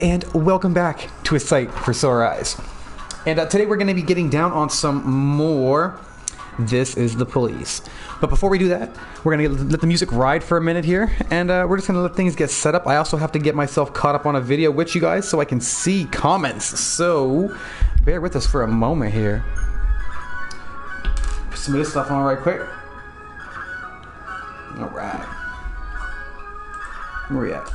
And welcome back to A Sight for Sore Eyes. And today we're going to be getting down on some more This Is the Police. But before we do that, we're going to let the music ride for a minute here, and we're just going to let things get set up. I also have to get myself caught up on a video with you guys so I can see comments. So bear with us for a moment here. Put some of this stuff on right quick. Alright. Where we at?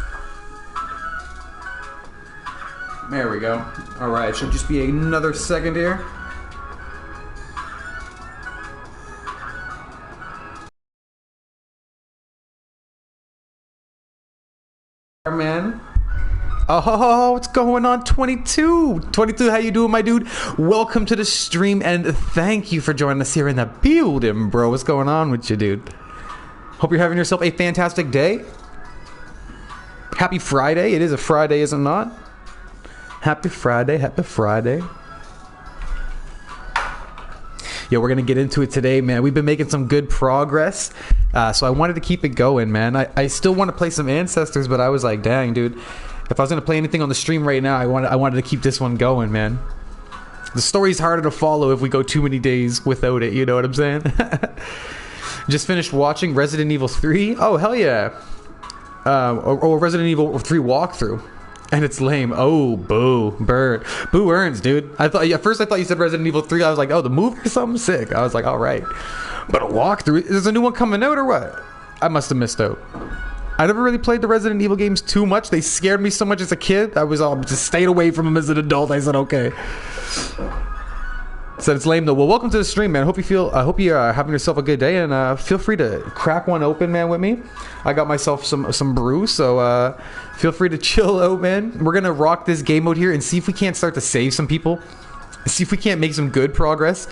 There we go. Alright, should just be another second here. Man. Oh, what's going on, 22? 22, how you doing, my dude? Welcome to the stream, and thank you for joining us here in the building, bro. What's going on with you, dude? Hope you're having yourself a fantastic day. Happy Friday. It is a Friday, is it not? Happy Friday, happy Friday. Yo, we're going to get into it today, man. We've been making some good progress, so I wanted to keep it going, man. I still want to play some Ancestors, but I was like, dang, dude. If I was going to play anything on the stream right now, I wanted to keep this one going, man. The story's harder to follow if we go too many days without it, you know what I'm saying? Just finished watching Resident Evil 3. Oh, hell yeah. Or Resident Evil 3 walkthrough. And it's lame. Oh, boo. Bird. Boo earns, dude. At first I thought you said Resident Evil 3. I was like, oh, the movie or something sick. I was like, all right. But a walkthrough? Is there a new one coming out or what? I must have missed out. I never really played the Resident Evil games too much. They scared me so much as a kid. I was all just stayed away from them as an adult. I said, okay. Said it's lame though. Well, welcome to the stream, man. I hope you're having yourself a good day, and feel free to crack one open, man, with me. I got myself some brew, so feel free to chill out, man. We're gonna rock this game mode here and see if we can't start to save some people. See if we can't make some good progress.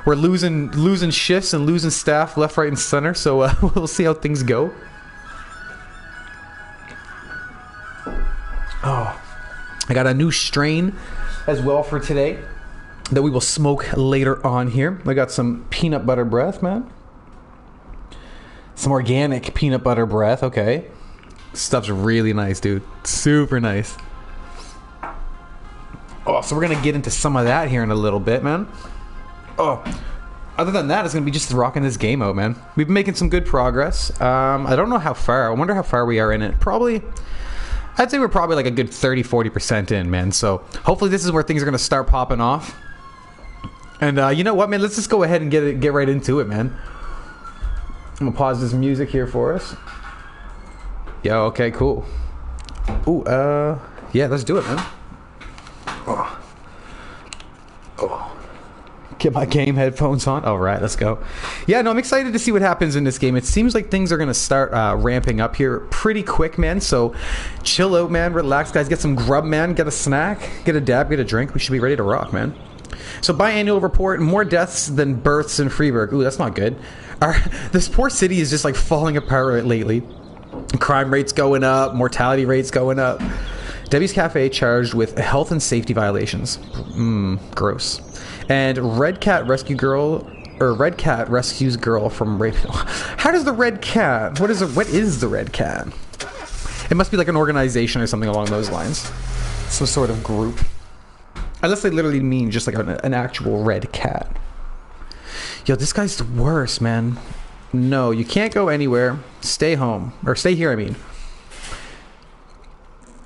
We're losing shifts and losing staff left, right, and center, so we'll see how things go. Oh, I got a new strain as well for today that we will smoke later on here. I got some peanut butter breath, man. Some organic peanut butter breath. Okay. Stuff's really nice, dude. Super nice. Oh, so we're going to get into some of that here in a little bit, man. Oh, other than that, it's going to be just rocking this game out, man. We've been making some good progress. I don't know how far. I wonder how far we are in it. I'd say we're probably like a good 30-40% in, man. So hopefully this is where things are going to start popping off. And you know what, man? Let's just go ahead and get right into it, man. I'm gonna pause this music here for us. Yo, okay, cool. Ooh, yeah, let's do it, man. Oh. Get my game headphones on. All right, let's go. Yeah, no, I'm excited to see what happens in this game. It seems like things are gonna start ramping up here pretty quick, man. So chill out, man. Relax, guys. Get some grub, man. Get a snack. Get a dab. Get a drink. We should be ready to rock, man. So biannual report, more deaths than births in Freeburg. Ooh, that's not good. This poor city is just like falling apart lately. Crime rates going up, mortality rates going up. Debbie's Cafe charged with health and safety violations. Gross. And Red Cat rescues girl from rape. How does the Red Cat? What is the Red Cat? It must be like an organization or something along those lines. Some sort of group. Unless they literally mean just like an actual red cat. Yo, this guy's the worst, man. No, you can't go anywhere. Stay home. Or stay here, I mean.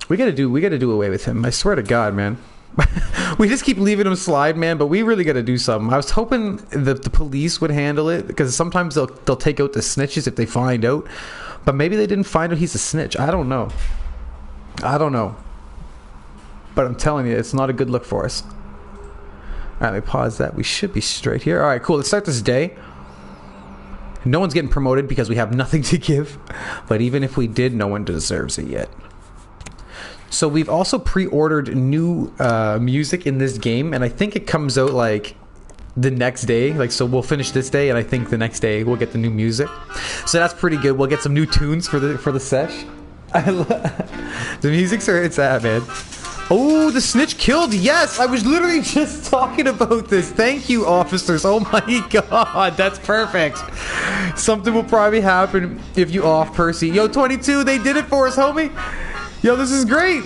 We gotta do away with him. I swear to God, man. We just keep leaving him slide, man, but we really gotta do something. I was hoping the police would handle it, because sometimes they'll take out the snitches if they find out. But maybe they didn't find out he's a snitch. I don't know. But I'm telling you, it's not a good look for us. Alright, let me pause that. We should be straight here. Alright, cool. Let's start this day. No one's getting promoted because we have nothing to give. But even if we did, no one deserves it yet. So we've also pre-ordered new music in this game. And I think it comes out like the next day. Like, so we'll finish this day, and I think the next day we'll get the new music. So that's pretty good. We'll get some new tunes for the sesh. The music's where it's at, man. Oh, the snitch killed. Yes, I was literally just talking about this. Thank you, officers. Oh my God, that's perfect. Something will probably happen if you off Percy. Yo, 22, they did it for us, homie. Yo, this is great.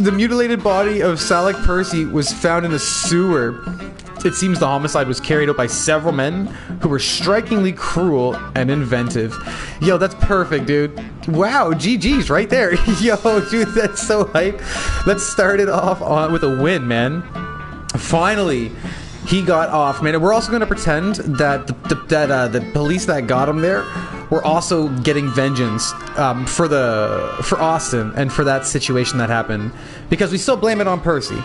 The mutilated body of Salik Percy was found in a sewer. It seems the homicide was carried out by several men who were strikingly cruel and inventive. Yo, that's perfect, dude. Wow, GG's right there. Yo, dude, that's so hype. Let's start it off with a win, man. Finally, he got off, man. And we're also going to pretend that the police that got him there were also getting vengeance for Austin and for that situation that happened, because we still blame it on Percy.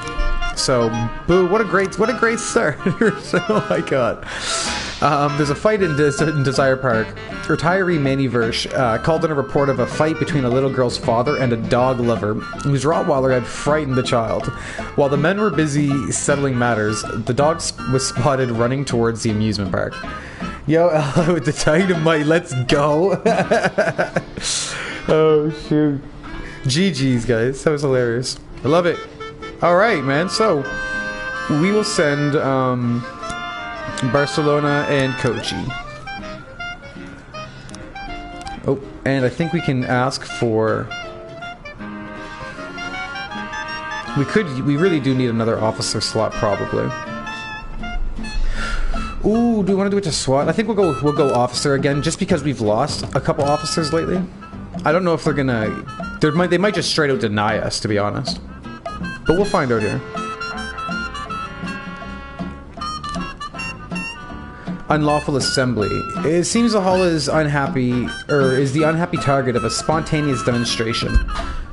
So, boo! What a great start! Oh my god. There's a fight in Desire Park. Retiree Manny Versh called in a report of a fight between a little girl's father and a dog lover whose Rottweiler had frightened the child. While the men were busy settling matters, the dog was spotted running towards the amusement park. Yo, Ella with the dynamite, let's go! Oh shoot. GG's, guys. That was hilarious. I love it. Alright, man. So, we will send Barcelona and Kochi. Oh, and I think we can ask for... We really do need another officer slot, probably. Ooh, do we want to do it to SWAT? I think we'll go officer again, just because we've lost a couple officers lately. I don't know if they're gonna... They might just straight out deny us, to be honest. But we'll find out here. Unlawful assembly. It seems the hall is unhappy, or is the unhappy target of a spontaneous demonstration.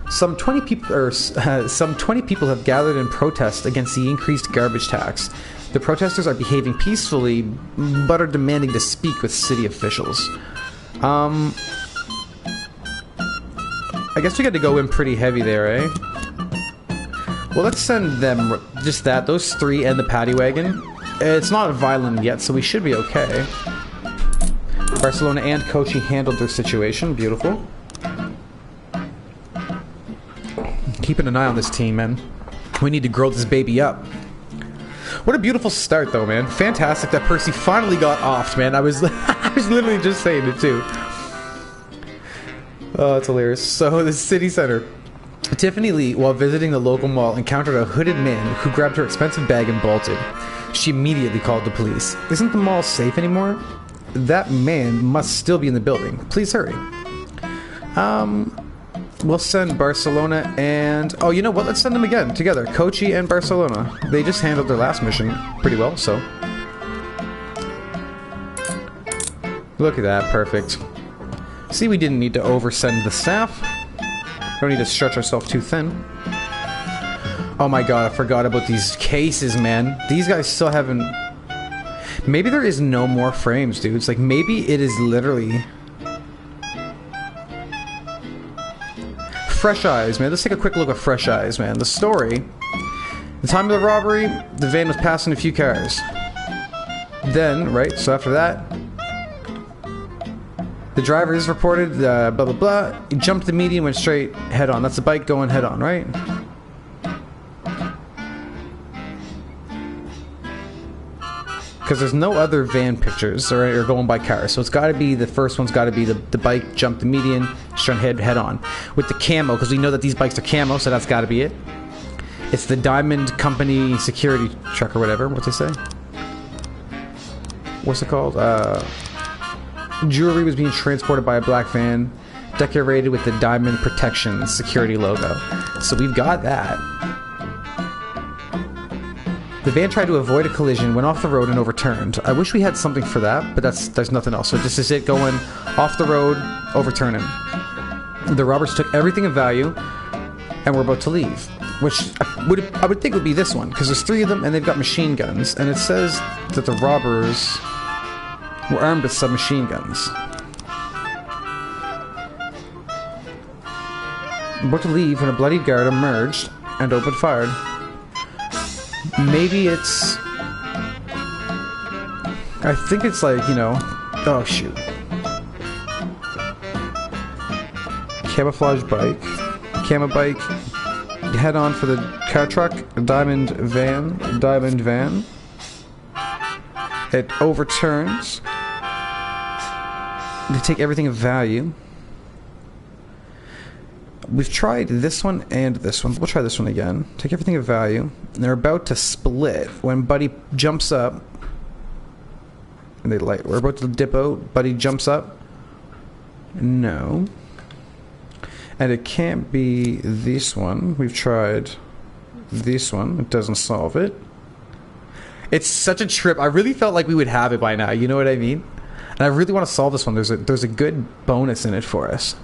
Some 20 people have gathered in protest against the increased garbage tax. The protesters are behaving peacefully, but are demanding to speak with city officials. I guess we got to go in pretty heavy there, eh? Well, let's send them just that, those three and the paddy wagon. It's not violent yet, so we should be okay. Barcelona and Kochi handled their situation. Beautiful. Keeping an eye on this team, man. We need to grow this baby up. What a beautiful start, though, man. Fantastic that Percy finally got off, man. I was literally just saying it, too. Oh, it's hilarious. So, the city center. Tiffany Lee, while visiting the local mall, encountered a hooded man who grabbed her expensive bag and bolted. She immediately called the police. Isn't the mall safe anymore? That man must still be in the building. Please hurry. We'll send Barcelona and... Oh, you know what? Let's send them again, together. Kochi and Barcelona. They just handled their last mission pretty well, so... Look at that. Perfect. See, we didn't need to oversend the staff. Don't need to stretch ourselves too thin. Oh my god, I forgot about these cases, man. These guys still haven't... Maybe there is no more frames, dude. It's like, maybe it is literally... Fresh Eyes, man. Let's take a quick look at Fresh Eyes, man. The story. The time of the robbery, the van was passing a few cars. Then, right, so after that... The driver is reported, blah blah blah. He jumped the median, went straight head on. That's the bike going head on, right? Because there's no other van pictures or going by cars, so it's got to be the first one's got to be the bike jumped the median, straight head on with the camo, because we know that these bikes are camo, so that's got to be it. It's the Diamond Company security truck or whatever. What's it say? What's it called? Jewelry was being transported by a black van, decorated with the Diamond Protection security logo. So we've got that. The van tried to avoid a collision, went off the road, and overturned. I wish we had something for that, but there's nothing else. So this is it, going off the road, overturning. The robbers took everything of value, and we're about to leave. Which I would think would be this one, because there's three of them, and they've got machine guns. And it says that the robbers... were armed with submachine guns. About to leave when a bloody guard emerged and opened fire. Maybe it's... I think it's like, you know... Oh, shoot. Camouflage bike. Camo bike. Head on for the car truck. Diamond van. It overturns. They take everything of value. We've tried this one and this one. We'll try this one again. Take everything of value. And they're about to split when Buddy jumps up. And they light. We're about to dip out. Buddy jumps up. No. And it can't be this one. We've tried this one. It doesn't solve it. It's such a trip. I really felt like we would have it by now. You know what I mean? And I really want to solve this one. There's a good bonus in it for us.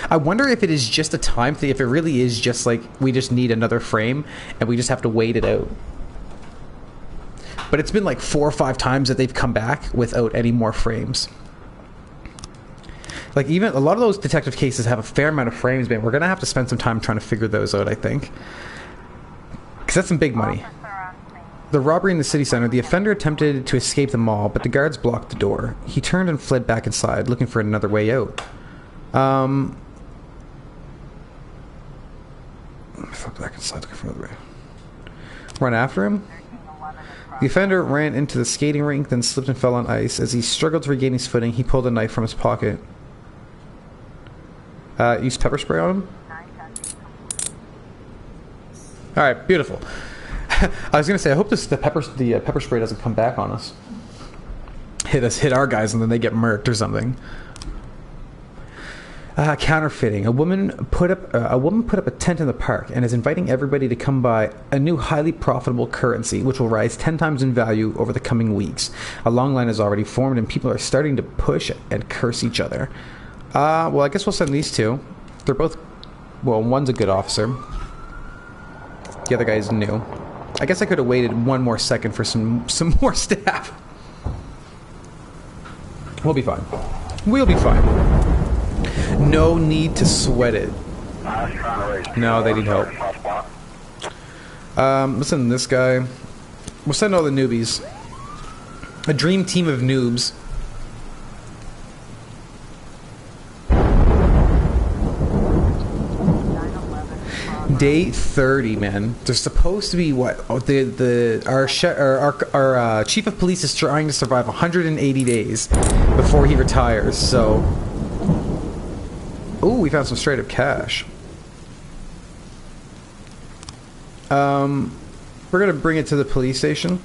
I wonder if it is just a time thing, if it really is just like we just need another frame and we just have to wait it out. But it's been like 4 or 5 times that they've come back without any more frames. Like even a lot of those detective cases have a fair amount of frames, man. We're going to have to spend some time trying to figure those out, I think. Because that's some big money. The robbery in the city center. The offender attempted to escape the mall, but the guards blocked the door. He turned and fled back inside, looking for another way out. Fled back inside, looking for another way. Run after him? The offender ran into the skating rink, then slipped and fell on ice. As he struggled to regain his footing, he pulled a knife from his pocket. Use pepper spray on him? Alright, beautiful. I was gonna say, I hope the pepper spray doesn't come back on us. Hit our guys, and then they get murked or something. Counterfeiting. A woman put up a tent in the park and is inviting everybody to come buy a new highly profitable currency, which will rise 10 times in value over the coming weeks. A long line is already formed, and people are starting to push and curse each other. Well, I guess we'll send these two. They're both... Well, one's a good officer. The other guy's new. I guess I could have waited 1 more second for some more staff. We'll be fine. We'll be fine. No need to sweat it. No, they need help. Let's send this guy. We'll send all the newbies. A dream team of noobs. Day 30, man. There's supposed to be what? Oh, our chief of police is trying to survive 180 days before he retires. So, ooh, we found some straight up cash. We're gonna bring it to the police station,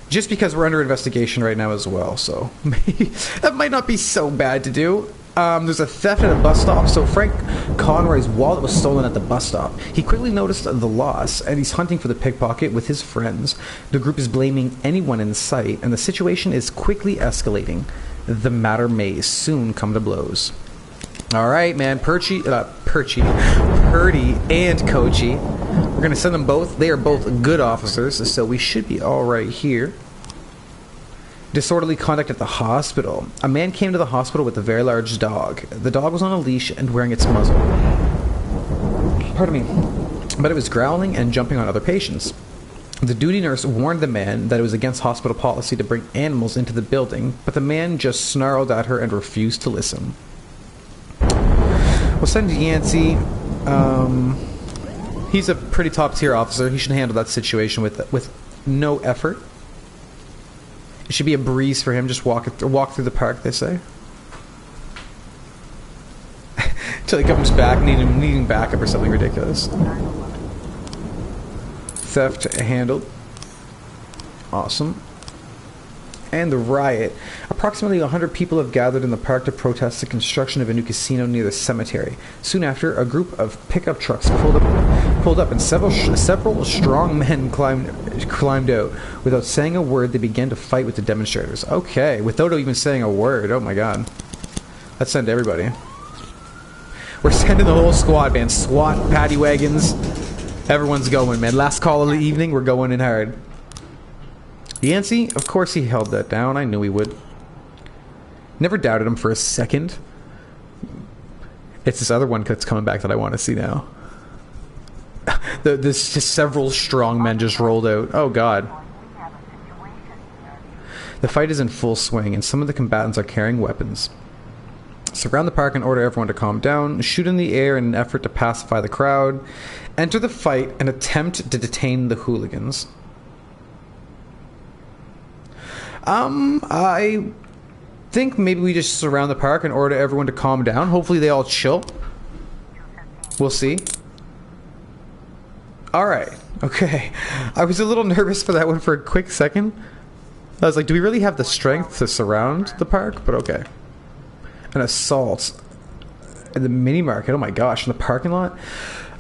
just because we're under investigation right now as well. So maybe that might not be so bad to do. There's a theft at a bus stop. So Frank Conroy's wallet was stolen at the bus stop. He quickly noticed the loss, and he's hunting for the pickpocket with his friends. The group is blaming anyone in sight, and the situation is quickly escalating. The matter may soon come to blows. All right, man. Purdy and Kochi. We're going to send them both. They are both good officers, so we should be all right here. Disorderly conduct at the hospital. A man came to the hospital with a very large dog. The dog was on a leash and wearing its muzzle. Pardon me. But it was growling and jumping on other patients. The duty nurse warned the man that it was against hospital policy to bring animals into the building, but the man just snarled at her and refused to listen. We'll send Yancey. He's a pretty top-tier officer. He should handle that situation with no effort. It should be a breeze for him. Just walk through the park, they say. Until he comes back, needing backup or something ridiculous. Theft handled. Awesome. And the riot. Approximately 100 people have gathered in the park to protest the construction of a new casino near the cemetery. Soon after, a group of pickup trucks pulled up, and several strong men climbed out. Without saying a word, they began to fight with the demonstrators. Okay, without even saying a word. Oh my god. Let's send everybody. We're sending the whole squad, man. SWAT, paddy wagons. Everyone's going, man. Last call of the evening, we're going in hard. Yancey, of course he held that down. I knew he would. Never doubted him for a second. It's this other one that's coming back that I want to see now. There's just several strong men just rolled out. Oh god. The fight is in full swing, and some of the combatants are carrying weapons. Surround the park and order everyone to calm down. Shoot in the air in an effort to pacify the crowd. Enter the fight and attempt to detain the hooligans. think maybe we just surround the park and order everyone to calm down. Hopefully they all chill. We'll see. Alright. Okay. I was a little nervous for that one for a quick second. I was like, do we really have the strength to surround the park? But okay. An assault at the mini market. Oh my gosh, in the parking lot.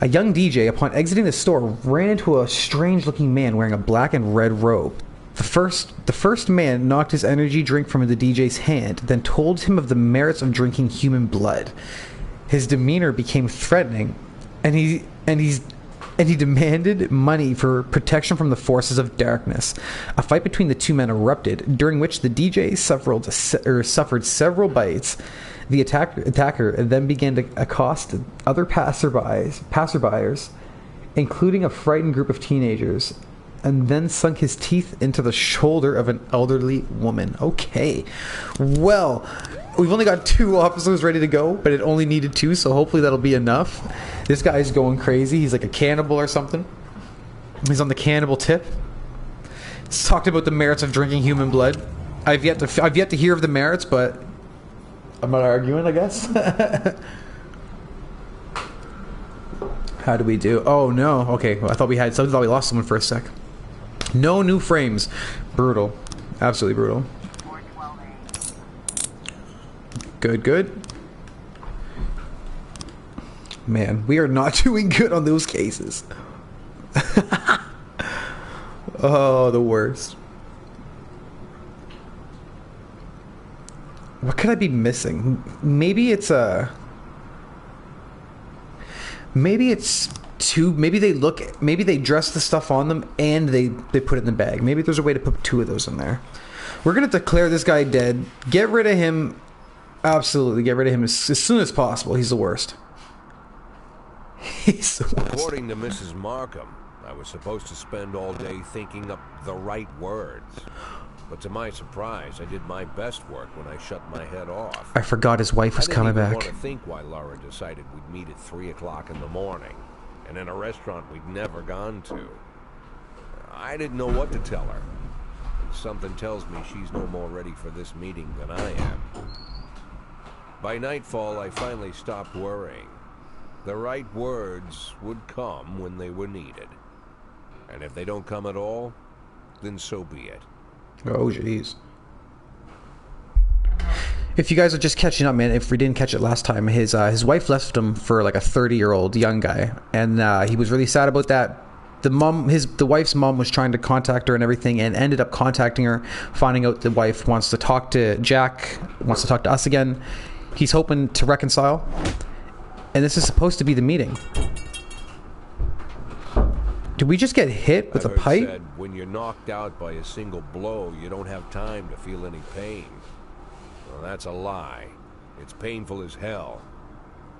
A young DJ, upon exiting the store, ran into a strange-looking man wearing a black and red robe. The first man knocked his energy drink from the DJ's hand, then told him of the merits of drinking human blood. His demeanor became threatening, and he demanded money for protection from the forces of darkness. A fight between the two men erupted, during which the DJ suffered several bites. The attacker then began to accost other passerbyers, including a frightened group of teenagers, and then sunk his teeth into the shoulder of an elderly woman. Okay. Well, we've only got 2 officers ready to go, but it only needed 2, so hopefully that'll be enough. This guy's going crazy. He's like a cannibal or something. He's on the cannibal tip. It's talked about the merits of drinking human blood. I've yet to hear of the merits, but I'm not arguing, I guess. How do we do? Oh no. Okay, well, I thought we lost someone for a sec. No new frames. Brutal. Absolutely brutal. Good. Man, we are not doing good on those cases. Oh, the worst. What could I be missing? Maybe it's maybe they dress the stuff on them and they put it in the bag. Maybe there's a way to put 2 of those in there. We're gonna declare this guy dead. Get rid of him. Absolutely, get rid of him as soon as possible. He's the worst. He's the worst. According to Mrs. Markham, I was supposed to spend all day thinking up the right words. But to my surprise, I did my best work when I shut my head off. I forgot his wife was coming back. I didn't even want to think why Laura decided we'd meet at 3 o'clock in the morning, and in a restaurant we'd never gone to. I didn't know what to tell her. Something tells me she's no more ready for this meeting than I am. By nightfall, I finally stopped worrying. The right words would come when they were needed. And if they don't come at all, then so be it. Oh, jeez. If you guys are just catching up, man, if we didn't catch it last time, his wife left him for like a 30-year-old young guy, and he was really sad about that. The wife's mom was trying to contact her and everything, and ended up contacting her, finding out the wife wants to talk to Jack, wants to talk to us again. He's hoping to reconcile, and this is supposed to be the meeting. Did we just get hit with a pipe? Said, when you're knocked out by a single blow, you don't have time to feel any pain. Well, that's a lie. It's painful as hell.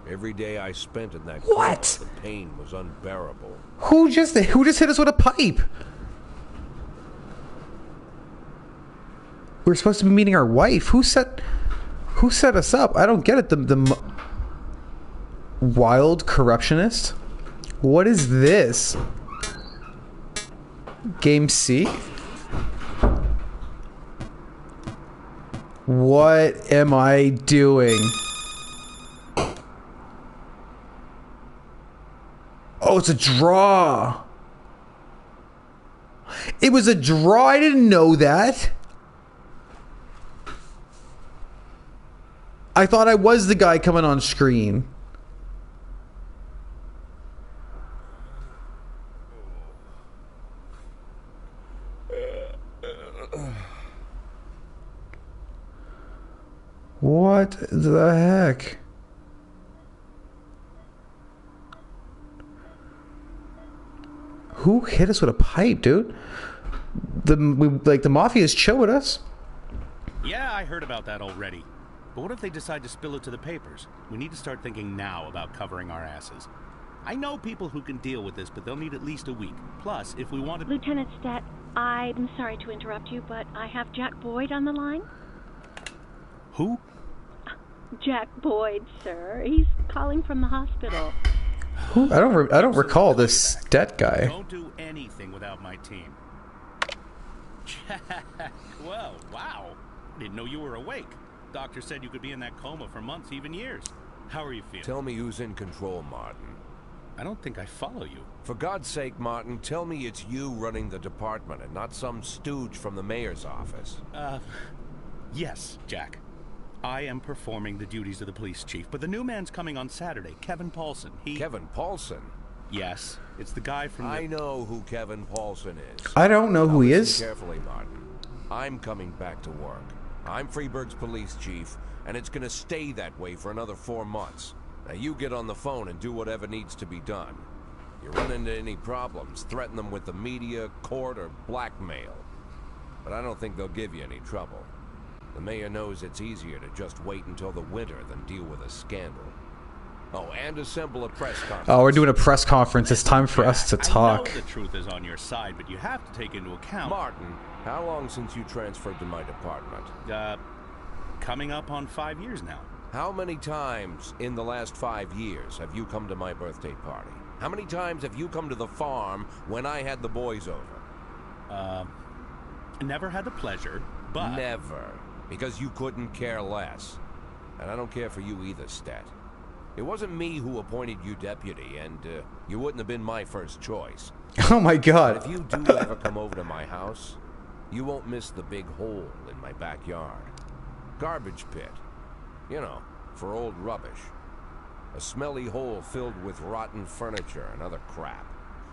Every day I spent in that coma, the pain was unbearable. Who just hit us with a pipe? We were supposed to be meeting our wife. Who set us up? I don't get it. The wild corruptionist? What is this? Game C? What am I doing? Oh, it's a draw. It was a draw. I didn't know that. I thought I was the guy coming on screen. What the heck? Who hit us with a pipe, dude? The Mafia's chill with us. Yeah, I heard about that already. But what if they decide to spill it to the papers? We need to start thinking now about covering our asses. I know people who can deal with this, but they'll need at least a week. Plus, if we want to... Lieutenant Stat, I'm sorry to interrupt you, but I have Jack Boyd on the line. Who? Jack Boyd, sir. He's calling from the hospital. Who? I don't recall this Stat guy. Don't do anything without my team. Jack, well, wow. Didn't know you were awake. Doctor said you could be in that coma for months, even years. How are you feeling? Tell me who's in control, Martin. I don't think I follow you. For God's sake, Martin, tell me it's you running the department and not some stooge from the mayor's office. Yes, Jack. I am performing the duties of the police chief, but the new man's coming on Saturday, Kevin Paulson. Kevin Paulson? Yes, it's the guy from I know who Kevin Paulson is. I don't know who he Listen is. carefully, Martin. I'm coming back to work. I'm Freeburg's police chief, and it's gonna stay that way for another 4 months. Now you get on the phone and do whatever needs to be done. You run into any problems, threaten them with the media, court, or blackmail. But I don't think they'll give you any trouble. The mayor knows it's easier to just wait until the winter than deal with a scandal. Oh, and assemble a press conference. Oh, we're doing a press conference. It's time for us to talk. I know the truth is on your side, but you have to take into account... Martin, how long since you transferred to my department? Coming up on 5 years now. How many times in the last 5 years have you come to my birthday party? How many times have you come to the farm when I had the boys over? Never had the pleasure, but... Never. Because you couldn't care less. And I don't care for you either, Stet. It wasn't me who appointed you deputy, and you wouldn't have been my first choice. Oh my But god. if you do ever come over to my house, you won't miss the big hole in my backyard. Garbage pit. You know, for old rubbish. A smelly hole filled with rotten furniture and other crap.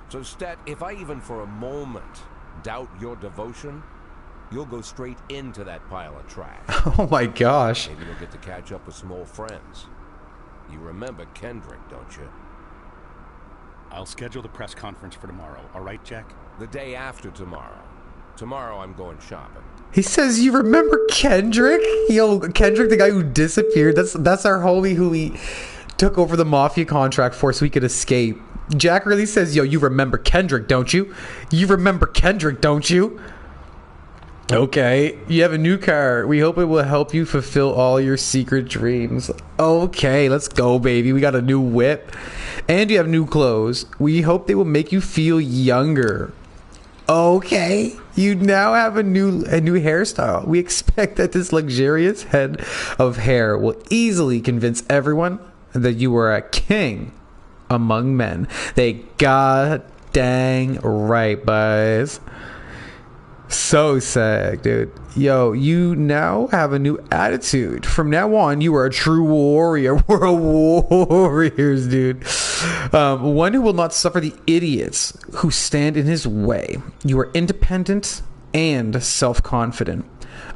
So, Stet, if I even for a moment doubt your devotion, you'll go straight into that pile of trash. Oh my gosh. Maybe you'll get to catch up with some old friends. You remember Kendrick, don't you? I'll schedule the press conference for tomorrow, all right, Jack? The day after tomorrow. Tomorrow I'm going shopping. He says, you remember Kendrick? Yo, Kendrick, the guy who disappeared. That's our homie who we took over the Mafia contract for so we could escape. Jack really says, yo, you remember Kendrick, don't you? You remember Kendrick, don't you? Okay, you have a new car. We hope it will help you fulfill all your secret dreams. Okay, let's go, baby. We got a new whip. And you have new clothes. We hope they will make you feel younger. Okay, you now have a new hairstyle. We expect that this luxurious head of hair will easily convince everyone that you are a king among men. They god dang right, boys. So sad, dude. Yo, you now have a new attitude. From now on, you are a true warrior. We're warriors, dude. One who will not suffer the idiots who stand in his way. You are independent and self-confident.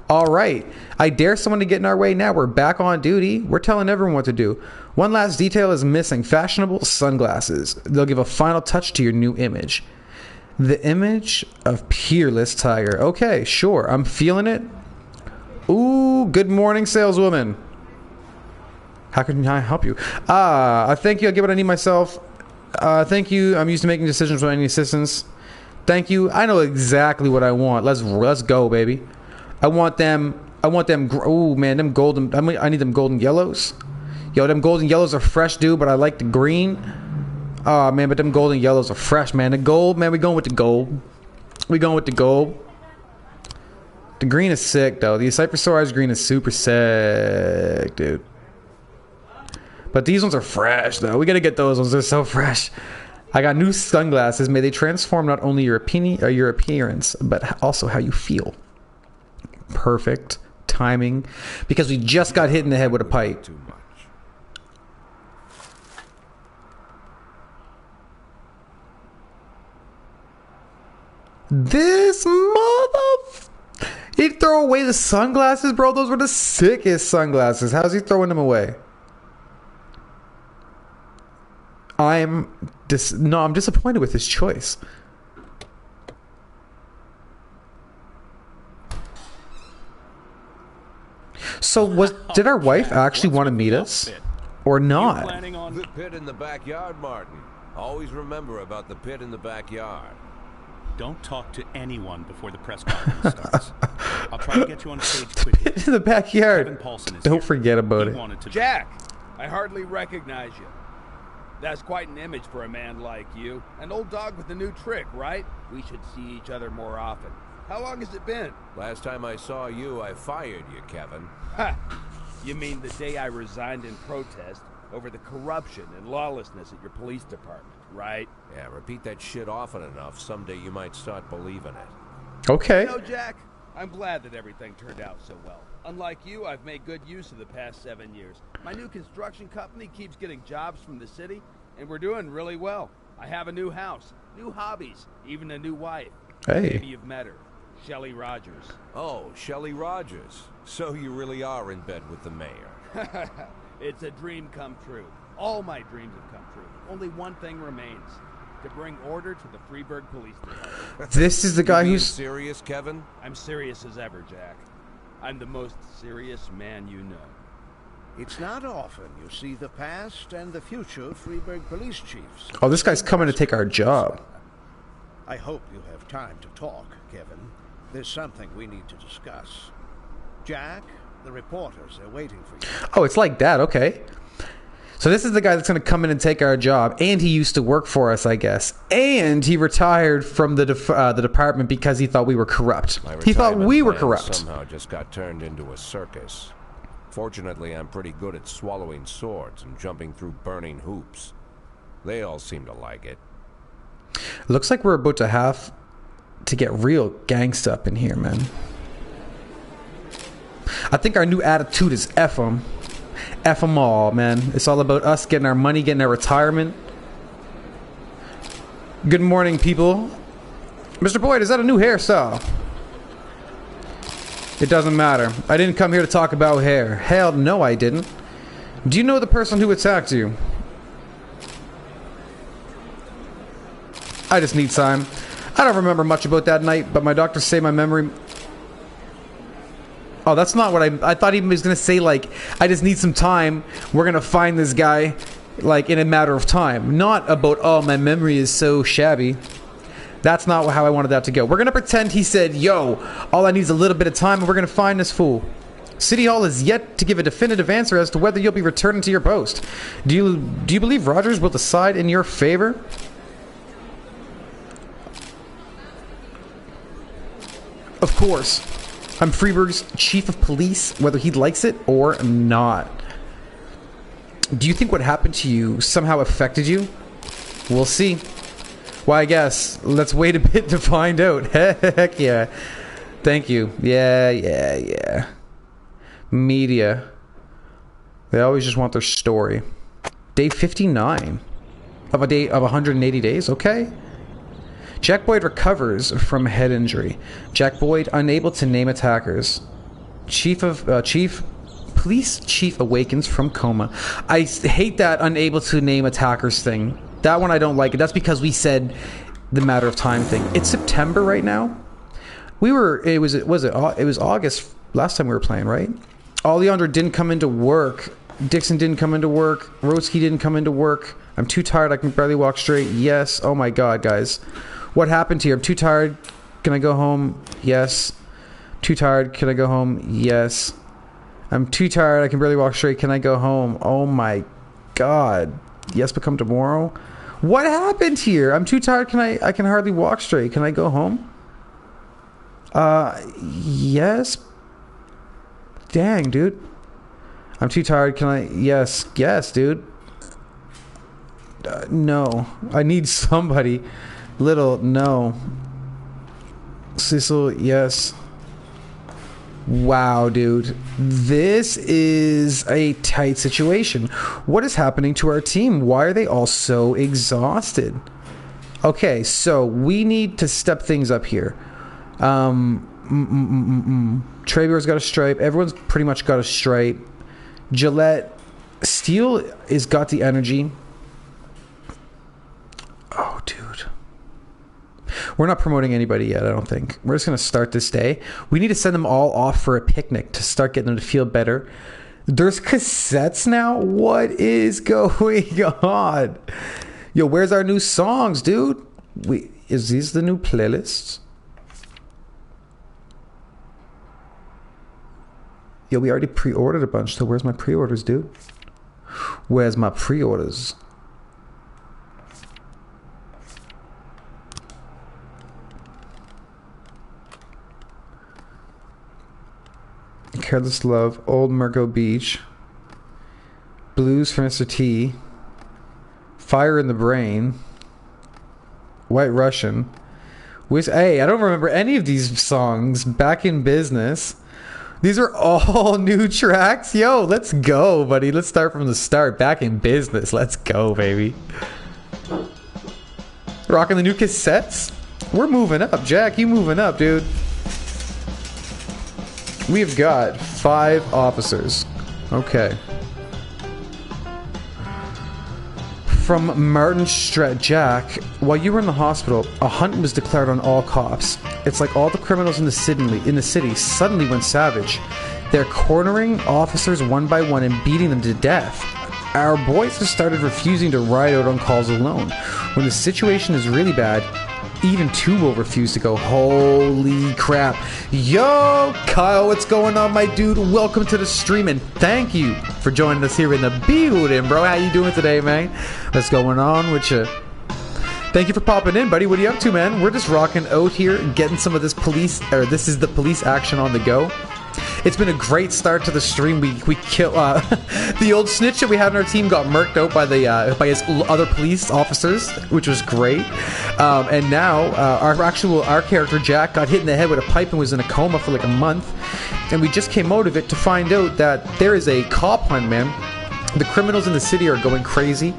All right. I dare someone to get in our way now. We're back on duty. We're telling everyone what to do. One last detail is missing. Fashionable sunglasses. They'll give a final touch to your new image. The image of Peerless Tiger. Okay, sure. I'm feeling it. Ooh, good morning, saleswoman. How can I help you? Thank you. I'll get what I need myself. Thank you. I'm used to making decisions without any assistance. Thank you. I know exactly what I want. Let's go, baby. I want them. Oh man, them golden. I need them golden yellows. Yo, them golden yellows are fresh, dude. But I like the green. Oh man, but them golden yellows are fresh, man. The gold, man, we going with the gold. We going with the gold. The green is sick, though. The Cypress green is super sick, dude. But these ones are fresh, though. We gotta get those ones. They're so fresh. I got new sunglasses. May they transform not only your opinion or your appearance, but also how you feel. Perfect timing, because we just got hit in the head with a pipe. Too much. This he'd throw away the sunglasses, bro. Those were the sickest sunglasses. How's he throwing them away? I'm disappointed with his choice. So did our wife actually want to meet us or not? Planning on... The pit in the backyard, Martin. Always remember about the pit in the backyard. Don't talk to anyone before the press conference starts. I'll try to get you on stage quickly. In the backyard. Kevin Paulson is Don't here. forget about He it. wanted to... Jack, I hardly recognize you. That's quite an image for a man like you. An old dog with a new trick, right? We should see each other more often. How long has it been? Last time I saw you, I fired you, Kevin. Ha! You mean the day I resigned in protest over the corruption and lawlessness at your police department, right? Yeah, repeat that shit often enough, someday you might start believing it. Okay. You know, Jack, I'm glad that everything turned out so well. Unlike you, I've made good use of the past 7 years. My new construction company keeps getting jobs from the city, and we're doing really well. I have a new house, new hobbies, even a new wife. Hey. Maybe you've met her. Shelley Rogers. Oh, Shelley Rogers. So you really are in bed with the mayor. It's a dream come true. All my dreams have come true. Only one thing remains. To bring order to the Freeburg Police Department. This is the guy You who's... serious, Kevin? I'm serious as ever, Jack. I'm the most serious man you know. It's not often you see the past and the future Freeburg police chiefs. Oh, this guy's coming to take our job. I hope you have time to talk, Kevin. There's something we need to discuss. Jack, the reporters are waiting for you. Oh, it's like that. Okay. So this is the guy that's going to come in and take our job, and he used to work for us, I guess. And he retired from the department because he thought we were corrupt. My He thought retirement we were plan corrupt. Somehow just got turned into a circus. Fortunately, I'm pretty good at swallowing swords and jumping through burning hoops. They all seem to like it. Looks like we're about to have to get real gangsta up in here, man. I think our new attitude is F 'em. F 'em all, man. It's all about us getting our money, getting our retirement. Good morning, people. Mr. Boyd, is that a new hairstyle? It doesn't matter. I didn't come here to talk about hair. Hell no, I didn't. Do you know the person who attacked you? I just need time. I don't remember much about that night, but my doctors say my memory... Oh, that's not what I thought he was going to say, like, I just need some time. We're going to find this guy, like, in a matter of time. Not about, oh, my memory is so shabby. That's not how I wanted that to go. We're going to pretend he said, yo, all I need is a little bit of time and we're going to find this fool. City Hall is yet to give a definitive answer as to whether you'll be returning to your post. Do you believe Rogers will decide in your favor? Of course. I'm Freeburg's chief of police, whether he likes it or not. Do you think what happened to you somehow affected you? We'll see. Why, I guess. Let's wait a bit to find out. Heck yeah. Thank you. Yeah. Media. They always just want their story. Day 59 of a day of 180 days. Okay. Jack Boyd recovers from head injury. Jack Boyd unable to name attackers. Police chief awakens from coma. I hate that unable to name attackers thing. That one I don't like it. That's because we said the matter of time thing. It's September right now. It was August last time we were playing, right? Oleandro didn't come into work. Dixon didn't come into work. Rotsky didn't come into work. I'm too tired. I can barely walk straight. Yes. Oh my god, guys. What happened here? I'm too tired. Can I go home? Yes. Too tired. Can I go home? Yes. I'm too tired. I can barely walk straight. Can I go home? Oh my god. Yes, but come tomorrow. What happened here? I'm too tired. I can hardly walk straight. Can I go home? Yes. Dang, dude. I'm too tired. Can I? Yes, dude. No. I need somebody. Little, no. Cecil, yes. Wow, dude. This is a tight situation. What is happening to our team? Why are they all so exhausted? Okay, so we need to step things up here. Trevor's got a stripe. Everyone's pretty much got a stripe. Gillette. Steele has got the energy. Oh, dude. We're not promoting anybody yet, I don't think. We're just going to start this day. We need to send them all off for a picnic to start getting them to feel better. There's cassettes now? What is going on? Yo, where's our new songs, dude? Is these the new playlists? Yo, we already pre-ordered a bunch, so where's my pre-orders, dude? Where's my pre-orders? Careless Love, Old Murgo Beach, Blues for Mr. T, Fire in the Brain, White Russian. Hey, I don't remember any of these songs. Back in Business. These are all new tracks. Yo, let's go, buddy. Let's start from the start. Back in Business. Let's go, baby. Rocking the new cassettes. We're moving up. Jack, you moving up, dude. We've got 5 officers. Okay. From Martin Strat. Jack, while you were in the hospital, a hunt was declared on all cops. It's like all the criminals in the city suddenly went savage. They're cornering officers one by one and beating them to death. Our boys have started refusing to ride out on calls alone. When the situation is really bad, even 2 will refuse to go. Holy crap. Yo, Kyle, what's going on, my dude? Welcome to the stream, and thank you for joining us here in the building, bro. How you doing today, man? What's going on with you? Thank you for popping in, buddy. What are you up to, man? We're just rocking out here and getting some of this this is the police action on the go. It's been a great start to the stream. We kill the old snitch that we had on our team got murked out by his other police officers, which was great. And now our character Jack got hit in the head with a pipe and was in a coma for like a month. And we just came out of it to find out that there is a cop hunt, man. The criminals in the city are going crazy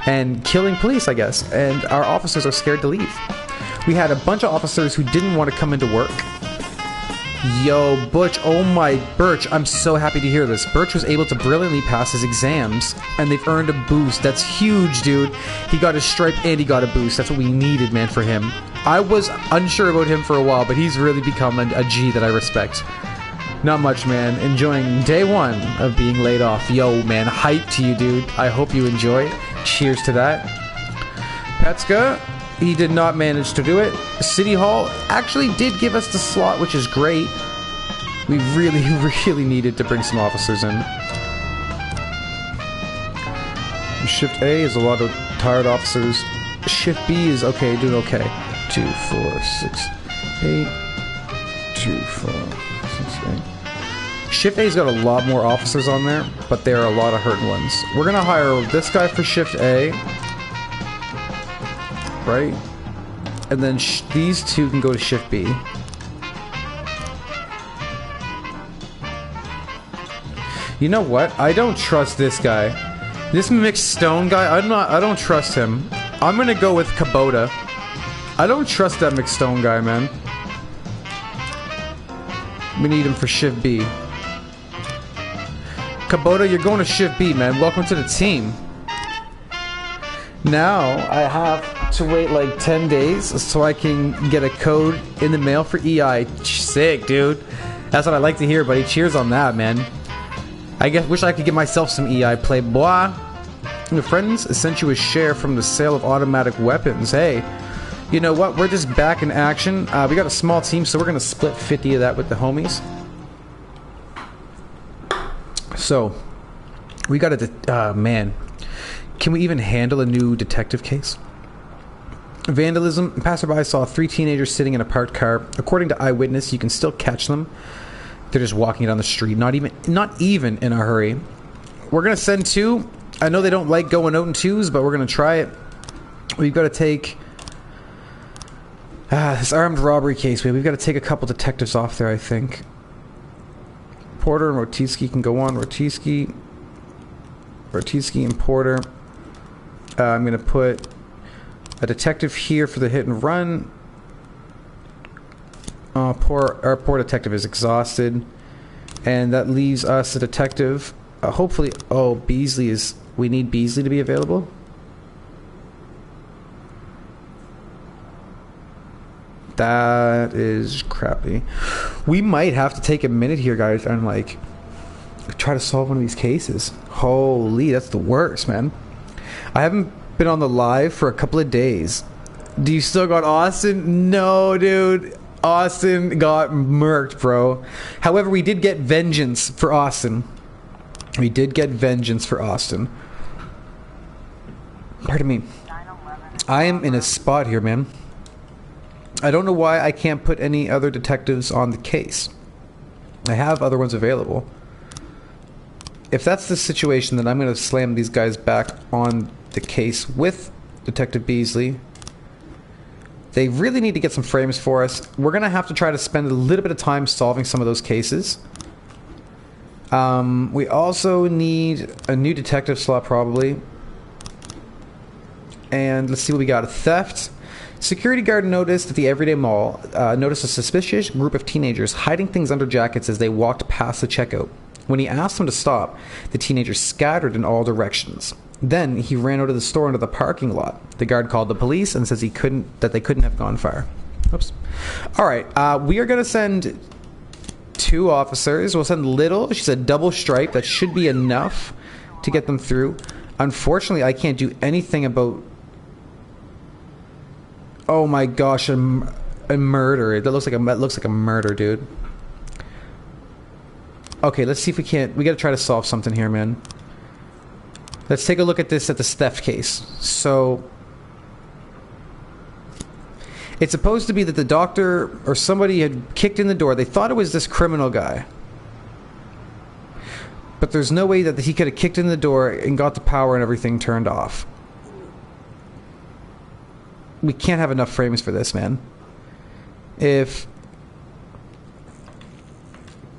and killing police, I guess. And our officers are scared to leave. We had a bunch of officers who didn't want to come into work. Yo, Butch, oh my, Birch, I'm so happy to hear this. Birch was able to brilliantly pass his exams, and they've earned a boost. That's huge, dude. He got his stripe and he got a boost. That's what we needed, man, for him. I was unsure about him for a while, but he's really become a G that I respect. Not much, man. Enjoying day 1 of being laid off. Yo, man, hype to you, dude. I hope you enjoy. Cheers to that. Petska, he did not manage to do it. City Hall actually did give us the slot, which is great. We really, really needed to bring some officers in. Shift A is a lot of tired officers. Shift B is okay, doing okay. 2, 4, 6, 8. 2, 4, 6, 8. Shift A's got a lot more officers on there, but there are a lot of hurt ones. We're gonna hire this guy for Shift A. Right? And then these 2 can go to Shift B. You know what? I don't trust this guy. This mixed stone guy, I don't trust him. I'm gonna go with Kubota. I don't trust that mixed stone guy, man. We need him for Shift B. Kubota, you're going to Shift B, man. Welcome to the team. Now, I have to wait like 10 days so I can get a code in the mail for EI. Sick, dude. That's what I like to hear, buddy. Cheers on that, man. I guess wish I could get myself some EI play. Bois. Your friends sent you a share from the sale of automatic weapons. Hey, you know what? We're just back in action. We got a small team, so we're going to split 50 of that with the homies. So, we got a... man. Can we even handle a new detective case? Vandalism. Passerby saw 3 teenagers sitting in a parked car. According to eyewitness, you can still catch them. They're just walking down the street, not even in a hurry. We're gonna send 2. I know they don't like going out in 2s, but we're gonna try it. We've got to take this armed robbery case. We've got to take a couple detectives off there, I think. Porter and Rotiski can go on. Rotiski and Porter. I'm gonna put a detective here for the hit and run. Our poor detective is exhausted. And that leaves us a detective. Hopefully... Oh, Beasley is... We need Beasley to be available. That is crappy. We might have to take a minute here, guys, and, like, try to solve one of these cases. Holy, that's the worst, man. I haven't been on the live for a couple of days. Do you still got Austin? No, dude. Austin got murked, bro. However, we did get vengeance for Austin. We did get vengeance for Austin. Pardon me. I am in a spot here, man. I don't know why I can't put any other detectives on the case. I have other ones available. If that's the situation, then I'm going to slam these guys back on the case with Detective Beasley. They really need to get some frames for us. We're going to have to try to spend a little bit of time solving some of those cases. We also need a new detective slot, probably. And let's see what we got. A theft. Security guard noticed at the Everyday Mall, noticed a suspicious group of teenagers hiding things under jackets as they walked past the checkout. When he asked them to stop, the teenagers scattered in all directions. Then he ran out of the store into the parking lot. The guard called the police and says they couldn't have gone far. Oops. All right, we are going to send 2 officers. We'll send Little. She's a double stripe. That should be enough to get them through. Unfortunately, I can't do anything about... Oh my gosh, a murder. That looks like a murder, dude. Okay, let's see if we can't... We gotta try to solve something here, man. Let's take a look at this theft case. So... It's supposed to be that the doctor or somebody had kicked in the door. They thought it was this criminal guy. But there's no way that he could have kicked in the door and got the power and everything turned off. We can't have enough frames for this, man. So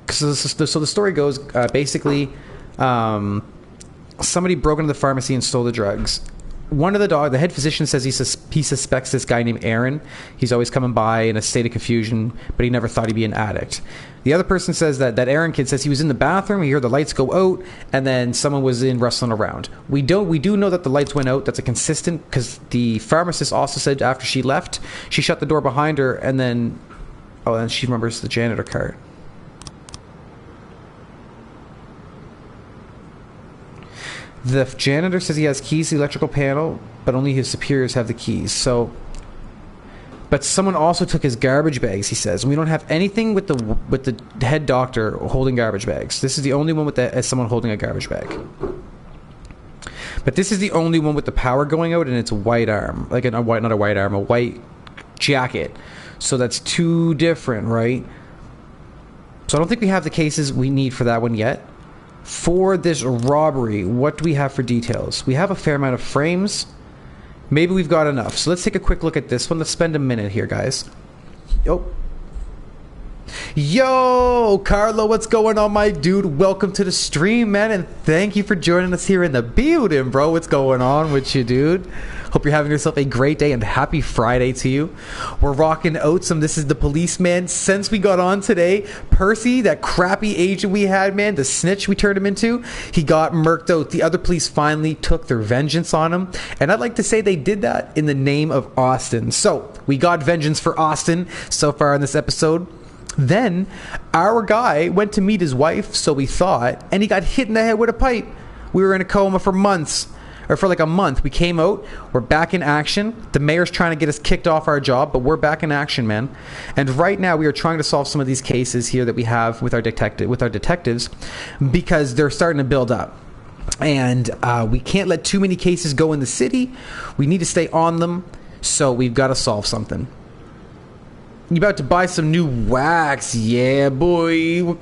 the story goes, basically, somebody broke into the pharmacy and stole the drugs. One of the head physician says he suspects this guy named Aaron. He's always coming by in a state of confusion, but he never thought he'd be an addict. The other person says that Aaron kid says he was in the bathroom, he heard the lights go out, and then someone was in rustling around. We do know that the lights went out. That's a consistent, because the pharmacist also said after she left, she shut the door behind her, and then she remembers the janitor card. The janitor says he has keys to the electrical panel, but only his superiors have the keys. But someone also took his garbage bags, he says. And we don't have anything with the head doctor holding garbage bags. This is the only one with someone holding a garbage bag. But this is the only one with the power going out, and it's a white arm. Like a white jacket. So that's 2 different, right? So I don't think we have the cases we need for that one yet. For this robbery, what do we have for details? We have a fair amount of frames. Maybe we've got enough. So let's take a quick look at this one. Let's spend a minute here, guys. Yo, Carlo, what's going on, my dude? Welcome to the stream, man, and thank you for joining us here in the building, bro. What's going on with you, dude? Hope you're having yourself a great day, and happy Friday to you. We're rocking Oatsum. This is the policeman. Since we got on today, Percy, that crappy agent we had, man, the snitch we turned him into, he got murked out. The other police finally took their vengeance on him, and I'd like to say they did that in the name of Austin. So, we got vengeance for Austin so far in this episode. Then, our guy went to meet his wife, so we thought, and he got hit in the head with a pipe. We were in a coma for months. Or for like a month. We came out. We're back in action. The mayor's trying to get us kicked off our job, but we're back in action, man. And right now, we are trying to solve some of these cases here that we have with our detectives, because they're starting to build up. And we can't let too many cases go in the city. We need to stay on them. So we've got to solve something. You about to buy some new wax? Yeah, boy.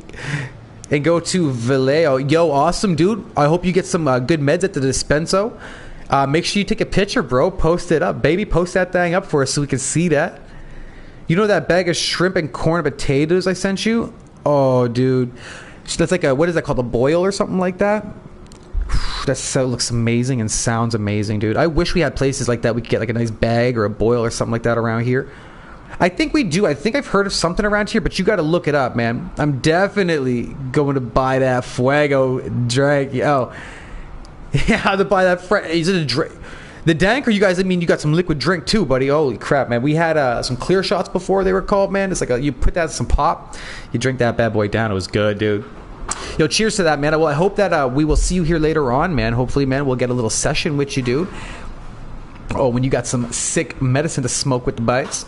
And go to Vallejo. Yo, awesome, dude. I hope you get some good meds at the dispenso. Make sure you take a picture, bro. Post it up, baby. Post that thing up for us so we can see that. You know that bag of shrimp and corn and potatoes I sent you? Oh, dude. That's like what is that called? A boil or something like that? That looks amazing and sounds amazing, dude. I wish we had places like that. We could get like a nice bag or a boil or something like that around here. I think we do. I think I've heard of something around here, but you got to look it up, man. I'm definitely going to buy that Fuego drink. Yo, yeah, to buy that. Is it a drink? The dank, or you guys? I mean, you got some liquid drink too, buddy. Holy crap, man! We had some clear shots before they were called, man. It's like you put that in some pop, you drink that bad boy down. It was good, dude. Yo, cheers to that, man. Well, I hope that we will see you here later on, man. Hopefully, man, we'll get a little session with you, dude. Oh, when you got some sick medicine to smoke with the bites.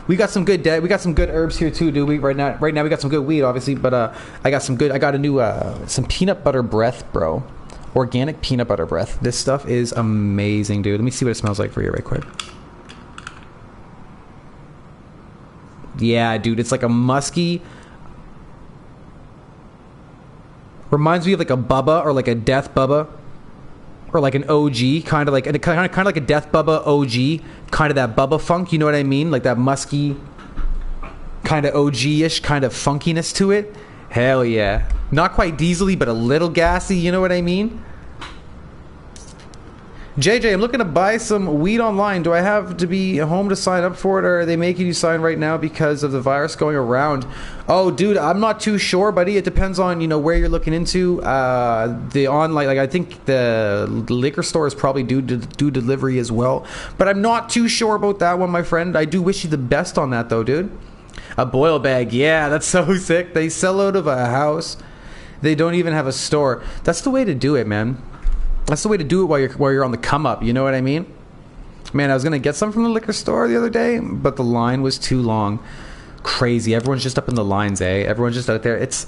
We got some good herbs here too, dude. Right now we got some good weed, obviously, but I got a new some peanut butter breath, bro. Organic peanut butter breath. This stuff is amazing, dude. Let me see what it smells like for you right quick. Yeah, dude, it's like a musky. Reminds me of like a Bubba or like a Death Bubba. Or like an OG, kind of like a Death Bubba OG, kind of that Bubba funk, you know what I mean? Like that musky, kind of OG-ish, kind of funkiness to it. Hell yeah. Not quite diesely, but a little gassy, you know what I mean? JJ, I'm looking to buy some weed online. Do I have to be home to sign up for it, or are they making you sign right now because of the virus going around? Oh, dude, I'm not too sure, buddy. It depends on, you know, where you're looking into. The online, like I think the liquor store is probably do delivery as well, but I'm not too sure about that one, my friend. I do wish you the best on that, though, dude. A boil bag, yeah, that's so sick. They sell out of a house. They don't even have a store. That's the way to do it, man. That's the way to do it while you're on the come up. You know what I mean? Man, I was gonna get some from the liquor store the other day, but the line was too long. Crazy. Everyone's just up in the lines, eh? Everyone's just out there. It's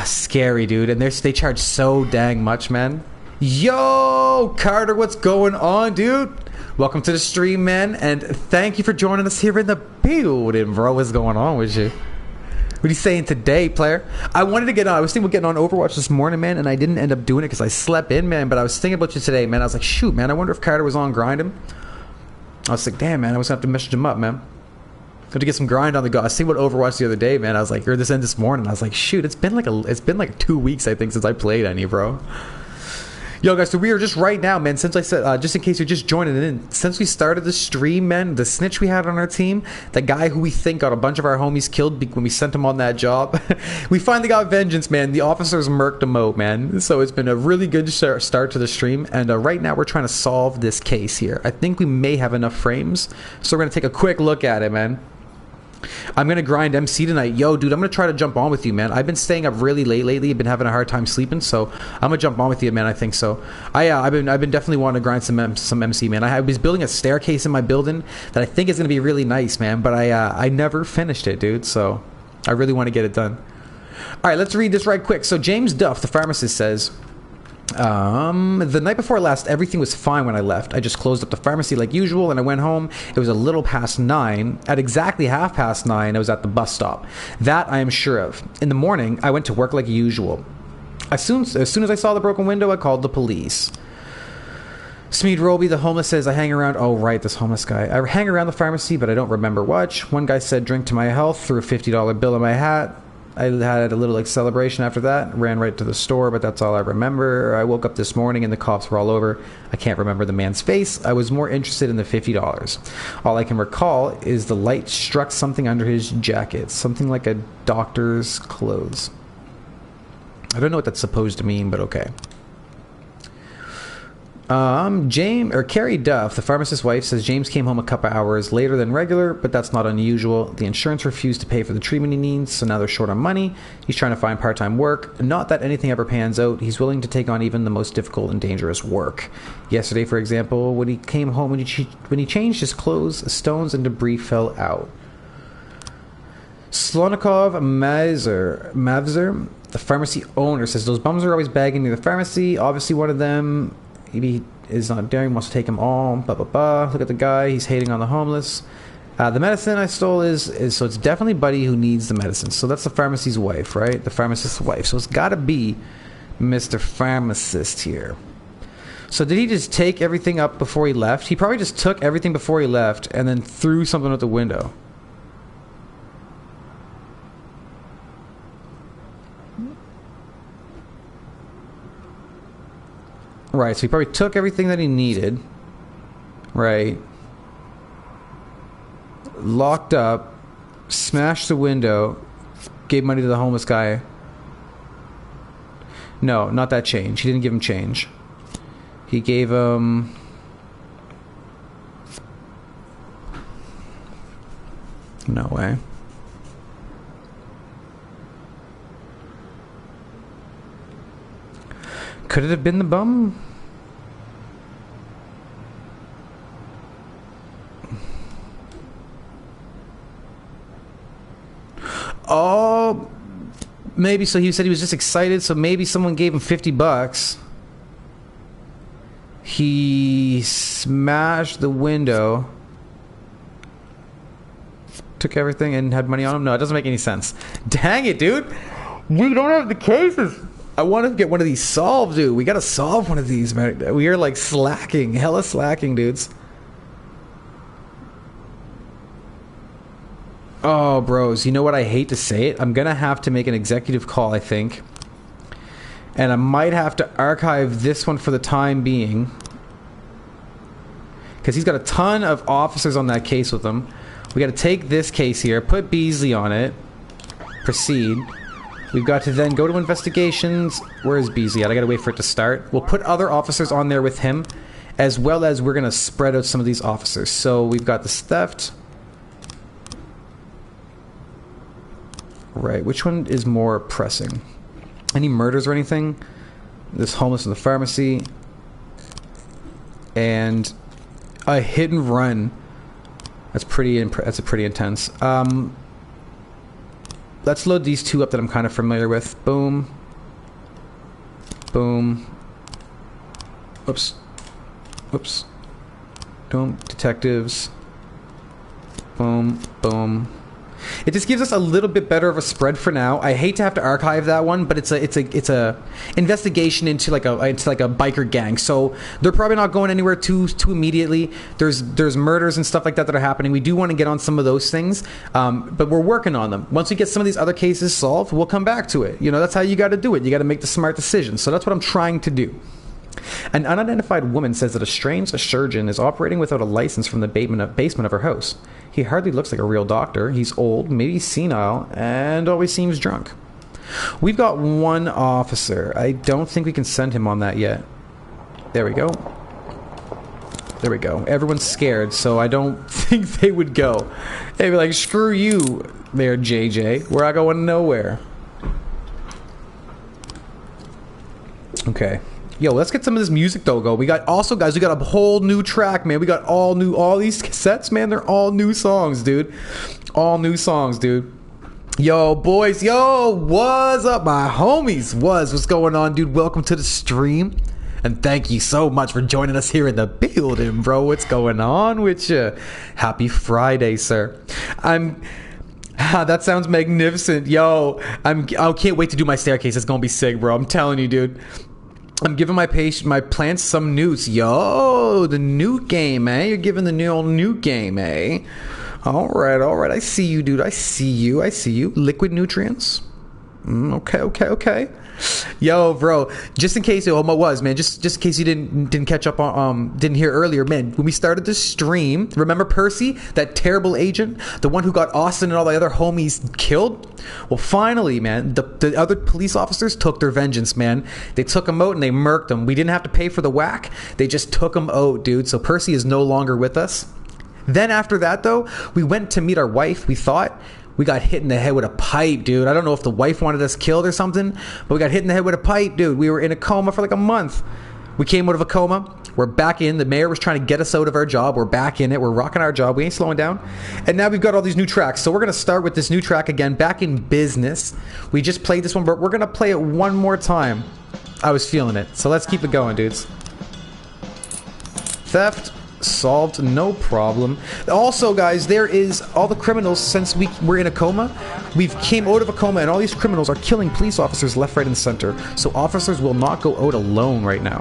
scary, dude. And they charge so dang much, man. Yo, Carter, what's going on, dude? Welcome to the stream, man, and thank you for joining us here in the building, bro. What's going on with you? What are you saying today, player? I wanted to get on. I was thinking about getting on Overwatch this morning, man, and I didn't end up doing it because I slept in, man. But I was thinking about you today, man. I was like, shoot, man. I wonder if Carter was on grind him. I was like, damn, man. I was gonna have to message him up, man. Have to get some grind on the go. I was thinking about Overwatch the other day, man. I was like, or this morning. I was like, shoot, it's been like 2 weeks, I think, since I played any, bro. Yo, guys, so we are just right now, man, since I said, just in case you're just joining in, since we started the stream, man, the snitch we had on our team, the guy who we think got a bunch of our homies killed when we sent him on that job, we finally got vengeance, man. The officers murked him out, man. So it's been a really good start to the stream, and right now we're trying to solve this case here. I think we may have enough frames, so we're going to take a quick look at it, man. I'm going to grind MC tonight. Yo, dude, I'm going to try to jump on with you, man. I've been staying up really late lately. I've been having a hard time sleeping, so I'm going to jump on with you, man. I think so. I've been definitely wanting to grind some MC, man. I was building a staircase in my building that I think is going to be really nice, man, but I never finished it, dude, so I really want to get it done. All right, let's read this right quick. So James Duff, the pharmacist, says... the night before last, everything was fine when I left. I just closed up the pharmacy like usual and I went home. It was a little past 9. At exactly 9:30, I was at the bus stop. That I am sure of. In the morning, I went to work like usual. As soon as I saw the broken window, I called the police. Smeed Roby, the homeless, says, I hang around... Oh, right, this homeless guy. I hang around the pharmacy, but I don't remember much. One guy said, drink to my health, threw a $50 bill in my hat. I had a little celebration after that, ran right to the store, but that's all I remember. I woke up this morning and the cops were all over. I can't remember the man's face. I was more interested in the $50. All I can recall is the light struck something under his jacket, something like a doctor's clothes. I don't know what that's supposed to mean, but okay. Carrie Duff, the pharmacist's wife, says James came home a couple hours later than regular, but that's not unusual. The insurance refused to pay for the treatment he needs, so now they're short on money. He's trying to find part-time work. Not that anything ever pans out. He's willing to take on even the most difficult and dangerous work. Yesterday, for example, when he came home, when he changed his clothes, stones and debris fell out. Slonikov Mavzer, the pharmacy owner, says those bums are always bagging near the pharmacy. Obviously one of them... He is not daring, wants to take them all. Blah, blah, blah. Look at the guy. He's hating on the homeless. The medicine I stole is so it's definitely Buddy who needs the medicine. So that's the pharmacy's wife, right? The pharmacist's wife. So it's got to be Mr. Pharmacist here. So did he just take everything up before he left? He probably just took everything before he left and then threw something out the window. Right, so he probably took everything that he needed, right, locked up, smashed the window, gave money to the homeless guy. No, not that change. He didn't give him change. He gave him... No way. Could it have been the bum? Oh, maybe. So he said he was just excited, so maybe someone gave him $50. He smashed the window, took everything and had money on him. No, it doesn't make any sense. Dang it, dude. We don't have the cases. I want to get one of these solved, dude. We gotta solve one of these, man. We are like slacking, hella slacking, dudes. Oh, bros, you know what? I hate to say it. I'm gonna have to make an executive call, I think. And I might have to archive this one for the time being. Because he's got a ton of officers on that case with him. We gotta take this case here, put Beasley on it. Proceed. We've got to then go to investigations. Where is Beasley at? I gotta wait for it to start. We'll put other officers on there with him, as well as we're gonna spread out some of these officers. So we've got this theft. Right, which one is more pressing? Any murders or anything? This homeless in the pharmacy. And a hit and run. That's pretty intense. Let's load these two up that I'm kind of familiar with. Boom. Boom. Oops. Oops. Boom. Detectives. Boom. Boom. It just gives us a little bit better of a spread for now. I hate to have to archive that one, but it's a investigation into like a biker gang. So they're probably not going anywhere too immediately. There's murders and stuff like that are happening. We do want to get on some of those things, but we're working on them. Once we get some of these other cases solved, we'll come back to it. You know, that's how you got to do it. You got to make the smart decision. So that's what I'm trying to do. An unidentified woman says that a strange surgeon is operating without a license from the basement of her house. He hardly looks like a real doctor. He's old, maybe senile, and always seems drunk. We've got one officer. I don't think we can send him on that yet. There we go. There we go. Everyone's scared, so I don't think they would go. They'd be like, screw you there, JJ. We're not going nowhere. Okay. Yo, let's get some of this music though. We got also, guys, we got a whole new track, man. We got all these cassettes, man. They're all new songs, dude. All new songs, dude. Yo, boys, yo, what's up, my homies? What's going on, dude? Welcome to the stream, and thank you so much for joining us here in the building, bro. What's going on with you? Happy Friday, sir. That sounds magnificent, yo. I can't wait to do my staircase. It's gonna be sick, bro. I'm telling you, dude. I'm giving my plants some newts. Yo, the newt game, eh? You're giving the new old newt game, eh? All right. I see you, dude. I see you. Liquid nutrients. Okay. Yo, bro. Just in case just in case you didn't catch up on, didn't hear earlier, man. When we started the stream, remember Percy, that terrible agent, the one who got Austin and all the other homies killed? Well, finally, man, the other police officers took their vengeance, man. They took him out and they murked him. We didn't have to pay for the whack. They just took him out, dude. So Percy is no longer with us. Then after that, though, we went to meet our wife. We thought. We got hit in the head with a pipe, dude. I don't know if the wife wanted us killed or something, but we got hit in the head with a pipe, dude. We were in a coma for like a month. We came out of a coma. We're back in. The mayor was trying to get us out of our job. We're back in it. We're rocking our job. We ain't slowing down. And now we've got all these new tracks. So we're going to start with this new track again, Back in Business. We just played this one, but we're going to play it one more time. I was feeling it. So let's keep it going, dudes. Theft solved, no problem. Also, guys, there is all the criminals. Since we're in a coma, we've came out of a coma, and all these criminals are killing police officers left, right, and center. So officers will not go out alone right now.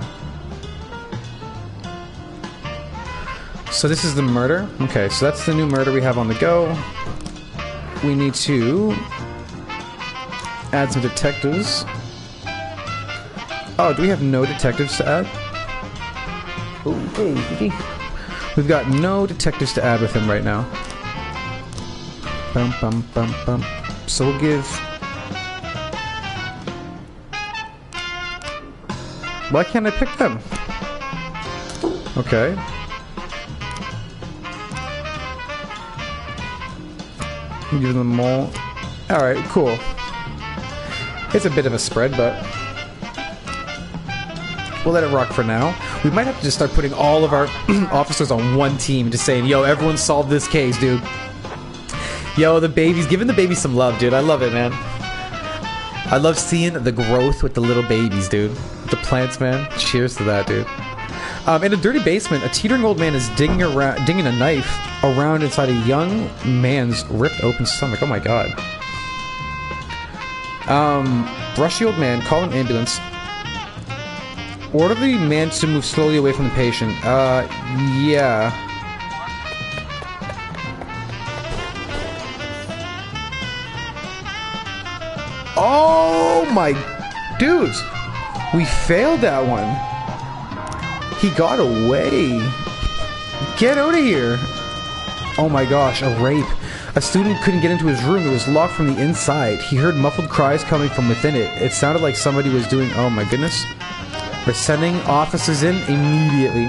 So this is the murder. Okay, so that's the new murder we have on the go. We need to add some detectives. Oh, do we have no detectives to add? Oh, hey. We've got no detectives to add with him right now. Bum. So we'll give... Why can't I pick them? Okay. I'm giving them all... Alright, cool. It's a bit of a spread, but... we'll let it rock for now. We might have to just start putting all of our officers on one team, just saying, yo, everyone solve this case, dude. Yo, the babies, giving the babies some love, dude. I love it, man. I love seeing the growth with the little babies, dude. The plants, man. Cheers to that, dude. In a dirty basement, a teetering old man is digging a knife around inside a young man's ripped open stomach. Oh my god. Rush the old man, call an ambulance. Order the man to move slowly away from the patient. Yeah. Oh my dudes. We failed that one. He got away. Get out of here. Oh my gosh, a rape. A student couldn't get into his room. It was locked from the inside. He heard muffled cries coming from within it. It sounded like somebody was doing... Oh my goodness. We're sending officers in immediately.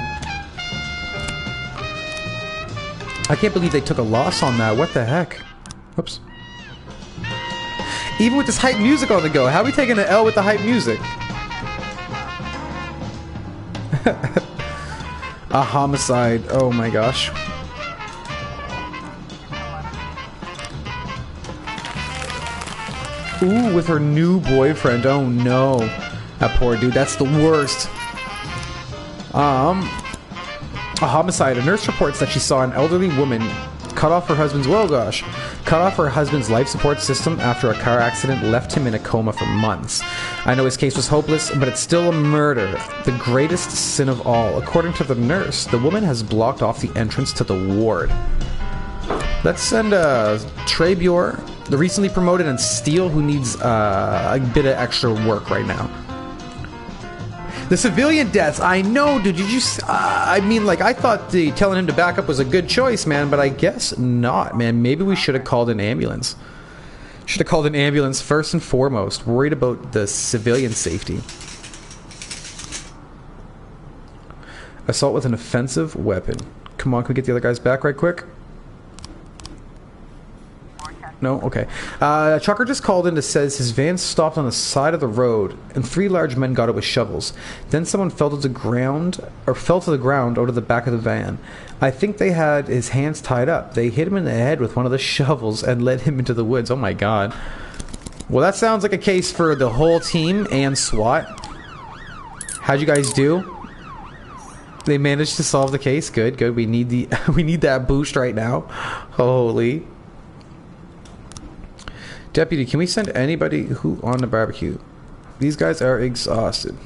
I can't believe they took a loss on that. What the heck? Whoops. Even with this hype music on the go, how are we taking an L with the hype music? A homicide. Oh my gosh. Ooh, with her new boyfriend. Oh no. That poor dude. That's the worst. A homicide. A nurse reports that she saw an elderly woman cut off her husband's... Whoa, gosh. Cut off her husband's life support system after a car accident left him in a coma for months. I know his case was hopeless, but it's still a murder. The greatest sin of all. According to the nurse, the woman has blocked off the entrance to the ward. Let's send Trey Bjor, the recently promoted, and Steele, who needs a bit of extra work right now. The civilian deaths, I know, dude. Did you? I mean, like, I thought telling him to back up was a good choice, man, but I guess not, man. Maybe we should have called an ambulance. Should have called an ambulance first and foremost. Worried about the civilian safety. Assault with an offensive weapon. Come on, can we get the other guys back right quick? No? Okay. A trucker just called in to says his van stopped on the side of the road and 3 large men got it with shovels. Then someone fell to the ground out of the back of the van. I think they had his hands tied up. They hit him in the head with one of the shovels and led him into the woods. Oh my god. Well, that sounds like a case for the whole team and SWAT. How'd you guys do? They managed to solve the case. Good, good. We need the we need that boost right now. Holy. Deputy, can we send anybody who on the barbecue? These guys are exhausted.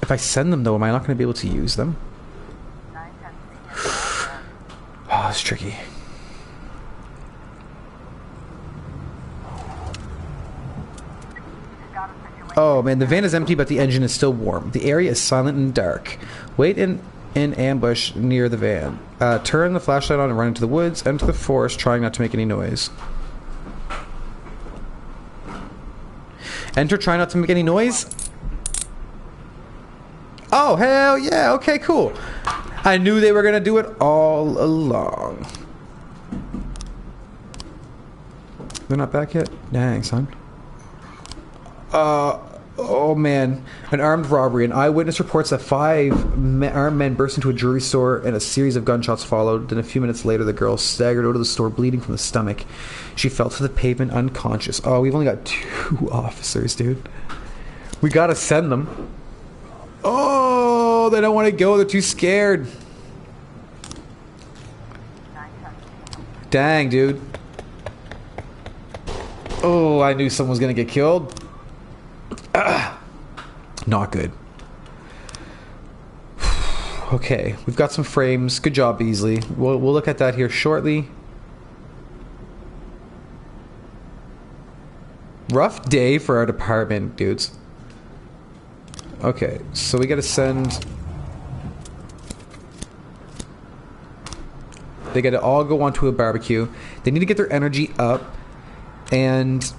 If I send them, though, am I not going to be able to use them? Oh, it's tricky. Oh, man, the van is empty, but the engine is still warm. The area is silent and dark. Wait in ambush near the van. Turn the flashlight on and run into the woods. Enter the forest, trying not to make any noise. Enter, try not to make any noise? Oh, hell yeah. Okay, cool. I knew they were going to do it all along. They're not back yet? Dang, son. Oh man, an armed robbery. An eyewitness reports that 5 armed men burst into a jewelry store and a series of gunshots followed. Then a few minutes later, the girl staggered out of the store bleeding from the stomach. She fell to the pavement unconscious. Oh, we've only got 2 officers, dude. We gotta send them. Oh, they don't want to go. They're too scared. Dang, dude. Oh, I knew someone was gonna get killed. Not good. Okay, we've got some frames. Good job, Beasley. We'll look at that here shortly. Rough day for our department, dudes. Okay, so we gotta send... They gotta all go onto a barbecue. They need to get their energy up. And...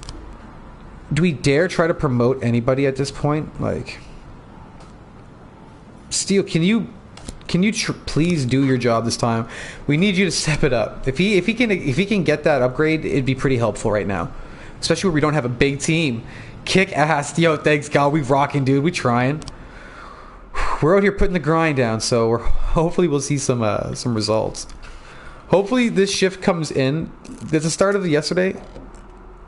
do we dare try to promote anybody at this point? Like... Steele, can you please do your job this time? We need you to step it up. If he can get that upgrade, it'd be pretty helpful right now. Especially where we don't have a big team. Kick ass. Yo, thanks God, we rocking, dude. We trying. We're out here putting the grind down, so hopefully we'll see some results. Hopefully this shift comes in. At the start of yesterday,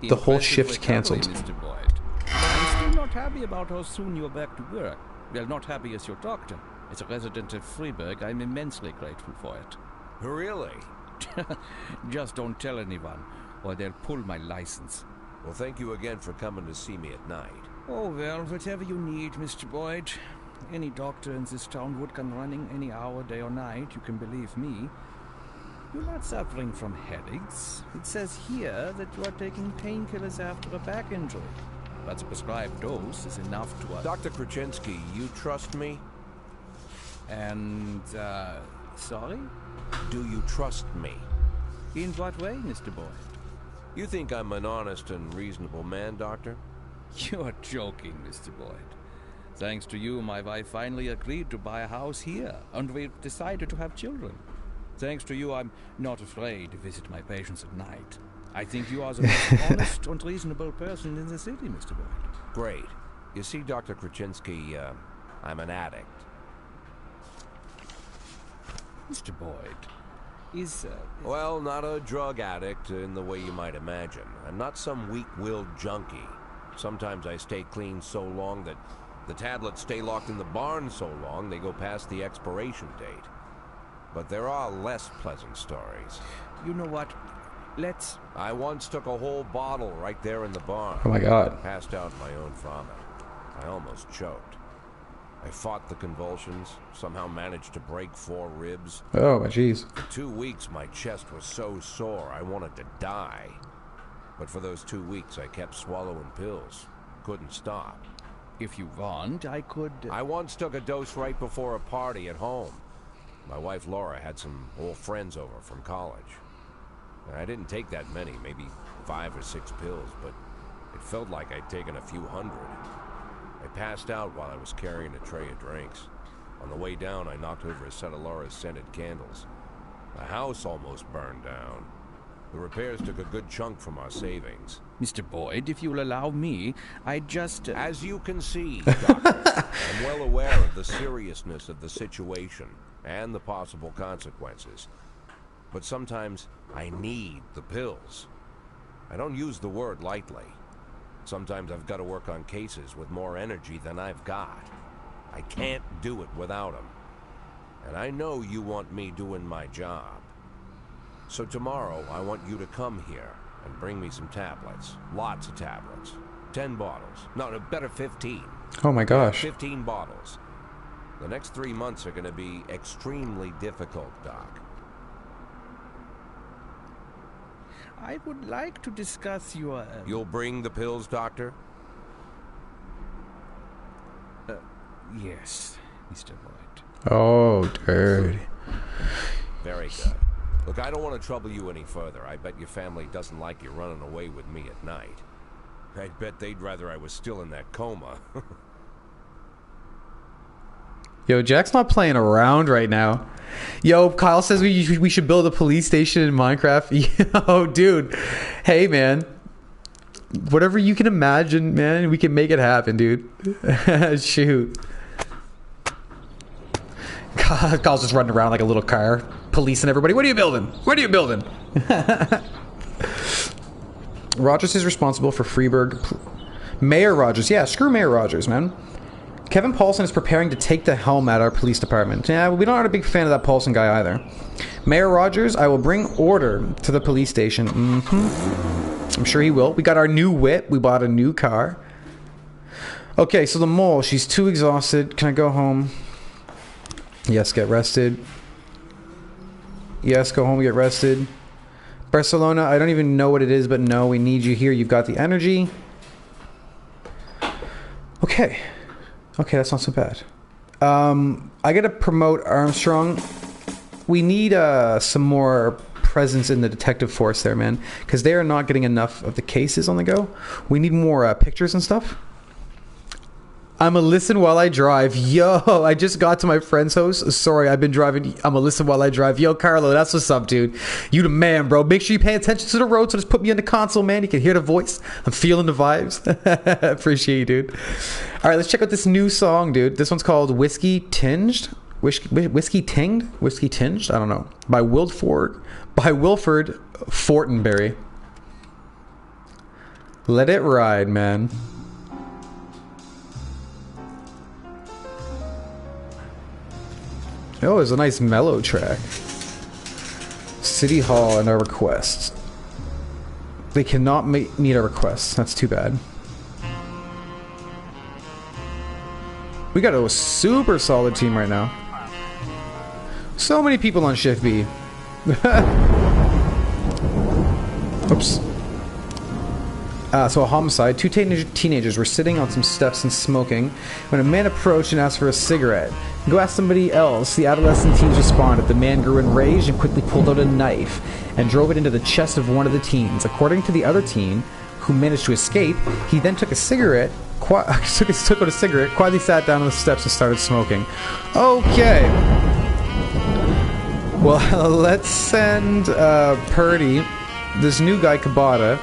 the whole shift cancelled. Mr. Boyd. I'm still not happy about how soon you're back to work. Well, not happy as your doctor. As a resident of Freiburg, I'm immensely grateful for it. Really? Just don't tell anyone, or they'll pull my license. Well, thank you again for coming to see me at night. Oh, well, whatever you need, Mr. Boyd. Any doctor in this town would come running any hour, day or night, you can believe me. You're not suffering from headaches. It says here that you are taking painkillers after a back injury. But the prescribed dose is enough to... Dr. Krasinski, you trust me? And, sorry? Do you trust me? In what way, Mr. Boyd? You think I'm an honest and reasonable man, Doctor? You're joking, Mr. Boyd. Thanks to you, my wife finally agreed to buy a house here, and we've decided to have children. Thanks to you, I'm not afraid to visit my patients at night. I think you are the most honest and reasonable person in the city, Mr. Boyd. Great. You see, Dr. Krasinski, I'm an addict. Mr. Boyd, is... Well, not a drug addict in the way you might imagine. I'm not some weak-willed junkie. Sometimes I stay clean so long that the tablets stay locked in the barn so long they go past the expiration date. But there are less pleasant stories. You know what? Let's... I once took a whole bottle right there in the barn. Oh my God. Passed out in my own vomit. I almost choked. I fought the convulsions, somehow managed to break 4 ribs. Oh, my jeez. For 2 weeks, my chest was so sore I wanted to die. But for those 2 weeks, I kept swallowing pills. Couldn't stop. If you want, I could... I once took a dose right before a party at home. My wife Laura had some old friends over from college. I didn't take that many, maybe 5 or 6 pills, but it felt like I'd taken a few hundred. I passed out while I was carrying a tray of drinks. On the way down, I knocked over a set of Laura's scented candles. The house almost burned down. The repairs took a good chunk from our savings. Mr. Boyd, if you'll allow me, I just... As you can see, Doctor, I'm well aware of the seriousness of the situation and the possible consequences. But sometimes I need the pills. I don't use the word lightly. Sometimes I've got to work on cases with more energy than I've got. I can't do it without them. And I know you want me doing my job. So tomorrow, I want you to come here and bring me some tablets. Lots of tablets. 10 bottles. No, better 15. Oh my gosh. 15 bottles. The next 3 months are going to be extremely difficult, Doc. I would like to discuss your... You'll bring the pills, Doctor? Yes, Mr. Boyd. Oh, dirty. Very good. Look, I don't want to trouble you any further. I bet your family doesn't like you running away with me at night. I'd bet they'd rather I was still in that coma. Yo, Jack's not playing around right now. Yo, Kyle says we should build a police station in Minecraft. Yo, dude. Hey, man. Whatever you can imagine, man, we can make it happen, dude. Shoot. Kyle's just running around like a little car, policing everybody. What are you building? What are you building? Rogers is responsible for Freeburg. Mayor Rogers. Yeah, screw Mayor Rogers, man. Kevin Paulson is preparing to take the helm at our police department. Yeah, we aren't a big fan of that Paulson guy either. Mayor Rogers, I will bring order to the police station. I'm sure he will. We got our new whip. We bought a new car. Okay, so the mole, she's too exhausted. Can I go home? Yes, get rested. Yes, go home, get rested. Barcelona, I don't even know what it is, but no, we need you here. You've got the energy. Okay. Okay, that's not so bad. I gotta promote Armstrong. We need some more presence in the detective force there, man, because they are not getting enough of the cases on the go. We need more pictures and stuff. I'ma listen while I drive. Yo, I just got to my friend's house. Sorry, I've been driving. I'ma listen while I drive. Yo, Carlo, that's what's up, dude. You the man, bro. Make sure you pay attention to the road, so just put me on the console, man. You can hear the voice. I'm feeling the vibes. Appreciate you, dude. All right, let's check out this new song, dude. This one's called Whiskey Tinged. Whiskey Tinged? Whiskey Tinged? I don't know. By Wilford Fortenberry. Let it ride, man. Oh, it's a nice mellow track. City Hall and our requests. They cannot meet our requests. That's too bad. We got a super solid team right now. So many people on Shift B. Oops. So a homicide. Two teenagers were sitting on some steps and smoking when a man approached and asked for a cigarette. Go ask somebody else. The adolescent teens responded. The man grew enraged and quickly pulled out a knife and drove it into the chest of one of the teens. According to the other teen, who managed to escape, he then took a cigarette, took out a cigarette, quietly sat down on the steps and started smoking. Okay. Well, let's send Purdy, this new guy Kabata,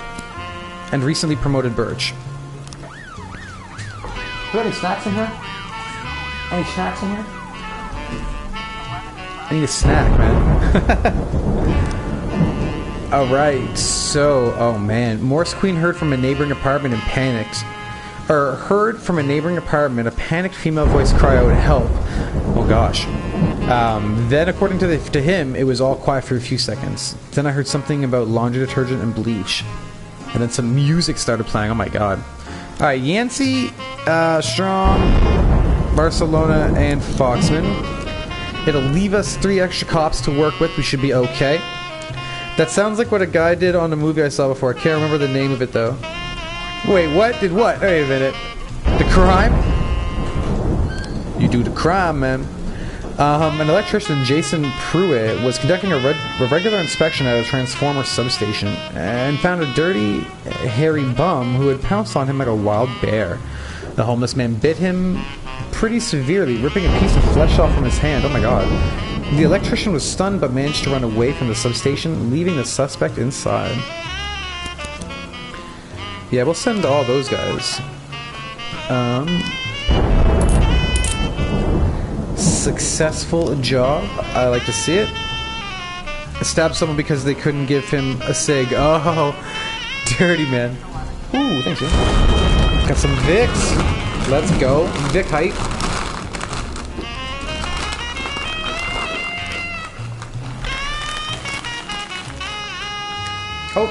and recently promoted Birch. Are there any snacks in here? Any snacks in here? I need a snack, man. Alright, so, oh man. Morse Queen heard from a neighboring apartment and panicked. Or heard from a neighboring apartment a panicked female voice cry out, "Help." Oh gosh. Then, according to him, it was all quiet for a few seconds. Then I heard something about laundry detergent and bleach. And then some music started playing. Oh my god. Alright, Yancey, Strong, Barcelona, and Foxman. It'll leave us 3 extra cops to work with. We should be okay. That sounds like what a guy did on a movie I saw before. I can't remember the name of it though. Wait, what? Did what? Wait a minute. The crime? You do the crime, man. An electrician, Jason Pruitt, was conducting a regular inspection at a transformer substation and found a dirty, hairy bum who had pounced on him like a wild bear. The homeless man bit him pretty severely, ripping a piece of flesh off from his hand. Oh my god. The electrician was stunned but managed to run away from the substation, leaving the suspect inside. Yeah, we'll send all those guys. Successful job. I like to see it. Stabbed someone because they couldn't give him a cig. Oh, dirty man. Ooh, thanks, man. Got some Vicks. Let's go. Vic height. Oh.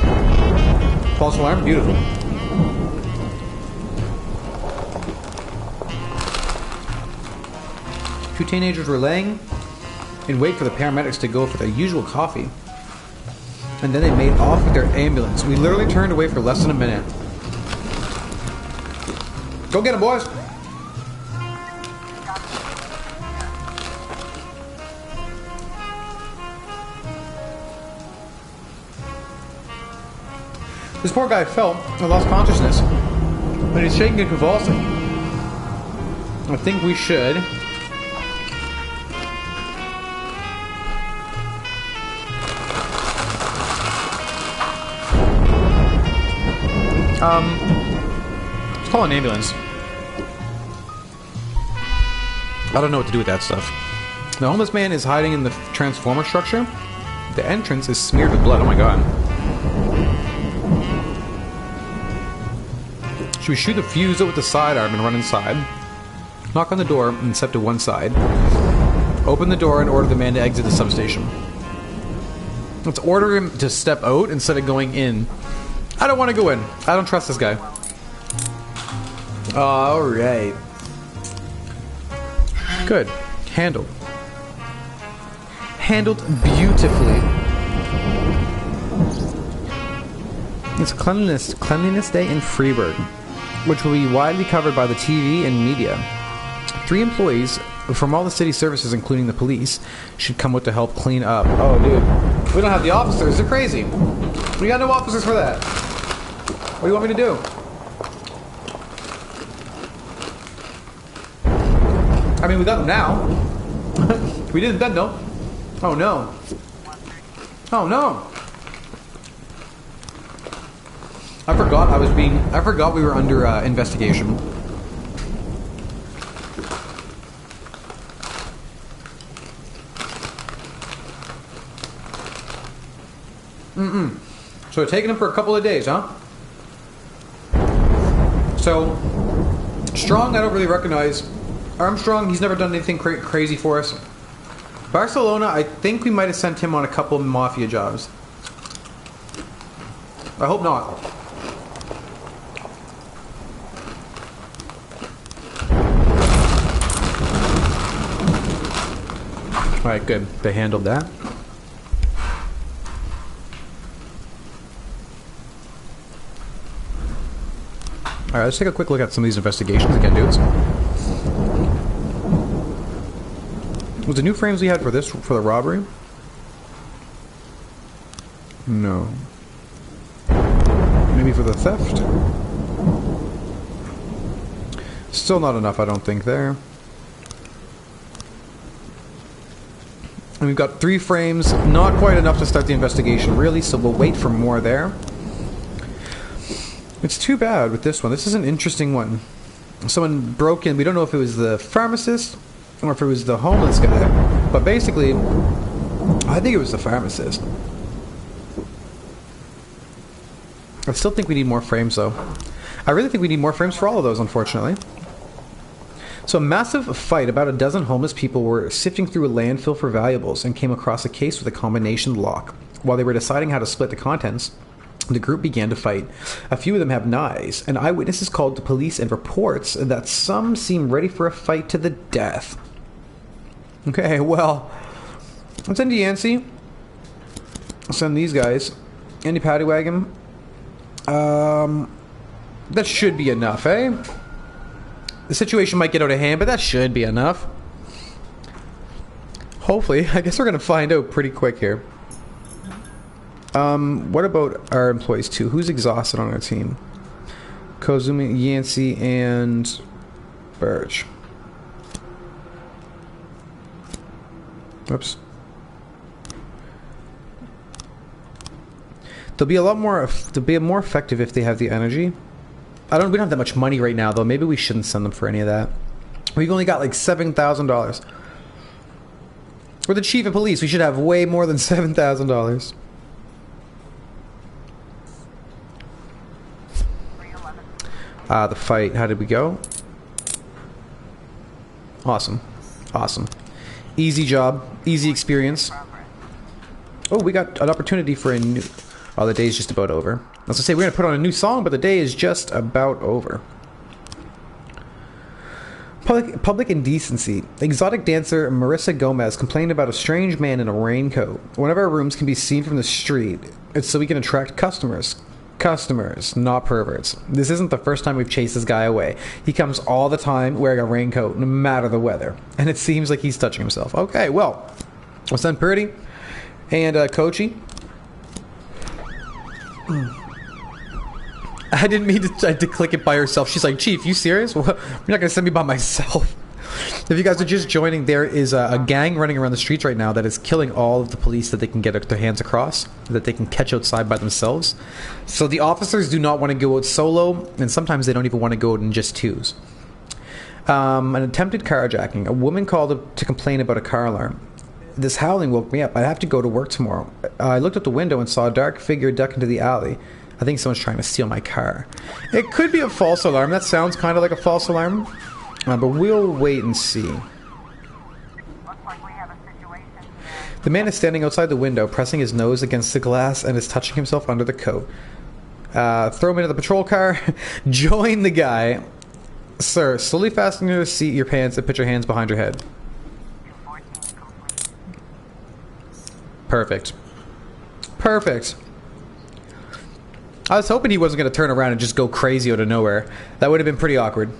False alarm. Beautiful. Two teenagers were laying in wait for the paramedics to go for their usual coffee. And then they made off with their ambulance. We literally turned away for less than a minute. Go get them, boys! This poor guy fell and lost consciousness. But he's shaking and convulsing. I think we should... let's call an ambulance. I don't know what to do with that stuff. The homeless man is hiding in the transformer structure. The entrance is smeared with blood. Oh my god. Should we shoot the fuse out with the sidearm and run inside? Knock on the door and step to one side. Open the door and order the man to exit the substation. Let's order him to step out instead of going in. I don't want to go in. I don't trust this guy. Alright. Good. Handled. Handled beautifully. It's Cleanliness Day in Freeburg, which will be widely covered by the TV and media. 3 employees from all the city services, including the police, should come out to help clean up. Oh, dude. We don't have the officers. They're crazy. We got no officers for that. What do you want me to do? I mean, we got them now. We didn't then, though. Oh, no. Oh, no. I forgot we were under investigation. So we're taking him for a couple of days, huh? So, Strong, I don't really recognize. Armstrong, he's never done anything crazy for us. Barcelona, I think we might have sent him on a couple of mafia jobs. I hope not. Alright, good. They handled that. Alright, let's take a quick look at some of these investigations again, dudes. Was the new frames we had for this, for the robbery? No. Maybe for the theft? Still not enough, I don't think, there. And we've got 3 frames, not quite enough to start the investigation, really, so we'll wait for more there. It's too bad with this one. This is an interesting one. Someone broke in. We don't know if it was the pharmacist or if it was the homeless guy. But basically, I think it was the pharmacist. I still think we need more frames, though. I really think we need more frames for all of those, unfortunately. So a massive fight. About a dozen homeless people were sifting through a landfill for valuables and came across a case with a combination lock. While they were deciding how to split the contents, the group began to fight. A few of them have knives, and eyewitnesses called the police and reports that some seem ready for a fight to the death. Okay, well, let's send Yancey. I'll send these guys. Andy Paddywagon. That should be enough, eh? The situation might get out of hand, but that should be enough. Hopefully. I guess we're going to find out pretty quick here. What about our employees too? Who's exhausted on our team? Kozumi, Yancey, and Birch. Oops. They'll be a lot more. They'll be more effective if they have the energy. We don't have that much money right now, though. Maybe we shouldn't send them for any of that. We've only got like $7,000. We're the chief of police. We should have way more than $7,000. The fight. How did we go? Awesome. Awesome. Easy job. Easy experience. Oh, we got an opportunity for a new... Oh, the day's just about over. I was going to say, we're going to put on a new song, but the day is just about over. Public indecency. Exotic dancer Marissa Gomez complained about a strange man in a raincoat. One of our rooms can be seen from the street. It's so we can attract customers. Customers, not perverts. This isn't the first time we've chased this guy away. He comes all the time wearing a raincoat, no matter the weather. And it seems like he's touching himself. Okay, well, we'll send Purdy and Kochi. I didn't mean to click it by herself. She's like, Chief, you serious? You're not going to send me by myself. If you guys are just joining, there is a gang running around the streets right now that is killing all of the police that they can get their hands across, that they can catch outside by themselves. So the officers do not want to go out solo, and sometimes they don't even want to go out in just twos. An attempted carjacking. A woman called to complain about a car alarm. This howling woke me up. I have to go to work tomorrow. I looked out the window and saw a dark figure duck into the alley. I think someone's trying to steal my car. It could be a false alarm. That sounds kind of like a false alarm. But we'll wait and see. The man is standing outside the window, pressing his nose against the glass and is touching himself under the coat. Throw him into the patrol car. Join the guy. Sir, slowly fasten your seat, your pants, and put your hands behind your head. Perfect. Perfect. I was hoping he wasn't going to turn around and just go crazy out of nowhere. That would have been pretty awkward.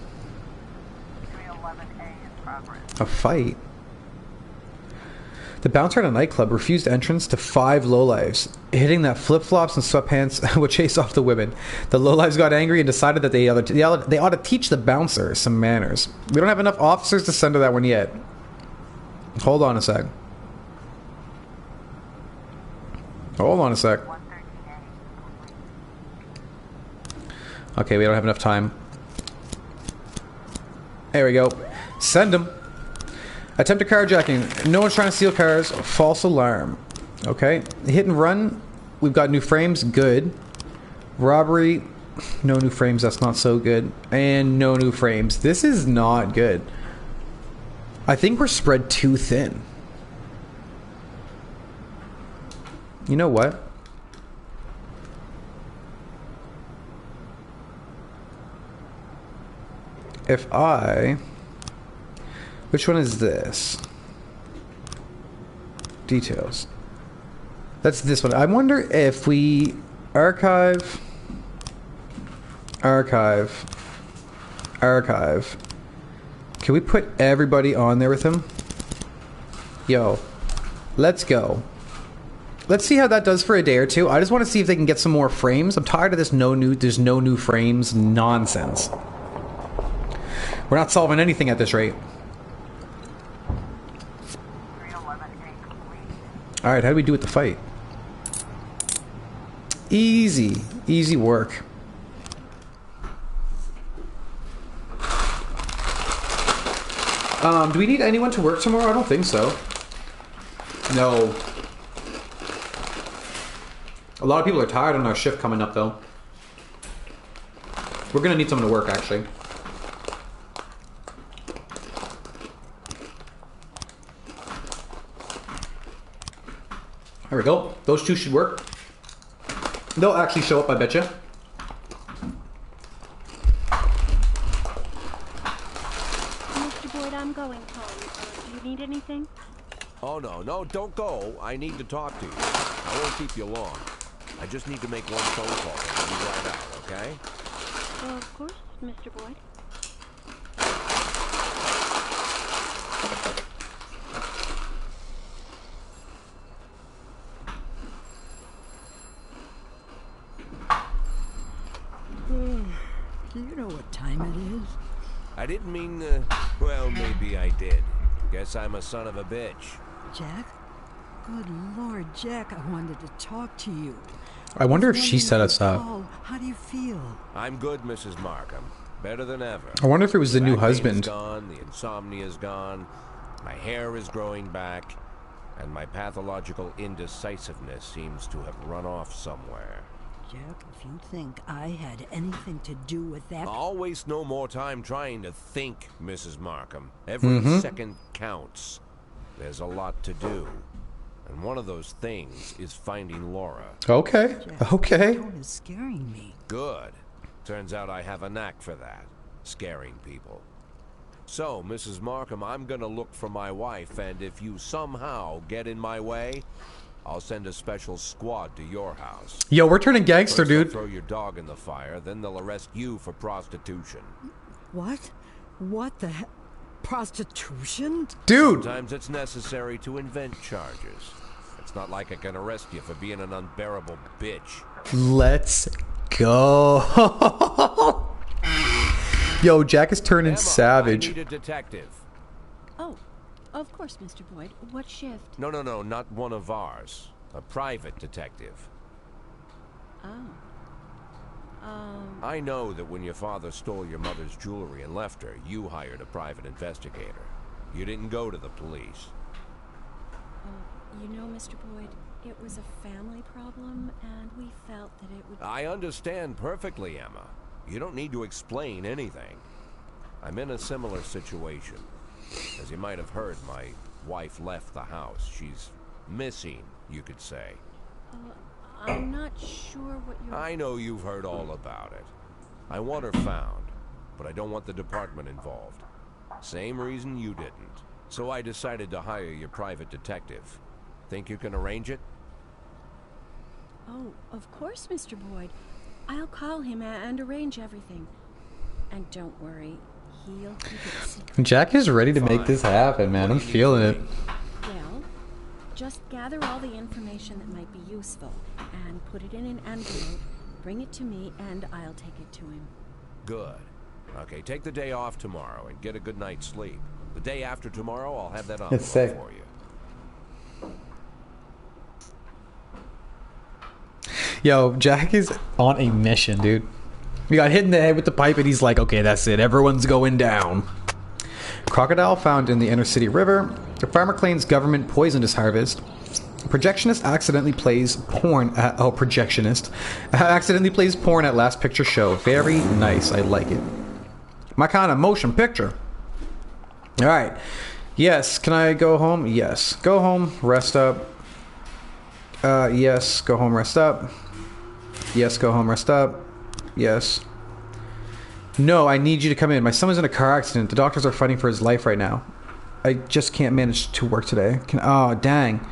A fight? The bouncer at a nightclub refused entrance to 5 lowlives. Hitting that flip-flops and sweatpants would chase off the women. The lowlives got angry and decided that they ought to teach the bouncer some manners. We don't have enough officers to send to that one yet. Hold on a sec. Hold on a sec. Okay, we don't have enough time. There we go. Send them. Attempted carjacking. No one's trying to steal cars. False alarm. Okay. Hit and run. We've got new frames. Good. Robbery. No new frames. That's not so good. And no new frames. This is not good. I think we're spread too thin. You know what? If I... Which one is this? Details. That's this one. I wonder if we archive... Archive. Archive. Can we put everybody on there with him? Yo. Let's go. Let's see how that does for a day or two. I just want to see if they can get some more frames. I'm tired of this there's no new frames nonsense. We're not solving anything at this rate. Alright, how do we do with the fight? Easy. Easy work. Do we need anyone to work tomorrow? I don't think so. No. A lot of people are tired on our shift coming up, though. We're gonna need someone to work, actually. There we go. Those two should work. They'll actually show up, I betcha. Mr. Boyd, I'm going home. Do you need anything? Oh, no, don't go. I need to talk to you. I won't keep you long. I just need to make one phone call and I'll be right out, okay? Well, of course, Mr. Boyd. Do you know what time it is? I didn't mean, well, maybe I did. Guess I'm a son of a bitch. Jack? Good Lord, Jack, I wanted to talk to you. I wonder if she set us up. How do you feel? I'm good, Mrs. Markham. Better than ever. I wonder if it was the new back pain is husband. Gone, the insomnia's gone, my hair is growing back, and my pathological indecisiveness seems to have run off somewhere. Jack, if you think I had anything to do with that... I'll waste no more time trying to think, Mrs. Markham. Every second counts. There's a lot to do. And one of those things is finding Laura. Okay. Jack, Okay. Your tone is scaring me. Good. Turns out I have a knack for that. Scaring people. So, Mrs. Markham, I'm gonna look for my wife, and if you somehow get in my way, I'll send a special squad to your house. Yo, we're turning gangster, First they'll dude. throw your dog in the fire, then they'll arrest you for prostitution. What? What the heck? Prostitution? Dude. Sometimes it's necessary to invent charges. It's not like I can arrest you for being an unbearable bitch. Let's go. Yo, Jack is turning Emma, savage. I need a detective. Oh, of course, Mr. Boyd. What shift? No, not one of ours. A private detective. Oh. I know that when your father stole your mother's jewelry and left her, you hired a private investigator. You didn't go to the police. You know, Mr. Boyd, it was a family problem, and we felt that it would... I understand perfectly, Emma. You don't need to explain anything. I'm in a similar situation. As you might have heard, my wife left the house. She's missing, you could say. I'm not sure what you're... I know you've heard all about it. I want her found, but I don't want the department involved. Same reason you didn't. So I decided to hire your private detective. Think you can arrange it? Oh, of course, Mr. Boyd. I'll call him and arrange everything. And don't worry, he'll keep it secret. Jack is ready to make this happen, man. I'm feeling it. Well, just gather all the information that might be useful and put it in an envelope, bring it to me, and I'll take it to him. Good. Okay, take the day off tomorrow and get a good night's sleep. The day after tomorrow, I'll have that envelope sick. for you. Yo, Jack is on a mission, dude. We got hit in the head with the pipe and he's like, okay, that's it. Everyone's going down. Crocodile found in the inner city river. The farmer claims government poisoned his harvest. Projectionist accidentally plays porn at... Oh, projectionist. Accidentally plays porn at last picture show. Very nice. I like it. My kind of motion picture. Alright. Yes. Can I go home? Yes. Go home. Rest up. Yes, go home, rest up. Yes, go home, rest up. Yes. No, I need you to come in. My son was in a car accident. The doctors are fighting for his life right now. I just can't manage to work today. Oh, dang.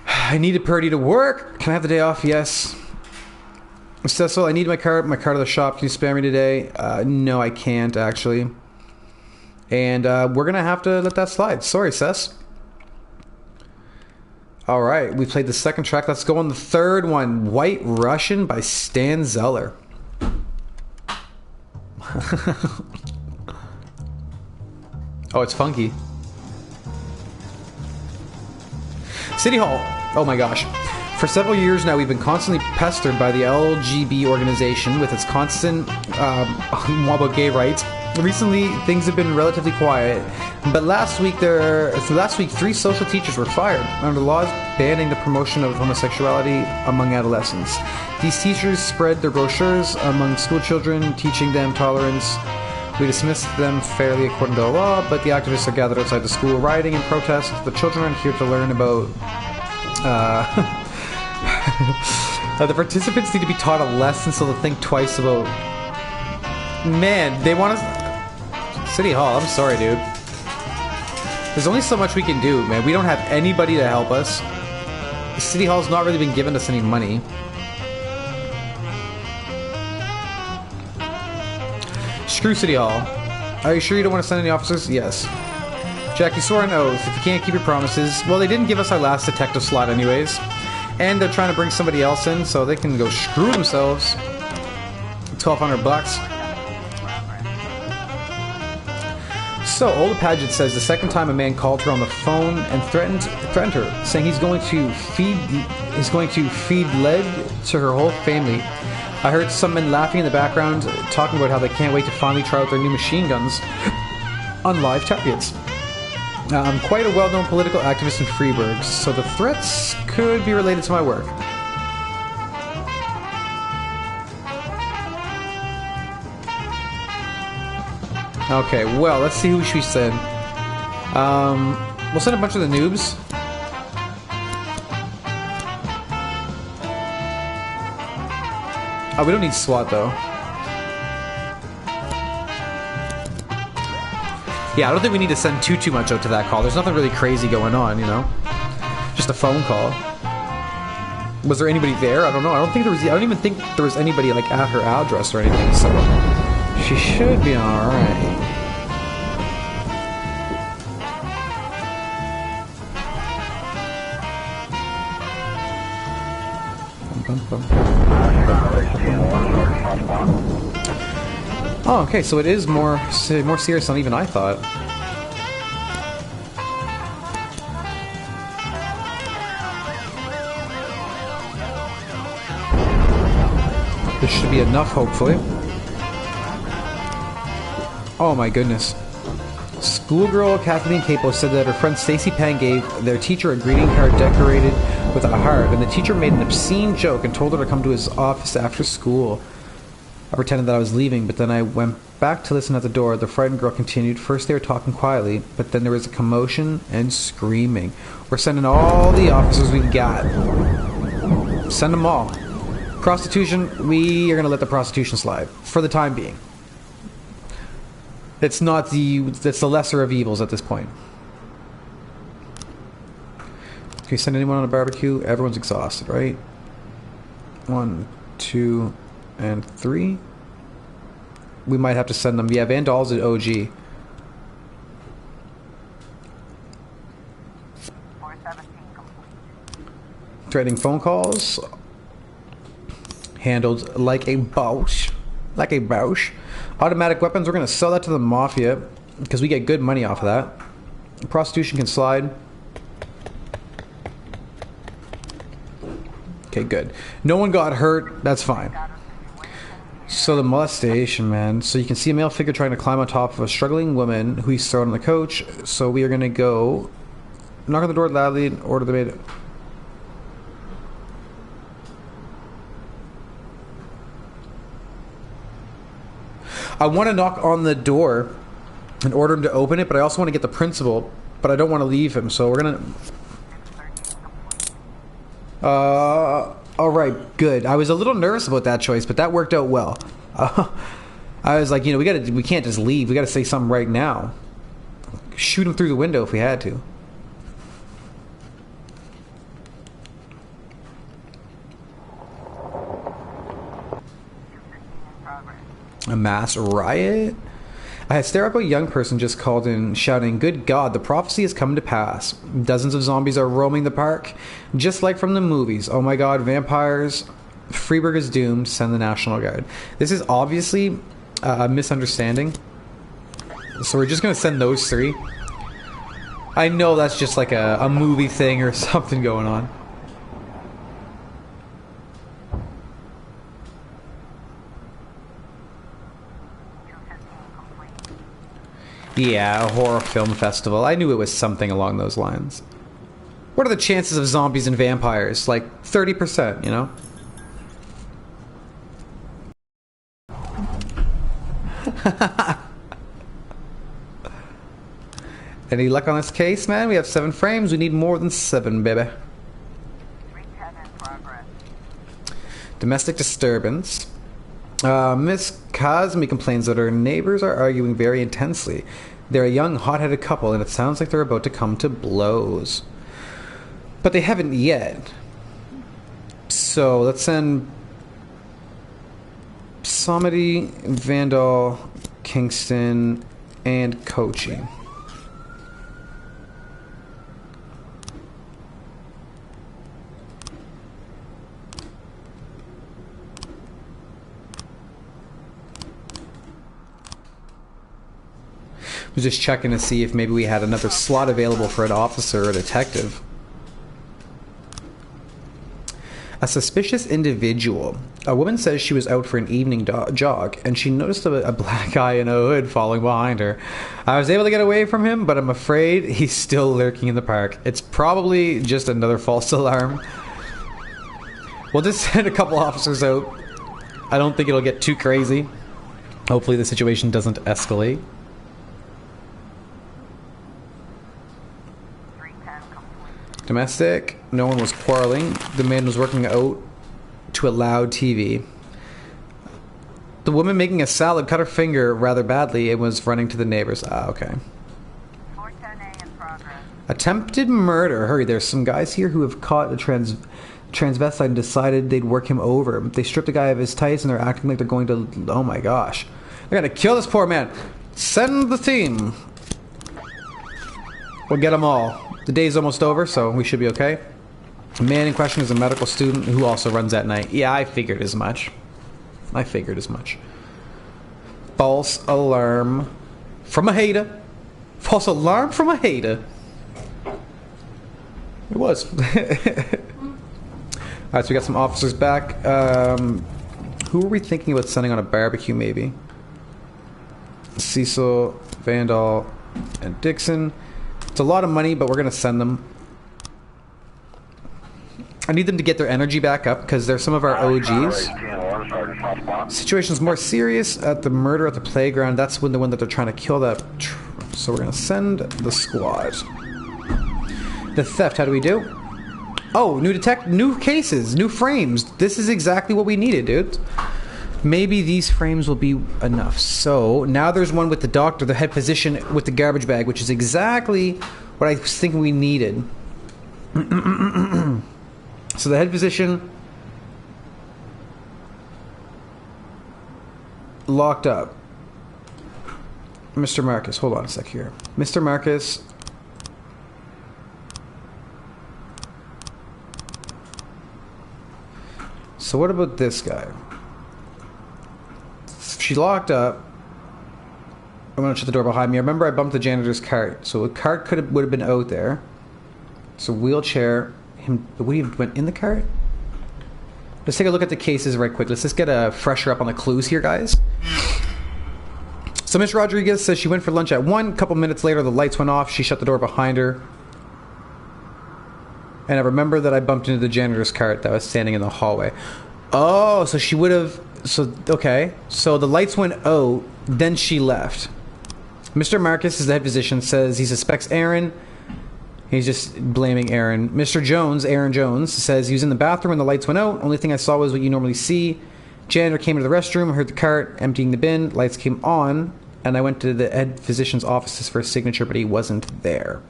I needed Purdy to work. Can I have the day off? Yes. Cecil, I need my car to the shop. Can you spare me today? No, I can't, actually. And we're going to have to let that slide. Sorry, Cess. All right, we played the second track. Let's go on the third one. White Russian by Stan Zeller. Oh, it's funky. City Hall. Oh my gosh. For several years now, we've been constantly pestered by the LGB organization with its constant about gay rights. Recently, things have been relatively quiet, but last week 3 social teachers were fired under laws banning the promotion of homosexuality among adolescents. These teachers spread their brochures among school children, teaching them tolerance. We dismissed them fairly according to the law, but the activists are gathered outside the school rioting in protest. The children are here to learn about... the participants need to be taught a lesson so they'll think twice about... Man, they want us... City Hall, I'm sorry, dude. There's only so much we can do, man. We don't have anybody to help us. City Hall's not really been giving us any money. Screw City Hall. Are you sure you don't want to send any officers? Yes. Jack, you swore an oath. If you can't keep your promises... Well, they didn't give us our last detective slot anyways. And they're trying to bring somebody else in, so they can go screw themselves. $1,200. So, Ola Paget says the second time a man called her on the phone and threatened her, saying he's going to feed lead to her whole family. I heard some men laughing in the background, talking about how they can't wait to finally try out their new machine guns on live targets. I'm quite a well-known political activist in Freeburg, so the threats could be related to my work. Okay, well, let's see who she send. We'll send a bunch of the noobs. Oh, we don't need SWAT, though. Yeah, I don't think we need to send too much out to that call. There's nothing really crazy going on, you know? Just a phone call. Was there anybody there? I don't know. I don't even think there was anybody, like, at her address or anything, so... She should be alright. Oh, okay, so it is more serious than even I thought. This should be enough, hopefully. Oh my goodness. Schoolgirl Kathleen Capo said that her friend Stacy Pang gave their teacher a greeting card decorated with a heart, and the teacher made an obscene joke and told her to come to his office after school. I pretended that I was leaving, but then I went back to listen at the door. The frightened girl continued. First they were talking quietly, but then there was a commotion and screaming. We're sending all the officers we got. Send them all. Prostitution, we are going to let the prostitution slide. For the time being. It's the lesser of evils at this point. Can you send anyone on a barbecue? Everyone's exhausted, right? 1, 2, and 3. We might have to send them. Yeah, Van Dahl's at OG. Threatening phone calls. Handled like a boss. Like a boss. Automatic weapons, we're going to sell that to the Mafia because we get good money off of that. Prostitution can slide. Okay, good. No one got hurt. That's fine. So the molestation, man. So you can see a male figure trying to climb on top of a struggling woman who he's thrown on the coach. So we are going to go knock on the door loudly and order the maid. I want to knock on the door and order him to open it, but I also want to get the principal, but I don't want to leave him, so we're going to... All right, good. I was a little nervous about that choice, but that worked out well. I was like, you know, we can't just leave. We got to say something right now. Shoot him through the window if we had to. A mass riot? A hysterical young person just called in, shouting, "Good God, the prophecy has come to pass. Dozens of zombies are roaming the park, just like from the movies. Oh my God, vampires. Freeburg is doomed. Send the National Guard." This is obviously a misunderstanding. So we're just going to send those three. I know that's just like a movie thing or something going on. Yeah, a horror film festival. I knew it was something along those lines. What are the chances of zombies and vampires? Like 30%, you know? Any luck on this case, man? We have 7 frames. We need more than 7, baby. Domestic disturbance. Miss Cosme complains that her neighbors are arguing very intensely. They're a young, hot-headed couple, and it sounds like they're about to come to blows. But they haven't yet. So let's send Somity, Vandal, Kingston, and Kochi. Was just checking to see if maybe we had another slot available for an officer or a detective. A suspicious individual. A woman says she was out for an evening jog, and she noticed a black guy in a hood following behind her. I was able to get away from him, but I'm afraid he's still lurking in the park. It's probably just another false alarm. We'll just send a couple officers out. I don't think it'll get too crazy. Hopefully the situation doesn't escalate. Domestic. No one was quarreling. The man was working out to a loud TV. The woman making a salad cut her finger rather badly and was running to the neighbors. Ah, okay. Attempted murder. Hurry, there's some guys here who have caught a transvestite and decided they'd work him over. They stripped a guy of his tights and they're acting like they're going to... Oh my gosh. They're gonna kill this poor man. Send the team. We'll get them all. The day's almost over, so we should be okay. The man in question is a medical student who also runs at night. Yeah, I figured as much. False alarm from a hater. False alarm from a hater. It was. Alright, so we got some officers back. Who are we thinking about sending on a barbecue, maybe? Cecil, Vandal, and Dixon. It's a lot of money, but we're going to send them. I need them to get their energy back up because they're some of our OGs. Situation's more serious at the murder at the playground. That's when the one that they're trying to kill that. So we're going to send the squad. The theft, how do we do? Oh, new cases, new frames. This is exactly what we needed, dude. Maybe these frames will be enough. So now there's one with the doctor, the head physician with the garbage bag, which is exactly what I was thinking we needed. So the head physician locked up. Mr. Marcus, hold on a sec here. Mr. Marcus. So what about this guy? She locked up. I'm gonna shut the door behind me. I remember I bumped the janitor's cart, so a cart would have been out there. So wheelchair. Would he have went in the cart? Let's take a look at the cases right quick. Let's just get a fresher up on the clues here, guys. So Miss Rodriguez says she went for lunch at 1. A couple minutes later, the lights went off. She shut the door behind her. And I remember that I bumped into the janitor's cart that was standing in the hallway. Oh, so she would have... So, okay. So the lights went out, then she left. Mr. Marcus, is the head physician, says he suspects Aaron He's just blaming Aaron. Mr. Jones, Aaron Jones, says he was in the bathroom when the lights went out. Only thing I saw was what you normally see. Janitor came into the restroom, heard the cart emptying the bin. Lights came on, and I went to the head physician's offices for a signature, but he wasn't there.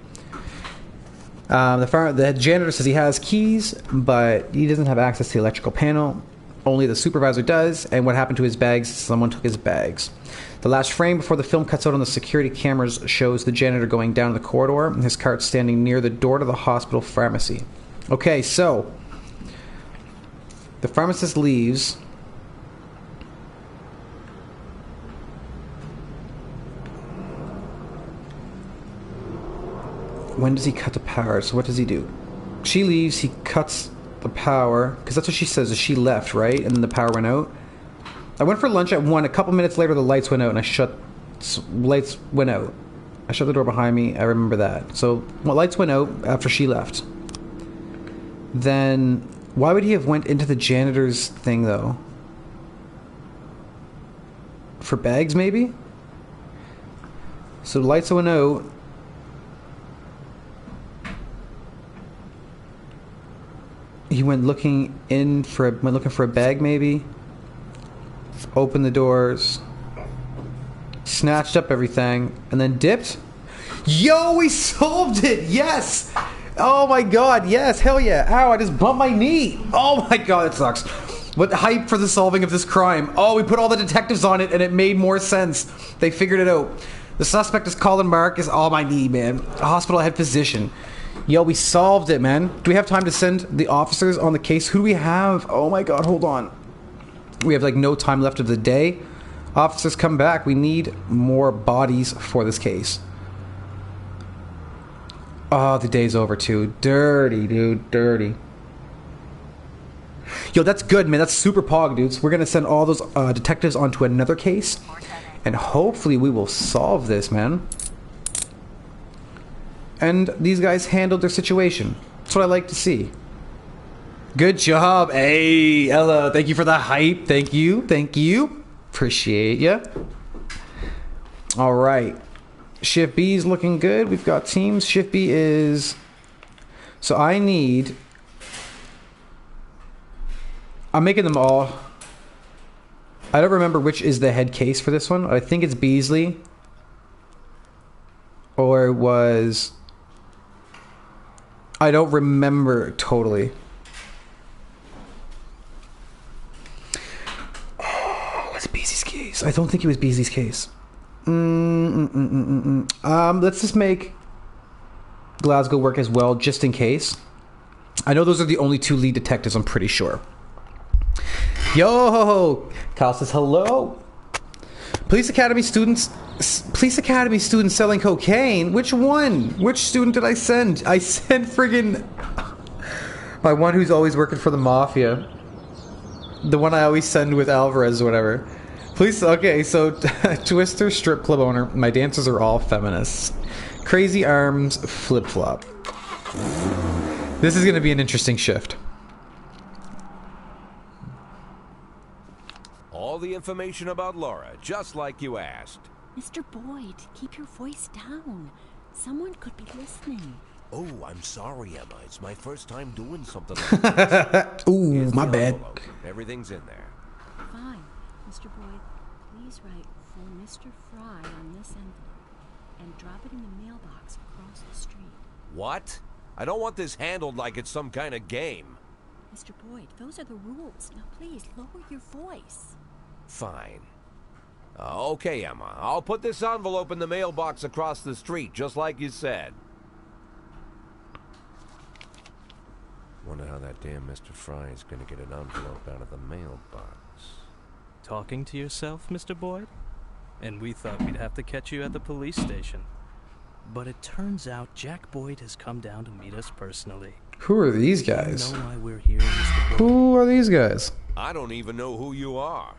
The janitor says he has keys, but he doesn't have access to the electrical panel. Only the supervisor does. And what happened to his bags? Someone took his bags. The last frame before the film cuts out on the security cameras shows the janitor going down the corridor and his cart standing near the door to the hospital pharmacy. Okay, so the pharmacist leaves. When does he cut the power? So what does he do? She leaves, he cuts the power, because that's what she says, is she left, right? And then the power went out. I went for lunch at 1. A couple minutes later, the lights went out, and lights went out. I shut the door behind me. I remember that. So, lights went out after she left. Then, why would he have went into the janitor's thing, though? For bags, maybe? So, lights went out. He went looking for a bag, maybe. Opened the doors, snatched up everything, and then dipped. Yo, we solved it! Yes! Oh my god, yes, hell yeah. Ow, I just bumped my knee. Oh my god, it sucks. What hype for the solving of this crime. Oh, we put all the detectives on it and it made more sense. They figured it out. The suspect is Colin Marcus. Oh, my knee, man. A hospital head physician. Yo, we solved it, man. Do we have time to send the officers on the case? Who do we have? Oh my god, hold on. We have like no time left of the day. Officers, come back. We need more bodies for this case. Oh, the day's over too. Dirty, dude. Dirty. Yo, that's good, man. That's super pog, dudes. We're going to send all those detectives onto another case. And hopefully we will solve this, man. And these guys handled their situation. That's what I like to see. Good job. Hey, Ella. Thank you for the hype. Thank you. Thank you. Appreciate ya. All right. Shift B is looking good. We've got teams. Shift B is... So I need... I'm making them all... I don't remember which is the head case for this one. I think it's Beasley. Or it was... I don't remember totally. Oh, what's Beasley's case? I don't think it was Beasley's case. Let's just make Glasgow work as well, just in case. I know those are the only two lead detectives, I'm pretty sure. Yo! Kyle says hello. Police Academy students selling cocaine? Which one? Which student did I send? I sent friggin' my one who's always working for the mafia. The one I always send with Alvarez or whatever. Police, okay, so Twister strip club owner. My dancers are all feminists. Crazy arms, flip-flop. This is gonna be an interesting shift. All the information about Laura, just like you asked. Mr. Boyd, keep your voice down. Someone could be listening. Oh, I'm sorry, Emma. It's my first time doing something like this. Ooh, Here's my the bad. envelope. Everything's in there. Fine. Mr. Boyd, please write for Mr. Fry on this envelope and drop it in the mailbox across the street. What? I don't want this handled like it's some kind of game. Mr. Boyd, those are the rules. Now please, lower your voice. Fine. Okay, Emma. I'll put this envelope in the mailbox across the street, just like you said. Wonder how that damn Mr. Fry is going to get an envelope out of the mailbox. Talking to yourself, Mr. Boyd? And we thought we'd have to catch you at the police station. But it turns out Jack Boyd has come down to meet us personally. Who are these guys? You know why we're here, Mr. Boyd? Who are these guys? I don't even know who you are.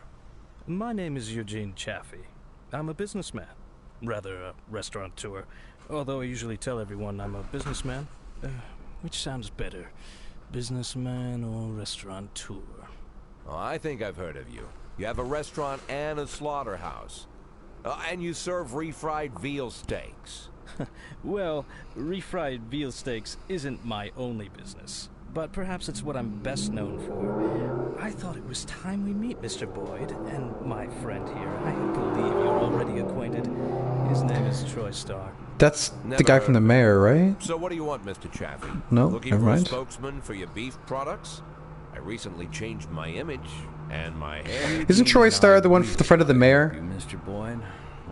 My name is Eugene Chaffee. I'm a businessman. Rather, a restaurateur. Although I usually tell everyone I'm a businessman. Which sounds better? Businessman or restaurateur? Oh, I think I've heard of you. You have a restaurant and a slaughterhouse. And you serve refried veal steaks. Well, refried veal steaks isn't my only business, but perhaps it's what I'm best known for. I thought it was time we meet Mr. Boyd and my friend here. I believe you're already acquainted. His name is Troy Starr. That's the guy from the mayor, right? So what do you want, Mr. Chaffee? No, Looking never for mind. a spokesman for your beef products? I recently changed my image and my hair. Isn't Troy Starr the one, the friend of the mayor? You, Mr. Boyd.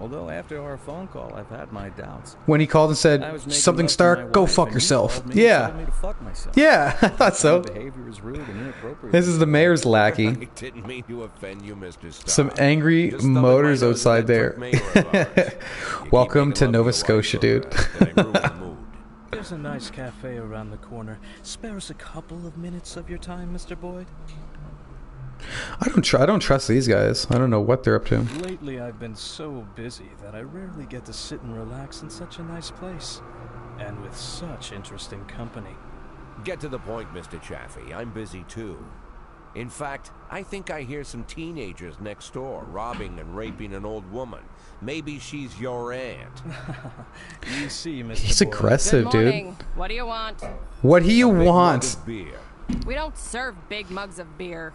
Although after our phone call, I've had my doubts. When he called and I said, was making something love to Starr, my go wife, fuck and you yourself. called me and Yeah. told me to fuck myself. Yeah, I thought My so. behavior is rude and inappropriate. This is the mayor's I lackey. didn't mean to offend you, Mr. Starr. Some angry Just stubbing motors my nose outside at that there. crook mayor of ours. You keep Welcome making to love Nova your Scotia, wife so dude. bad that I ruin the mood. There's a nice cafe around the corner. Spare us a couple of minutes of your time, Mr. Boyd. I don't trust these guys. I don't know what they're up to. Lately, I've been so busy that I rarely get to sit and relax in such a nice place. And with such interesting company. Get to the point, Mr. Chaffee. I'm busy too. In fact, I think I hear some teenagers next door robbing and raping an old woman. Maybe she's your aunt. You see, Mr. He's Boyd. aggressive, Good dude. morning. What do you want? What do you A big mug want? of beer. We don't serve big mugs of beer.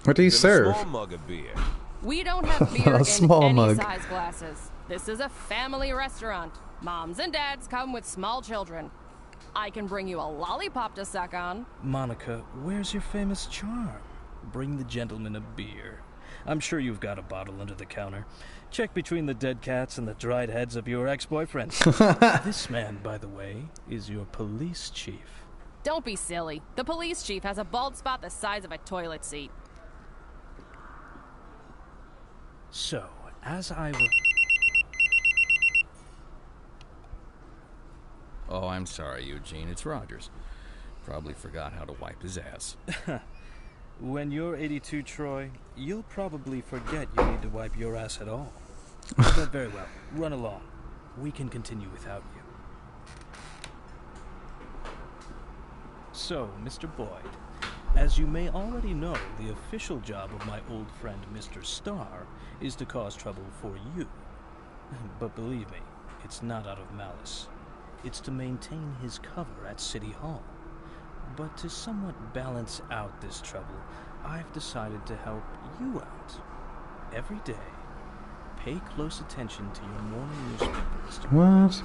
What do you Then serve? A small mug of beer. We don't have beer A in small any mug. size glasses. This is a family restaurant. Moms and dads come with small children. I can bring you a lollipop to suck on. Monica, where's your famous charm? Bring the gentleman a beer. I'm sure you've got a bottle under the counter. Check between the dead cats and the dried heads of your ex-boyfriends. This man, by the way, is your police chief. Don't be silly. The police chief has a bald spot the size of a toilet seat. So, as I was... Oh, I'm sorry, Eugene. It's Rogers. Probably forgot how to wipe his ass. When you're 82, Troy, you'll probably forget you need to wipe your ass at all. But very well. Run along. We can continue without you. So, Mr. Boyd, as you may already know, the official job of my old friend Mr. Starr is to cause trouble for you. But believe me, it's not out of malice. It's to maintain his cover at City Hall. But to somewhat balance out this trouble, I've decided to help you out. Every day, pay close attention to your morning newspaper, Mr. What?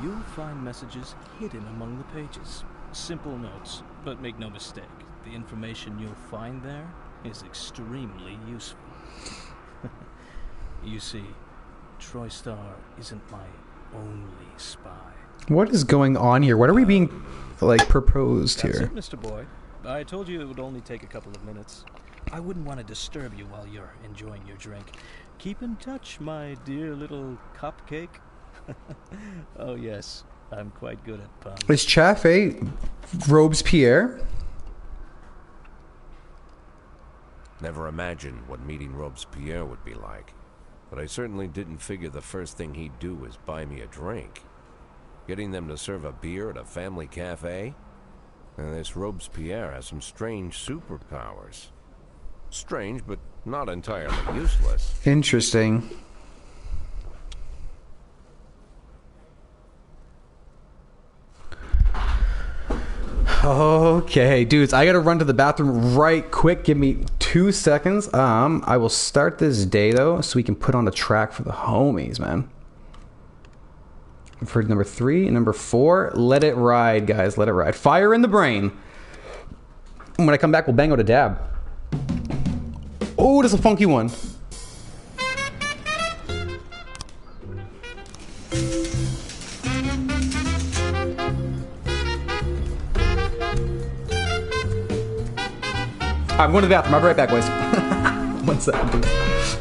You'll find messages hidden among the pages. Simple notes, but make no mistake, the information you'll find there is extremely useful. You see, Troy Starr isn't my only spy. What is going on here? What are we being, like, proposed That's here? it, Mr. Boyd. I told you it would only take a couple of minutes. I wouldn't want to disturb you while you're enjoying your drink. Keep in touch, my dear little cupcake. Oh, yes. I'm quite good at puns. Is Chaffee Robespierre? Never imagined what meeting Robespierre would be like. But I certainly didn't figure the first thing he'd do was buy me a drink. Getting them to serve a beer at a family cafe? And this Robespierre has some strange superpowers. Strange, but not entirely useless. Interesting. Okay, dudes, I gotta run to the bathroom right quick. Give me 2 seconds. I will start this day though, so we can put on the track for the homies, man. For number 3 and number 4, let it ride, guys. Let it ride. Fire in the brain. And when I come back, we'll bang out a dab. Oh, that's a funky one. I'm going to the bathroom. I'll be right back, boys. 1 second, please.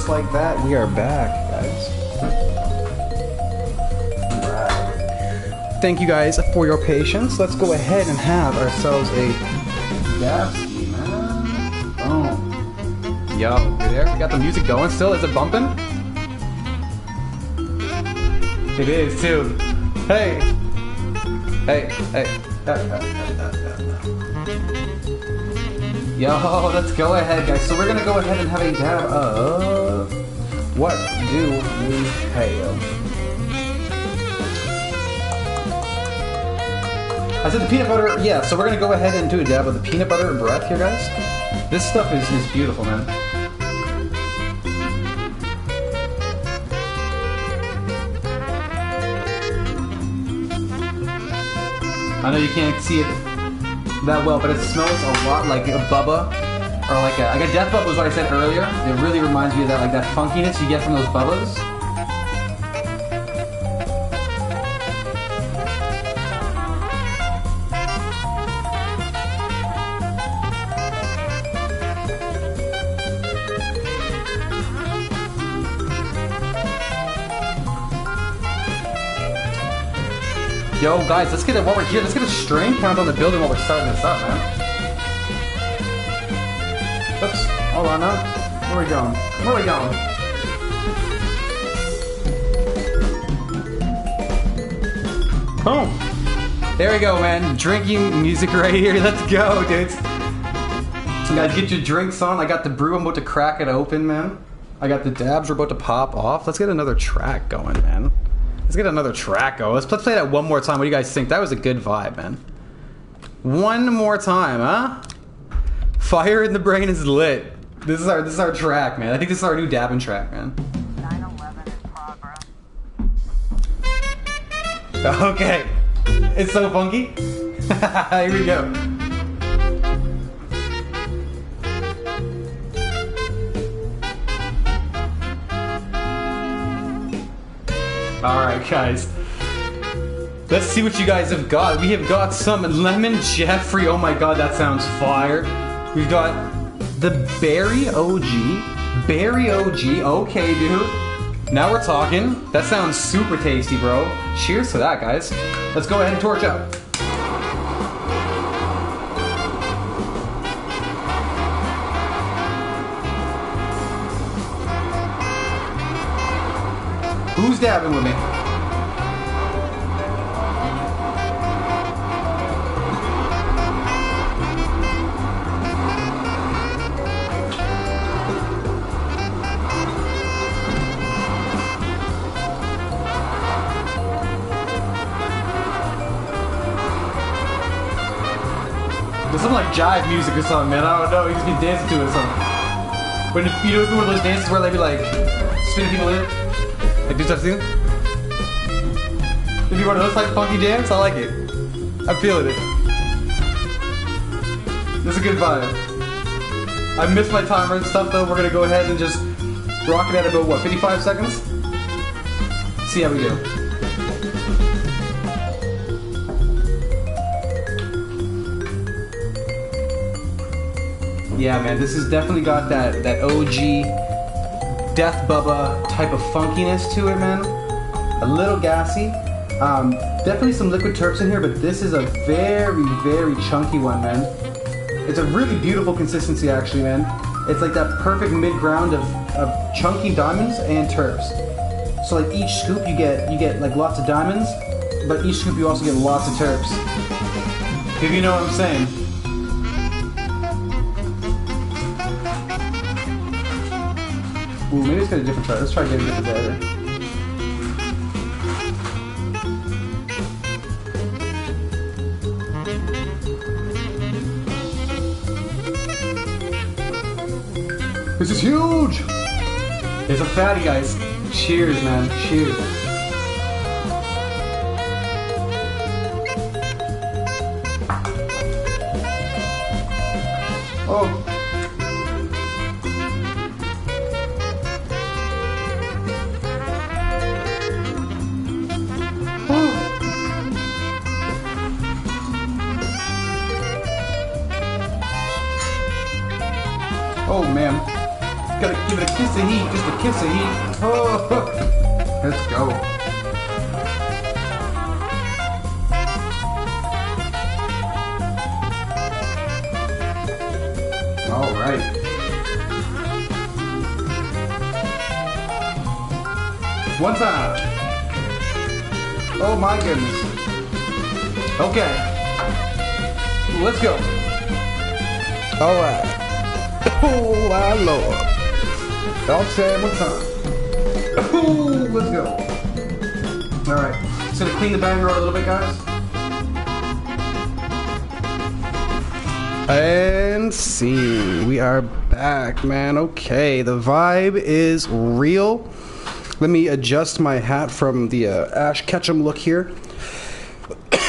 just like that, we are back, guys. Alright. Thank you guys for your patience. Let's go ahead and have ourselves a Dapsky, man. Boom. Yo, you there? We got the music going still? Is it bumping? It is too. Hey. Hey. Yo, let's go ahead, guys. So we're gonna go ahead and have a dab of what do we have? I said the peanut butter. Yeah, so we're gonna go ahead and do a dab of the peanut butter breath here, guys. This stuff is beautiful, man. I know you can't see it that well, but it smells a lot like a Bubba, or like a Death Bubba was what I said earlier. It really reminds me of that, like that funkiness you get from those Bubbas. Yo, guys, let's get it while we're here. Let's get a strain count on the building while we're starting this up, man. Oops. Hold on now. Where are we going? Where are we going? Boom. There we go, man. Drinking music right here. Let's go, dudes. So guys, get your drinks on. I got the brew. I'm about to crack it open, man. I got the dabs. We're about to pop off. Let's get another track going, man. Let's get another track going. Let's play that one more time. What do you guys think? That was a good vibe, man. One more time, huh? Fire in the Brain is lit. This is our track, man. I think this is our new dabbing track, man. 9/11 in progress. Okay. It's so funky. Here we go. Alright, guys. Let's see what you guys have got. We have got some Lemon Jeffrey. Oh my god, that sounds fire. We've got the Berry OG. Berry OG. Okay, dude. Now we're talking. That sounds super tasty, bro. Cheers to that, guys. Let's go ahead and torch up. Who's dabbing with me? There's some like jive music or something, man. I don't know. You just be dancing to it or something. When you know one of those dances where they be like spinning people in. Like, do you have seen? If you want to like funky dance, I like it. I'm feeling it. This is a good vibe. I missed my timer and stuff though. We're gonna go ahead and just rock it at about what, 55 seconds? See how we do. Yeah, man, this has definitely got that OG Death Bubba type of funkiness to it, man. A little gassy. Definitely some liquid terps in here, but this is a very, very chunky one, man. It's a really beautiful consistency, actually, man. It's like that perfect mid-ground of chunky diamonds and terps. So like each scoop you get like lots of diamonds, but each scoop you also get lots of terps. If you know what I'm saying. Ooh, maybe it's got a different try. Let's try getting a different dagger. This is huge! It's a fatty, guys. Cheers, man. Cheers. Oh. Oh man. Gotta give it a kiss of heat, just a kiss of heat. Oh, let's go. All right. One time. Oh my goodness. Okay. Let's go. All right. Oh my lord. I'll say one time. Oh, let's go. All right. Just gonna clean the banger out a little bit, guys. And see, we are back, man. Okay, the vibe is real. Let me adjust my hat from the Ash Ketchum look here.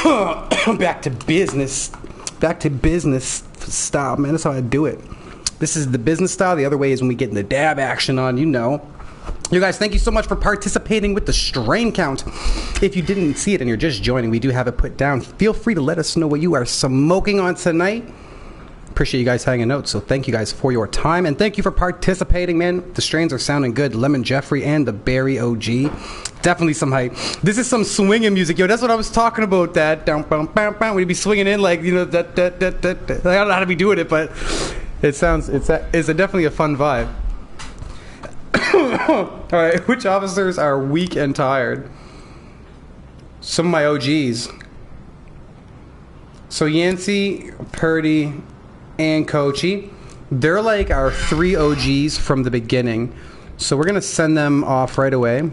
Back to business. Back to business style, man. That's how I do it. This is the business style. The other way is when we get in the dab action on, you know. You guys, thank you so much for participating with the strain count. If you didn't see it and you're just joining, we do have it put down. Feel free to let us know what you are smoking on tonight. Appreciate you guys hanging out, so thank you guys for your time, and thank you for participating, man. The strains are sounding good. Lemon Jeffrey and the Berry OG. Definitely some hype. This is some swinging music, yo. That's what I was talking about. That down, bam, bam, bam. We'd be swinging in like, you know, that. I don't know how to be doing it, but it sounds. It's definitely a fun vibe. All right, which officers are weak and tired? Some of my OGs. So Yancey, Purdy, and Kochi, they're like our 3 OGs from the beginning. So we're gonna send them off right away.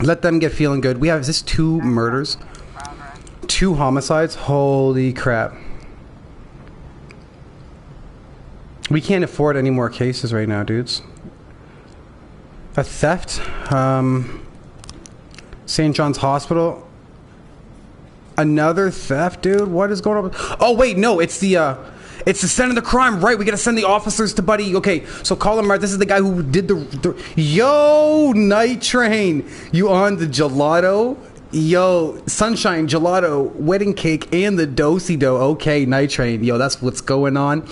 Let them get feeling good. We have, is this 2 murders? 2 homicides? Holy crap. We can't afford any more cases right now, dudes. A theft. St. John's Hospital. Another theft, dude? What is going on? Oh, wait, no, it's the scene of the crime, right? We gotta send the officers to Buddy. Okay, so Colin Mark, this is the guy who did the yo, Night Train. You on the gelato? Yo, Sunshine, gelato, wedding cake, and the do-si-do. Okay, Night Train. Yo, that's what's going on.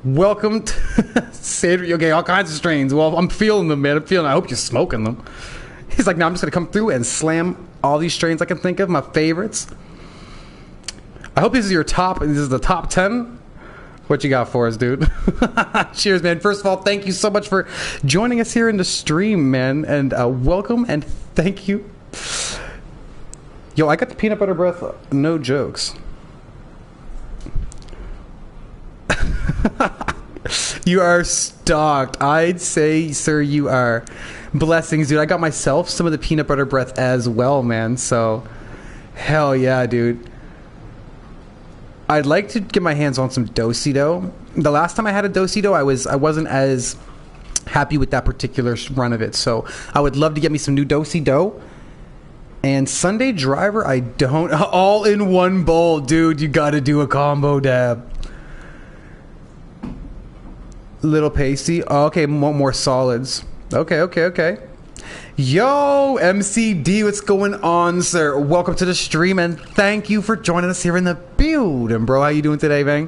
Welcome to Sandra. Okay, all kinds of strains. Well, I'm feeling them, man. I hope you're smoking them. He's like, no, I'm just gonna come through and slam all these strains I can think of, my favorites. I hope this is your top. This is the top 10. What you got for us, dude? Cheers, man. First of all, thank you so much for joining us here in the stream, man. And welcome and thank you. Yo, I got the peanut butter breath. No jokes. You are stocked. I'd say, sir, you are. Blessings, dude. I got myself some of the peanut butter breath as well, man. So, hell yeah, dude. I'd like to get my hands on some do-si-do. The last time I had a do-si-do, I wasn't as happy with that particular run of it. So I would love to get me some new do-si-do. And Sunday Driver, I don't. All in one bowl, dude. You got to do a combo dab. Little pasty. Oh, okay, more solids. Okay. Yo, MCD, what's going on, sir? Welcome to the stream, and thank you for joining us here in the building, bro. How you doing today, man?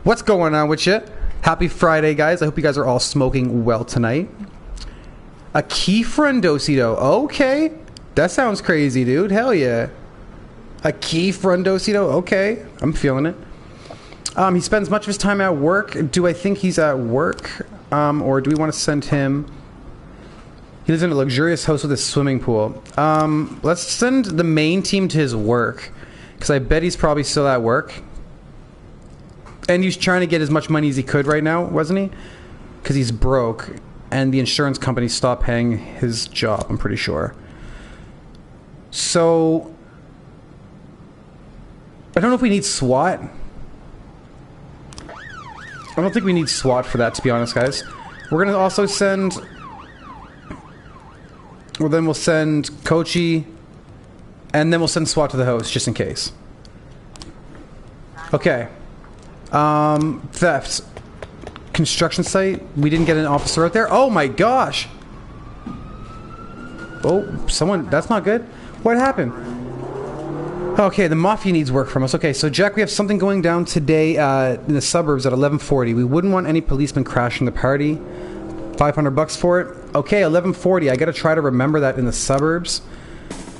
What's going on with you? Happy Friday, guys. I hope you guys are all smoking well tonight. A Kefren do-si-do. Okay. That sounds crazy, dude. Hell yeah. A Kefren do-si-do. Okay. I'm feeling it. He spends much of his time at work. Do I think he's at work? Or do we want to send him... He lives in a luxurious house with a swimming pool. Let's send the main team to his work, because I bet he's probably still at work. And he's trying to get as much money as he could right now, wasn't he? Because he's broke, and the insurance company stopped paying his job, I'm pretty sure. So, I don't know if we need SWAT. I don't think we need SWAT for that, to be honest, guys. We're going to also send... Well, then we'll send Kochi, and then we'll send SWAT to the host, just in case. Okay. Theft. Construction site. We didn't get an officer out there. Oh my gosh! Oh, someone... That's not good. What happened? Okay, the Mafia needs work from us. Okay, so Jack, we have something going down today in the suburbs at 11:40. We wouldn't want any policemen crashing the party. $500 for it. Okay, 1140. I gotta try to remember that in the suburbs.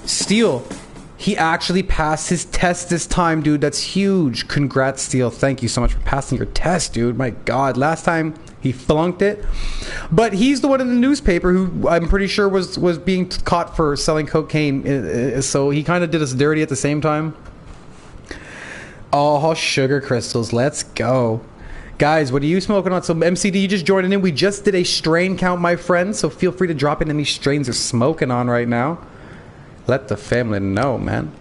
Steel. He actually passed his test this time, dude. That's huge. Congrats, Steel. Thank you so much for passing your test, dude. My God. Last time he flunked it. But he's the one in the newspaper who I'm pretty sure was being caught for selling cocaine. So he kind of did us dirty at the same time. Oh, sugar crystals. Let's go. Guys, what are you smoking on? So MCD, you just joining in. We just did a strain count, my friends. So feel free to drop in any strains you're smoking on right now. Let the family know, man.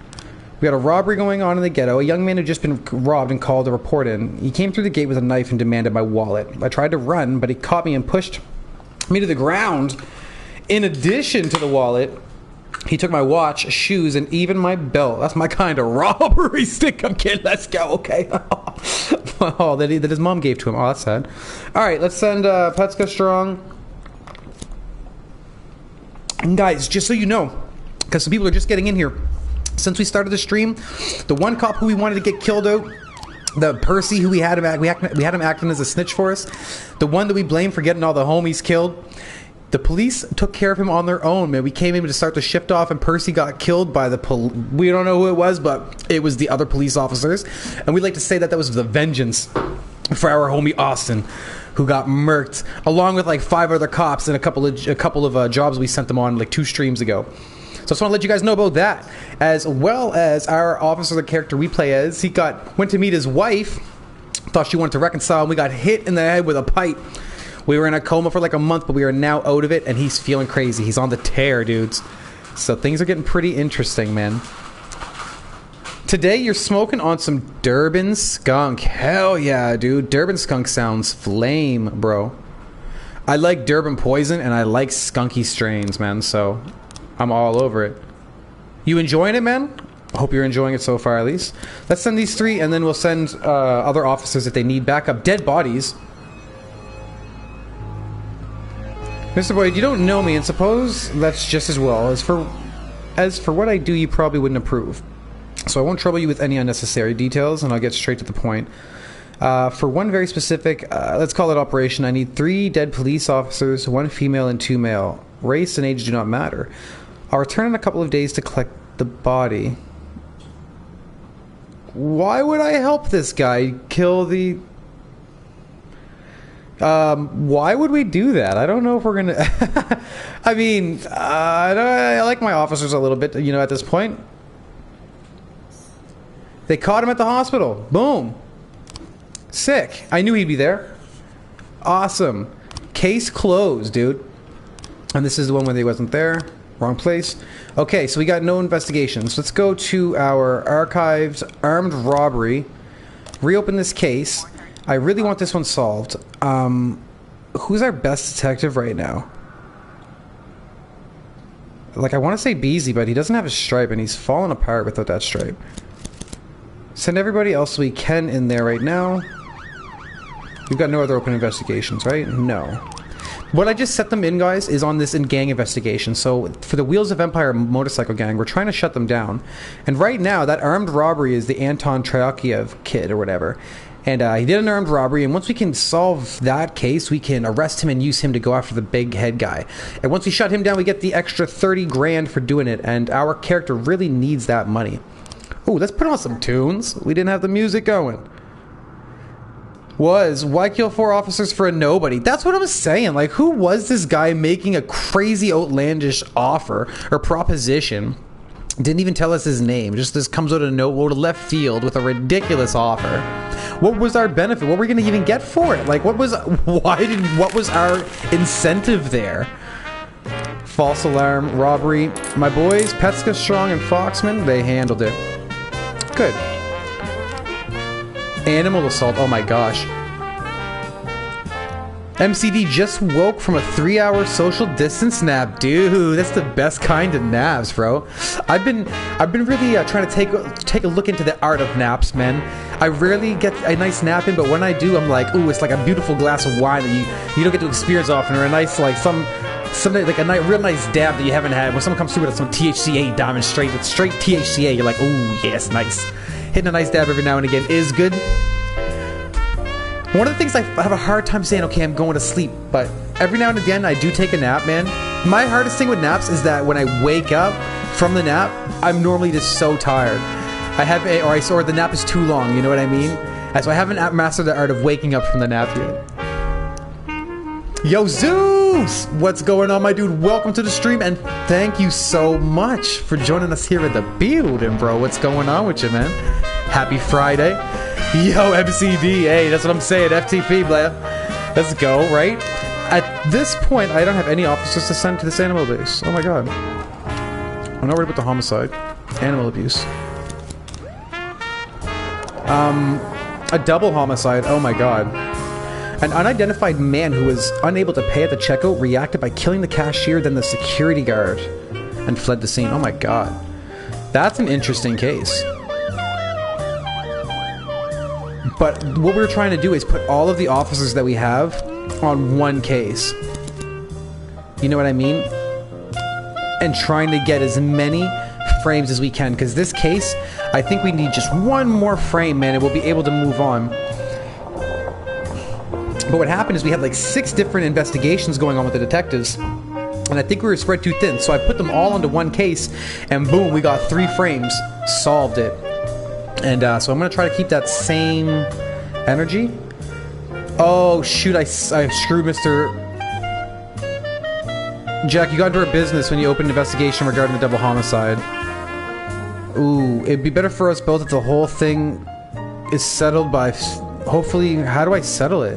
We got a robbery going on in the ghetto. A young man had just been robbed and called a report in. He came through the gate with a knife and demanded my wallet. I tried to run, but he caught me and pushed me to the ground. In addition to the wallet, he took my watch, shoes, and even my belt. That's my kind of robbery. Stick up, kid. Let's go, okay? Oh, that his mom gave to him. Oh, that's sad. All right, let's send Petska Strong. And guys, just so you know, because some people are just getting in here. Since we started the stream, the one cop who we wanted to get killed out, the Percy who we had him acting as a snitch for us, the one that we blamed for getting all the homies killed, the police took care of him on their own, man. We came in to start the shift off, and Percy got killed by the we don't know who it was, but it was the other police officers. And we'd like to say that was the vengeance for our homie Austin, who got murked, along with like 5 other cops and a couple of jobs we sent them on like 2 streams ago. So I just want to let you guys know about that, as well as our officer, the character we play as. He went to meet his wife, thought she wanted to reconcile, and we got hit in the head with a pipe. We were in a coma for like a month, but we are now out of it, and he's feeling crazy. He's on the tear, dudes. So things are getting pretty interesting, man. Today, you're smoking on some Durban Skunk. Hell yeah, dude. Durban Skunk sounds flame, bro. I like Durban Poison, and I like skunky strains, man, so I'm all over it. You enjoying it, man? I hope you're enjoying it so far, at least. Let's send these 3, and then we'll send other officers if they need backup. Dead bodies. Mr. Boyd, you don't know me, and suppose that's just as well. As for what I do, you probably wouldn't approve. So I won't trouble you with any unnecessary details, and I'll get straight to the point. For one very specific, let's call it operation, I need 3 dead police officers, 1 female and 2 male. Race and age do not matter. I'll return in a couple of days to collect the body. Why would I help this guy kill the... why would we do that? I don't know if we're gonna... I mean, I like my officers a little bit, you know, at this point. They caught him at the hospital. Boom. Sick. I knew he'd be there. Awesome. Case closed, dude. And this is the one where they wasn't there. Wrong place. Okay, so we got no investigations. Let's go to our archived armed robbery. Reopen this case. I really want this one solved. Who's our best detective right now? Like, I want to say Beezy, but he doesn't have a stripe, and he's falling apart without that stripe. Send everybody else we can in there right now. We've got no other open investigations, right? No. What I just set them in, guys, is on this gang investigation. So for the Wheels of Empire motorcycle gang, we're trying to shut them down. And right now, that armed robbery is the Anton Triakiev kid or whatever. And he did an armed robbery, and once we can solve that case, we can arrest him and use him to go after the big head guy. And once we shut him down, we get the extra 30 grand for doing it, and our character really needs that money. Ooh, let's put on some tunes. We didn't have the music going. Why kill 4 officers for a nobody? That's what I'm saying. Like, who was this guy making a crazy outlandish offer or proposition? Didn't even tell us his name. Just this comes out of left field with a ridiculous offer. What was our benefit? What were we going to even get for it? Like, what was our incentive there? False alarm, robbery. My boys, Petska Strong and Foxman, they handled it. Good. Animal assault. Oh my gosh. MCD just woke from a 3-hour social distance nap. Dude, that's the best kind of naps, bro. I've been really trying to take a look into the art of naps, man. I rarely get a nice nap in, but when I do, I'm like, ooh, it's like a beautiful glass of wine that you don't get to experience often, or a nice like something like a real nice dab that you haven't had. When someone comes through with some THCA diamond straight THCA, you're like, ooh, yes, nice. Hitting a nice dab every now and again is good. One of the things I have a hard time saying, okay, I'm going to sleep, but every now and again I do take a nap, man. My hardest thing with naps is that when I wake up from the nap, I'm normally just so tired. Or the nap is too long, you know what I mean? So I haven't mastered the art of waking up from the nap yet. Yo, Zeus! What's going on, my dude? Welcome to the stream, and thank you so much for joining us here in the building, bro. What's going on with you, man? Happy Friday. Yo, MCD, hey, that's what I'm saying. FTP, blah. Let's go, right? At this point, I don't have any officers to send to this animal base. Oh my god. I'm not worried about the homicide. Animal abuse. A double homicide. Oh my god. An unidentified man who was unable to pay at the checkout reacted by killing the cashier, then the security guard, and fled the scene. Oh my god. That's an interesting case. But what we're trying to do is put all of the officers that we have on one case. You know what I mean? And trying to get as many frames as we can, because this case, I think we need just one more frame, man, and we'll be able to move on. But what happened is we had like 6 different investigations going on with the detectives, and I think we were spread too thin, so I put them all onto one case, and boom, we got 3 frames, solved it. And so I'm going to try to keep that same energy. Oh shoot, I screwed Mr. Jack, you got into our business when you opened an investigation regarding the double homicide. Ooh, it'd be better for us both if the whole thing is settled by... Hopefully, how do I settle it?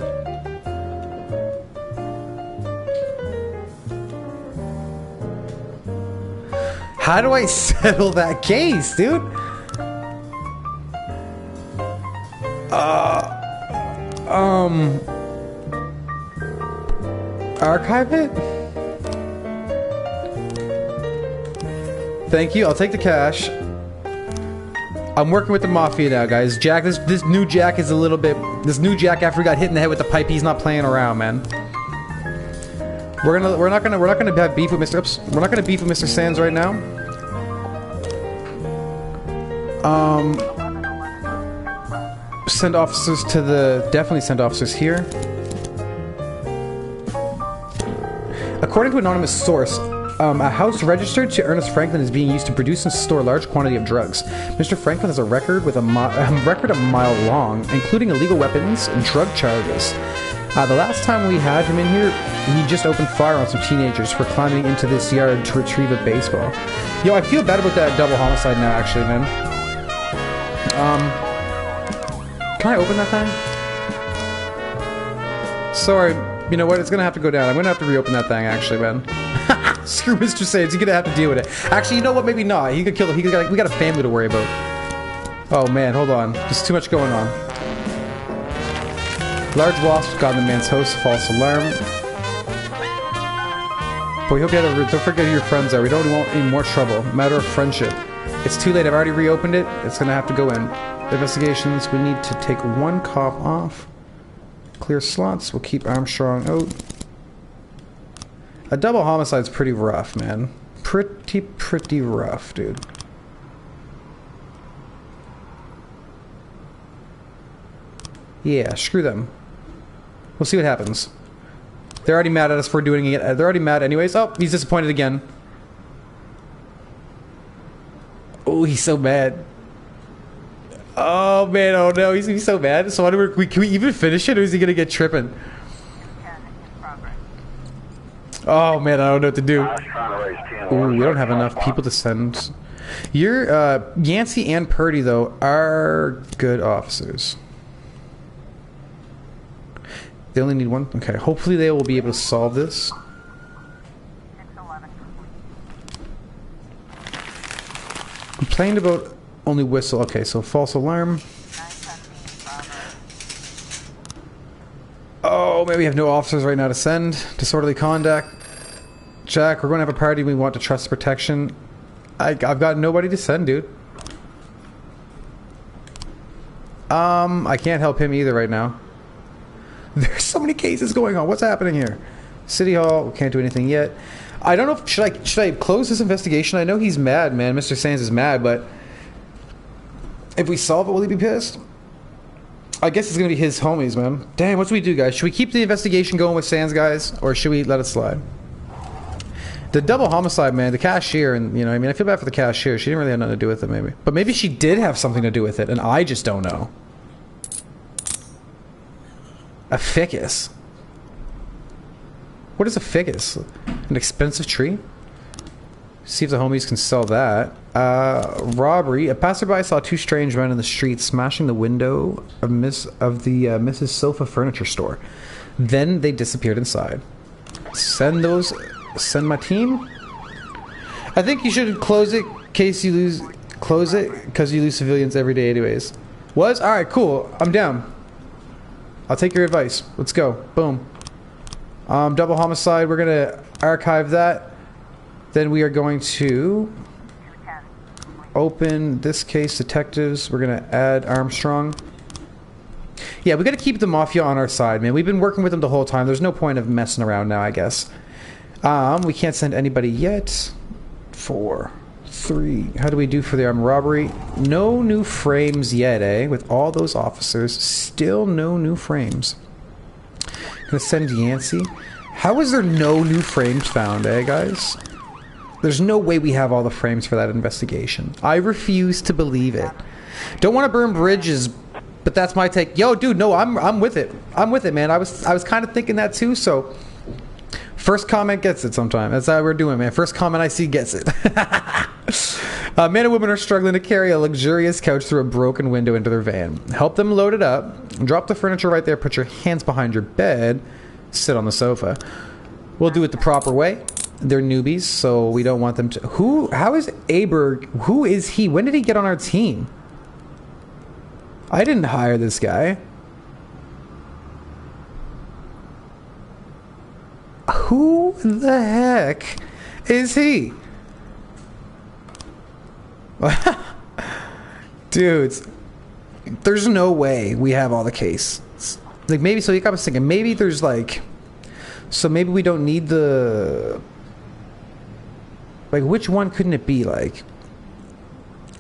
How do I settle that case, dude? Archive it? Thank you, I'll take the cash. I'm working with the Mafia now, guys. Jack, this new Jack is a little bit... This new Jack, after he got hit in the head with the pipe, he's not playing around, man. We're not gonna have beef with Mr. Oops. We're not gonna beef with Mr. Sands right now. Send officers to the... Definitely send officers here. According to an anonymous source, a house registered to Ernest Franklin is being used to produce and store a large quantity of drugs. Mr. Franklin has a record with a record a mile long, including illegal weapons and drug charges. The last time we had him in here, he just opened fire on some teenagers for climbing into this yard to retrieve a baseball. Yo, I feel bad about that double homicide now, actually, man. Can I open that thing? Sorry, you know what? It's gonna have to go down. I'm gonna have to reopen that thing, actually, man. Screw Mr. Sands, you're gonna have to deal with it. Actually, you know what? Maybe not. He could kill him. We got a family to worry about. Oh man, hold on. There's too much going on. Large wasp got in the man's house. False alarm. But we hope you had a... Don't forget who your friends are. We don't want any more trouble. Matter of friendship. It's too late. I've already reopened it. It's gonna have to go in. Investigations. We need to take 1 cop off. Clear slots. We'll keep Armstrong out. A double homicide's pretty rough, man. Pretty rough, dude. Yeah, screw them. We'll see what happens. They're already mad at us for doing it. They're already mad anyways. Oh, he's disappointed again. Oh, he's so mad. Oh, man. Oh, no. He's so mad. So can we even finish it, or is he going to get tripping? Oh, man. I don't know what to do. Ooh, we don't have enough people to send. Yancey and Purdy, though, are good officers. They only need 1? Okay. Hopefully they will be able to solve this. Complained about only whistle. Okay, so false alarm. Oh, maybe we have no officers right now to send. Disorderly conduct. Jack, we're going to have a party. We want to trust protection. I've got nobody to send, dude. I can't help him either right now. There's so many cases going on. What's happening here? City Hall. We can't do anything yet. I don't know if... Should I close this investigation? I know he's mad, man. Mr. Sands is mad, but... If we solve it, will he be pissed? I guess it's gonna be his homies, man. Damn, what do we do, guys? Should we keep the investigation going with Sans, guys, or should we let it slide? The double homicide, man, the cashier, and, you know, I mean, I feel bad for the cashier. She didn't really have nothing to do with it, maybe. But maybe she did have something to do with it, and I just don't know. A ficus. What is a ficus? An expensive tree? See if the homies can sell that. Robbery. A passerby saw two strange men in the street smashing the window of Mrs. Sofa Furniture Store. Then they disappeared inside. Send my team? I think you should close it in case you lose... Close it because you lose civilians every day anyways. Was? Alright, cool. I'm down. I'll take your advice. Let's go. Boom. Double homicide. We're gonna archive that. Then we are going to open this case. Detectives. We're gonna add Armstrong. Yeah, we gotta keep the Mafia on our side, man. We've been working with them the whole time. There's no point of messing around now, I guess. We can't send anybody yet. 4, 3. How do we do for the armed robbery? No new frames yet, eh? With all those officers, still no new frames. Gonna send Yancey. How is there no new frames found, eh, guys? There's no way we have all the frames for that investigation. I refuse to believe it. Don't want to burn bridges, but that's my take. Yo, dude, no, I'm with it. I'm with it, man. I was kind of thinking that too, so... First comment gets it sometime. That's how we're doing, man. First comment I see gets it. Man and woman are struggling to carry a luxurious couch through a broken window into their van. Help them load it up. Drop the furniture right there. Put your hands behind your bed. Sit on the sofa. We'll do it the proper way. They're newbies, so we don't want them to... How is Aberg... Who is he? When did he get on our team? I didn't hire this guy. Who the heck is he? Dudes, there's no way we have all the cases. Like, maybe, so I was thinking, maybe there's like... So maybe we don't need the... Like, which one couldn't it be, like?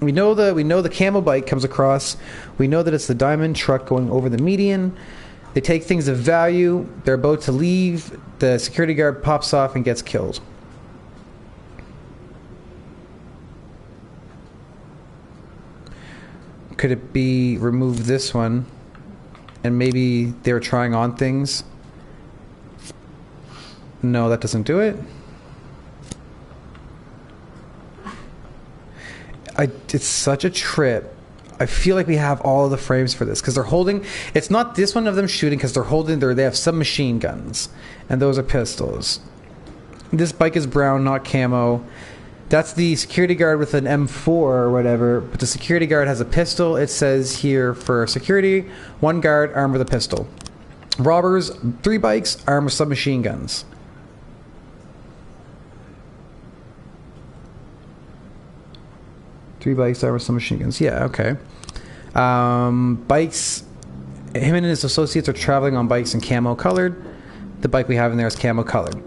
We know the camel bike comes across. We know that it's the diamond truck going over the median. They take things of value. They're about to leave. The security guard pops off and gets killed. Could it be remove this one? And maybe they were trying on things? No, that doesn't do it. It's such a trip. I feel like we have all of the frames for this because they're holding... It's not this one of them shooting because they're holding... They have submachine guns. And those are pistols. This bike is brown, not camo. That's the security guard with an M4 or whatever. But the security guard has a pistol. It says here for security, 1 guard armed with a pistol. Robbers, 3 bikes armed with submachine guns. Three bikes armed with submachine guns. Yeah, okay. Bikes. Him and his associates are traveling on bikes in camo colored. The bike we have in there is camo colored.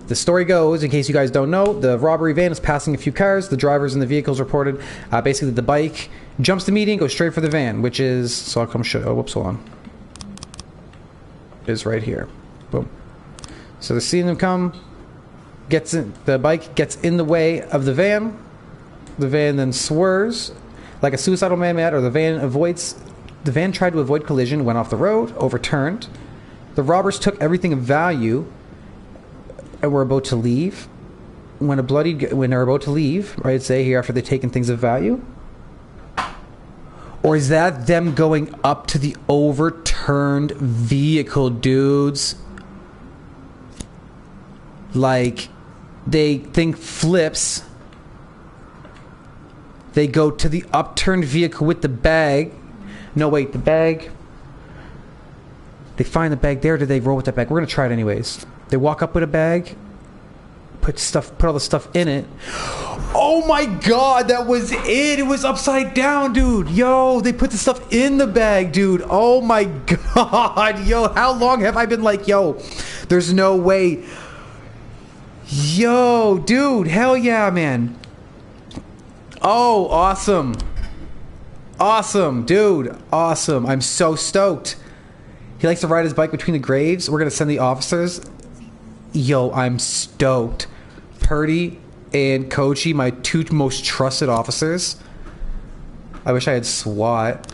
The story goes, in case you guys don't know, the robbery van is passing a few cars. The drivers in the vehicles reported. Basically, the bike jumps the median, goes straight for the van, which is... So I'll come show... Oh, whoops, hold on. Is right here. Boom. So they're seeing them come. The bike gets in the way of the van. The van then swerves like a suicidal man mad, or the van avoids... The van tried to avoid collision, went off the road, overturned. The robbers took everything of value and were about to leave. When they're about to leave, right, say here after they've taken things of value? Or is that them going up to the overturned vehicle, dudes? Like, they think flips... They go to the upturned vehicle with the bag. No, wait, the bag. They find the bag there. Did they roll with that bag? We're going to try it anyways. They walk up with a bag. Put all the stuff in it. Oh my god, that was it. It was upside down, dude. Yo, they put the stuff in the bag, dude. Oh my god. Yo, how long have I been like, yo, there's no way. Yo, dude, hell yeah, man. Oh, awesome. Awesome, dude. Awesome. I'm so stoked. He likes to ride his bike between the graves. We're going to send the officers. Yo, I'm stoked. Purdy and Kochi, my two most trusted officers. I wish I had SWAT.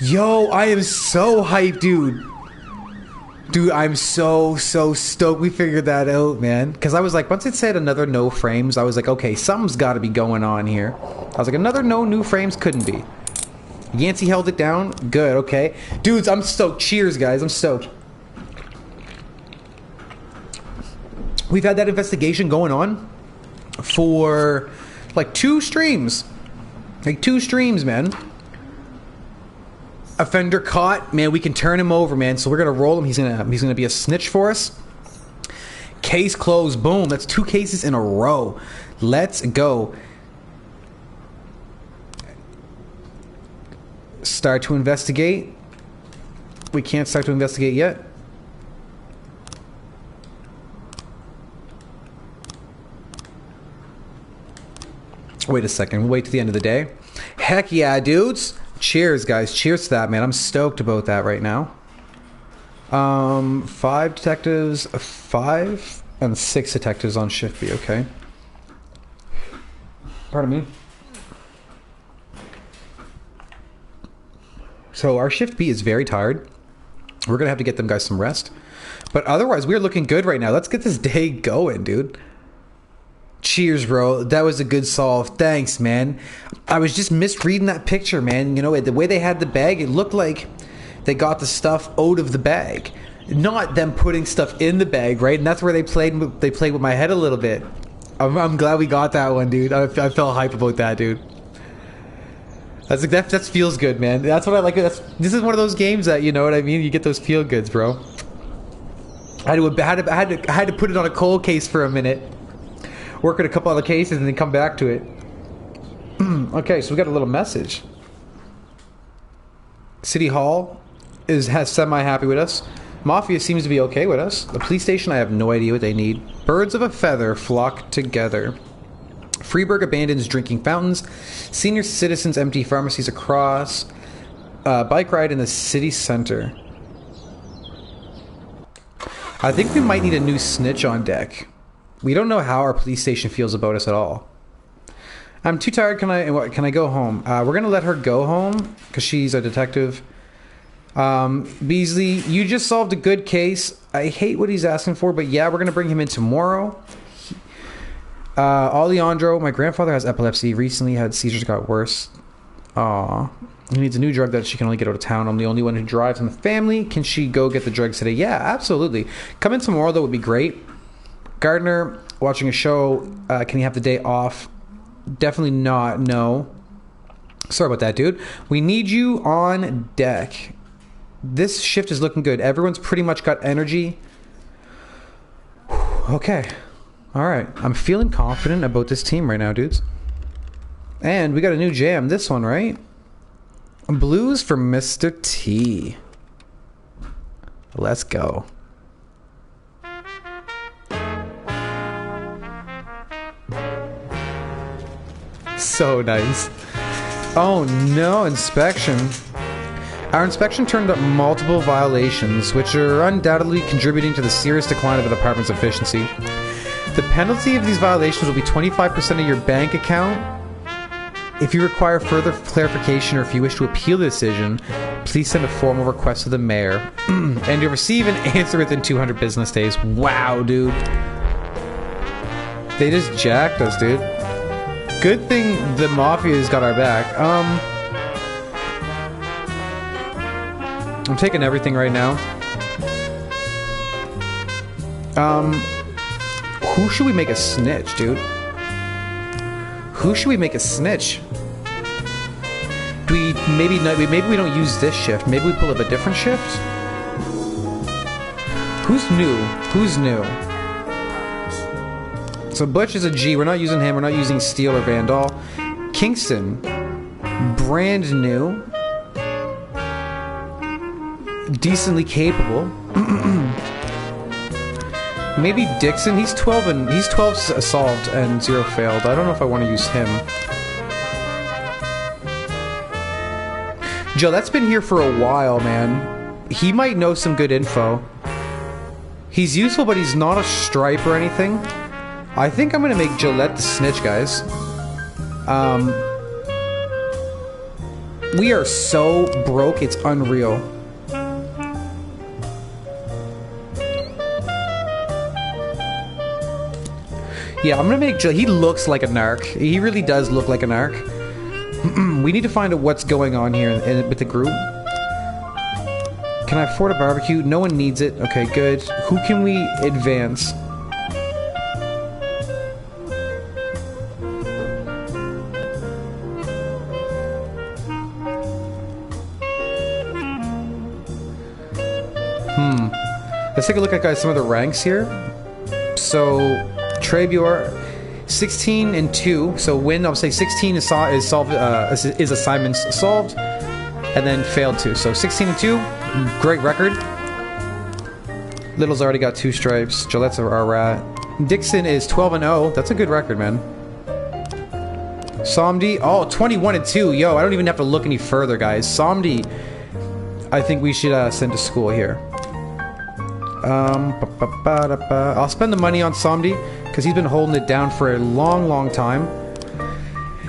Yo, I am so hyped, dude. Dude, I'm so stoked we figured that out, man. Because I was like, once it said another no frames, I was like, okay, something's got to be going on here. I was like, another no new frames couldn't be. Yancey held it down. Good, okay. Dudes, I'm stoked. Cheers, guys. I'm stoked. We've had that investigation going on for like 2 streams. Like 2 streams, man. Offender caught, man. We can turn him over, man. So we're gonna roll him. He's gonna be a snitch for us. Case closed. Boom. That's 2 cases in a row. Let's go. Start to investigate. We can't start to investigate yet. Wait a second. We'll wait to the end of the day. Heck yeah, dudes. Cheers, guys. Cheers to that, man. I'm stoked about that right now. 5 detectives, 5 and 6 detectives on shift B, okay. Pardon me. So our shift B is very tired. We're going to have to get them guys some rest. But otherwise, we're looking good right now. Let's get this day going, dude. Cheers, bro. That was a good solve. Thanks, man. I was just misreading that picture, man. You know, the way they had the bag, it looked like they got the stuff out of the bag. Not them putting stuff in the bag, right? And that's where they played with my head a little bit. I'm glad we got that one, dude. I felt hype about that, dude. That's like, that feels good, man. That's what I like. This is one of those games that, you know what I mean? You get those feel goods, bro. I had to put it on a cold case for a minute. Work at a couple other cases and then come back to it. Okay, so we got a little message. City Hall has semi-happy with us. Mafia seems to be okay with us. The police station, I have no idea what they need. Birds of a feather flock together. Freeburg abandons drinking fountains. Senior citizens empty pharmacies across. Bike ride in the city center. I think we might need a new snitch on deck. We don't know how our police station feels about us at all. I'm too tired. Can I go home? We're gonna let her go home because she's a detective. Beasley, you just solved a good case. I hate what he's asking for, but yeah, we're gonna bring him in tomorrow. Alejandro, my grandfather has epilepsy. Recently had seizures, got worse. Aw. He needs a new drug that she can only get out of town. I'm the only one who drives in the family. Can she go get the drugs today? Yeah, absolutely. Come in tomorrow, though, would be great. Gardner, watching a show. Can he have the day off? Definitely not, no. Sorry about that, dude. We need you on deck. This shift is looking good. Everyone's pretty much got energy. Okay. Alright. I'm feeling confident about this team right now, dudes. And we got a new jam. This one, right? Blues for Mr. T. Let's go. So nice. Oh no, inspection. Our inspection turned up multiple violations, which are undoubtedly contributing to the serious decline of the department's efficiency. The penalty of these violations will be 25% of your bank account. If you require further clarification or if you wish to appeal the decision, please send a formal request to the mayor. And you'll receive an answer within 200 business days. Wow, dude. They just jacked us, dude. Good thing the Mafia's got our back. I'm taking everything right now. Who should we make a snitch, dude? Who should we make a snitch? Do we maybe we don't use this shift. Maybe we pull up a different shift. Who's new? Who's new? So Butch is a G. We're not using him. We're not using Steele or Vandal. Kingston, brand new, decently capable. Maybe Dixon. He's 12 solved and 0 failed. I don't know if I want to use him. Gillette's been here for a while, man. He might know some good info. He's useful, but he's not a stripe or anything. I think I'm gonna make Gillette the snitch, guys. We are so broke, it's unreal. Yeah, I'm gonna make Gillette. He looks like a narc. He really does look like a narc. We need to find out what's going on here with the group. Can I afford a barbecue? No one needs it. Okay, good. Who can we advance? Let's take a look at, guys, some of the ranks here. So, Trebure, 16 and 2. So win, I'll say 16 is assignments solved, and then failed 2. So 16 and 2, great record. Little's already got 2 stripes. Gillette's our rat. Dixon is 12 and 0. That's a good record, man. Somdi, oh, 21 and 2. Yo, I don't even have to look any further, guys. Somdi, I think we should send to school here. I'll spend the money on Somdi because he's been holding it down for a long time.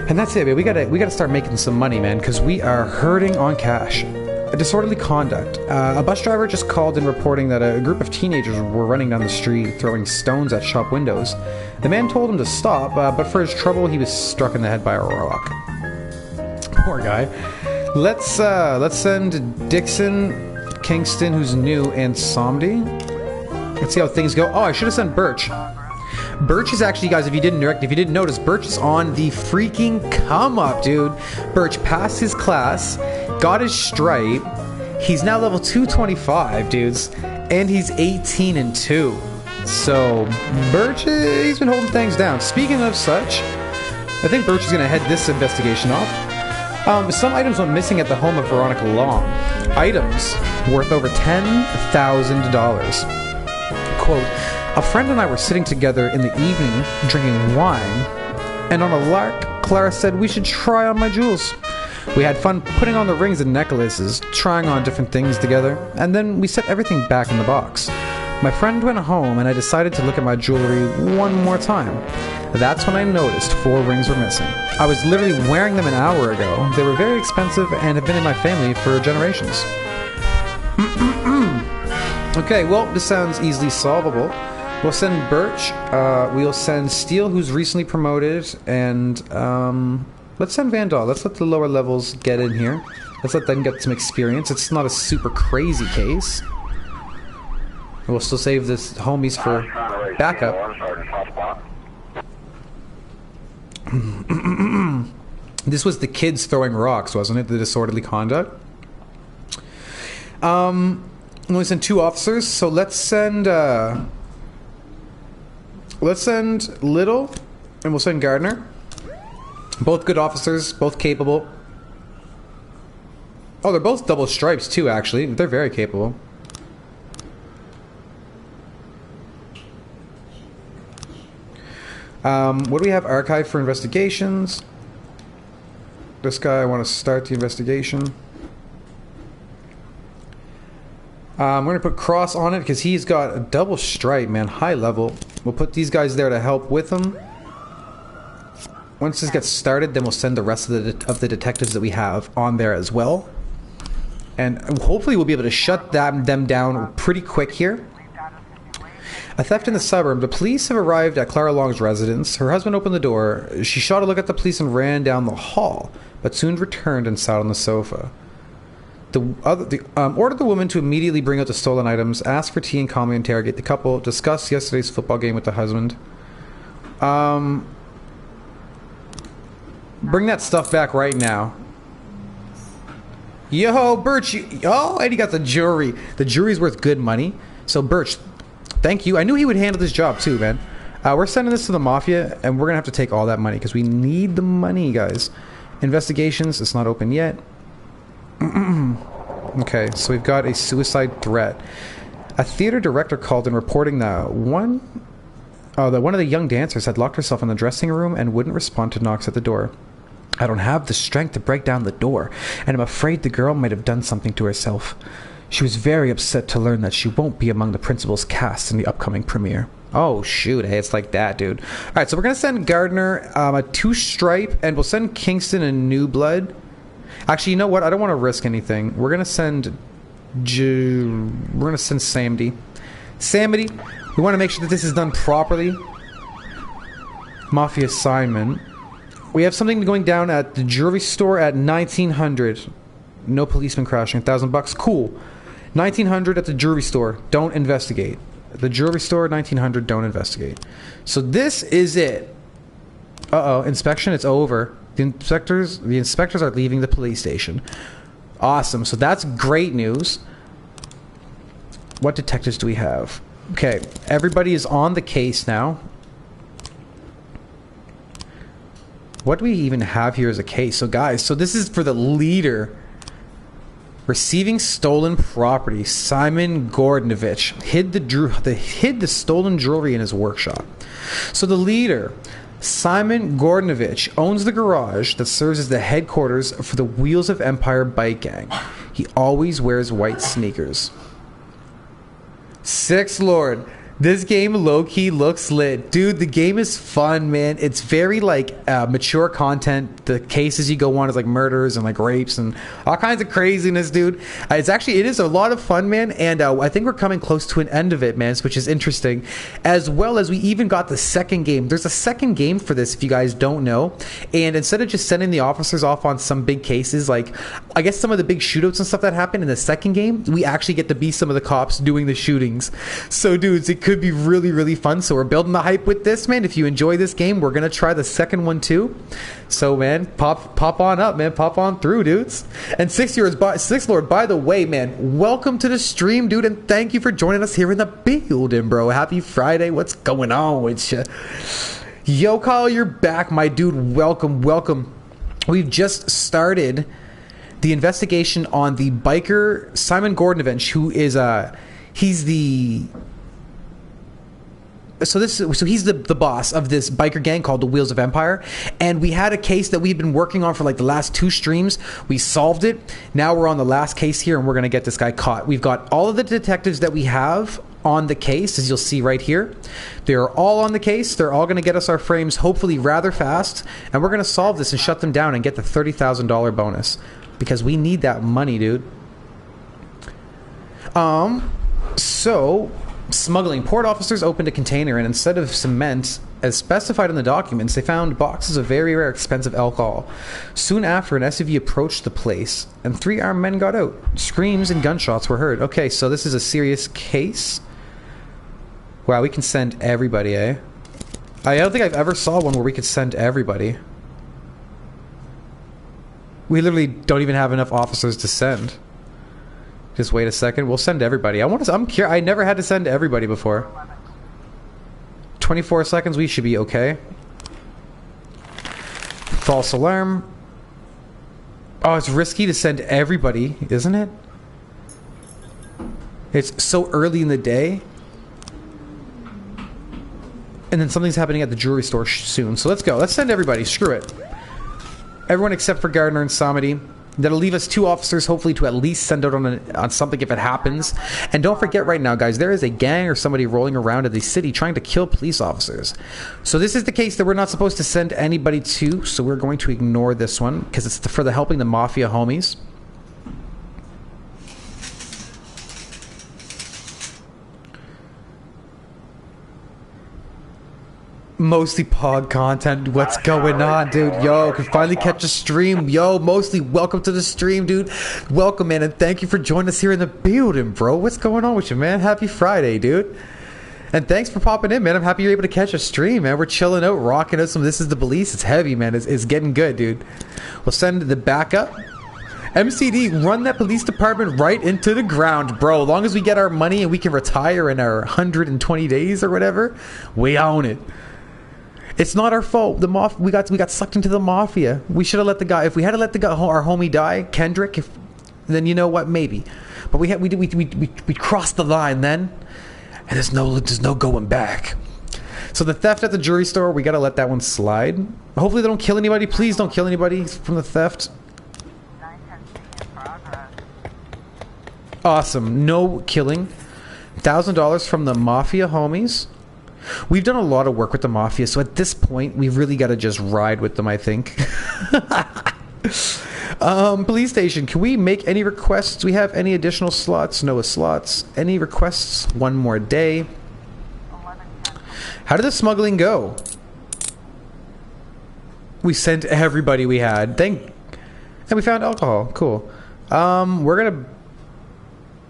And that's it, man. We gotta start making some money, man, because we are hurting on cash. A disorderly conduct. A bus driver just called in reporting that a group of teenagers were running down the street throwing stones at shop windows. The man told him to stop, but for his trouble, he was struck in the head by a rock. Poor guy. Let's send Dixon, Kingston, who's new, and Somdi. Let's see how things go. Oh, I should have sent Birch. Birch is actually, guys, if you didn't notice, Birch is on the freaking come up, dude. Birch passed his class, got his stripe. He's now level 225, dudes, and he's 18 and 2. So Birch, he's been holding things down. Speaking of such, I think Birch is gonna head this investigation off. Some items went missing at the home of Veronica Long. Items worth over $10,000. Quote, a friend and I were sitting together in the evening drinking wine, and on a lark, Clara said we should try on my jewels. We had fun putting on the rings and necklaces, trying on different things together, and then we set everything back in the box. My friend went home and I decided to look at my jewelry one more time. That's when I noticed 4 rings were missing. I was literally wearing them an hour ago. They were very expensive and have been in my family for generations. Okay, well, this sounds easily solvable. We'll send Birch, we'll send Steele, who's recently promoted, and let's send Vandal. Let's let the lower levels get in here. Let's let them get some experience. It's not a super crazy case. We'll still save this homies for backup. This was the kids throwing rocks, wasn't it? The disorderly conduct. Only send 2 officers, so let's send Little, and we'll send Gardner. Both good officers, both capable. Oh, they're both double stripes too, actually. They're very capable. What do we have? Archive for investigations. This guy, I want to start the investigation. We're going to put Cross on it because he's got a double stripe, man. High level. We'll put these guys there to help with him. Once this gets started, then we'll send the rest of the detectives that we have on there as well. And hopefully we'll be able to shut them down pretty quick here. A theft in the suburb. The police have arrived at Clara Long's residence. Her husband opened the door. She shot a look at the police and ran down the hall, but soon returned and sat on the sofa. Ordered the woman to immediately bring out the stolen items, ask for tea and calmly interrogate the couple, discuss yesterday's football game with the husband. Bring that stuff back right now. Yo, Birch, oh, and he got the jewelry. The jewelry's worth good money. So, Birch, thank you. I knew he would handle this job too, man. We're sending this to the Mafia, and we're going to have to take all that money because we need the money, guys. Investigations, it's not open yet. Okay, so we've got a suicide threat. A theater director called in reporting that one of the young dancers had locked herself in the dressing room and wouldn't respond to knocks at the door. I don't have the strength to break down the door, and I'm afraid the girl might have done something to herself. She was very upset to learn that she won't be among the principal's cast in the upcoming premiere. Oh, shoot. Hey, it's like that, dude. All right, so we're going to send Gardner a 2-stripe, and we'll send Kingston a New Blood. Actually, you know what? I don't want to risk anything. We're going to send... Samity. Samity, we want to make sure that this is done properly. Mafia assignment. We have something going down at the jewelry store at 1900. No policeman crashing. $1,000. Cool. 1900 at the jewelry store. Don't investigate. The jewelry store, 1900. Don't investigate. So this is it. Uh-oh. Inspection. It's over. The inspectors are leaving the police station. Awesome. So that's great news. What detectives do we have? Okay. Everybody is on the case now. What do we even have here as a case? So guys, so this is for the leader. Receiving stolen property. Simon Gordonovich hid the stolen jewelry in his workshop. So the leader, Simon Gordonovich, owns the garage that serves as the headquarters for the Wheels of Empire bike gang. He always wears white sneakers. Sixth Lord. This game low-key looks lit. Dude, the game is fun, man. It's very, like, mature content. The cases you go on is, like, murders and, like, rapes and all kinds of craziness, dude. It is a lot of fun, man. And I think we're coming close to an end of it, man, which is interesting. As well as we even got the second game. There's a second game for this, if you guys don't know. And instead of just sending the officers off on some big cases, like, I guess some of the big shootouts and stuff that happen in the second game, we actually get to be some of the cops doing the shootings. So, dudes, it could be really, really fun. So we're building the hype with this, man. If you enjoy this game, we're gonna try the second one too. So, man, pop on up, man. Pop on through, dudes. And Sixth Lord, by the way, man, welcome to the stream, dude, and thank you for joining us here in the building, bro. Happy Friday. What's going on with you? Yo, Kyle, you're back, my dude. Welcome. We've just started the investigation on the biker Simon Gordonovich, who is he's the... So he's the boss of this biker gang called the Wheels of Empire, and we had a case that we've been working on for like the last 2 streams. We solved it. Now we're on the last case here, and we're gonna get this guy caught. We've got all of the detectives that we have on the case, as you'll see right here. They're all on the case. They're all gonna get us our frames, hopefully rather fast, and we're gonna solve this and shut them down and get the $30,000 bonus because we need that money, dude. So. Smuggling. Port officers opened a container, and instead of cement, as specified in the documents, they found boxes of very rare expensive alcohol. Soon after, an SUV approached the place, and 3 armed men got out. Screams and gunshots were heard. Okay, so this is a serious case. Wow, we can send everybody, eh? I don't think I've ever saw one where we could send everybody. We literally don't even have enough officers to send. Just wait a second. We'll send everybody. I'm curious. I never had to send everybody before. 24 seconds. We should be okay. False alarm. Oh, it's risky to send everybody, isn't it? It's so early in the day. And then something's happening at the jewelry store soon. So let's go. Let's send everybody. Screw it. Everyone except for Gardner and Samity. That'll leave us 2 officers, hopefully, to at least send out on something if it happens. And don't forget right now, guys, there is a gang or somebody rolling around in the city trying to kill police officers. So this is the case that we're not supposed to send anybody to, so we're going to ignore this one because it's for the helping the mafia homies. Mostly pod content. What's going on, dude? Yo, can finally catch a stream. Yo, Mostly, welcome to the stream, dude. Welcome, man, and thank you for joining us here in the building, bro. What's going on with you, man? Happy Friday, dude. And thanks for popping in, man. I'm happy you're able to catch a stream, man. We're chilling out, rocking out some This Is the Police. It's heavy, man. It's getting good, dude. We'll send the backup. MCD, run that police department right into the ground, bro. As long as we get our money and we can retire in our 120 days or whatever, we own it. It's not our fault. We got sucked into the mafia. We should have let the guy. If we had to let our homie die, Kendrick, then you know what? Maybe. But we crossed the line then, and there's no going back. So the theft at the jewelry store, we gotta let that one slide. Hopefully they don't kill anybody. Please don't kill anybody from the theft. Awesome. No killing. $1,000 from the Mafia homies. We've done a lot of work with the Mafia, so at this point, we really got to just ride with them, I think. Police station, can we make any requests? Do we have any additional slots? No slots. Any requests? One more day. How did the smuggling go? We sent everybody we had. And we found alcohol. Cool. We're gonna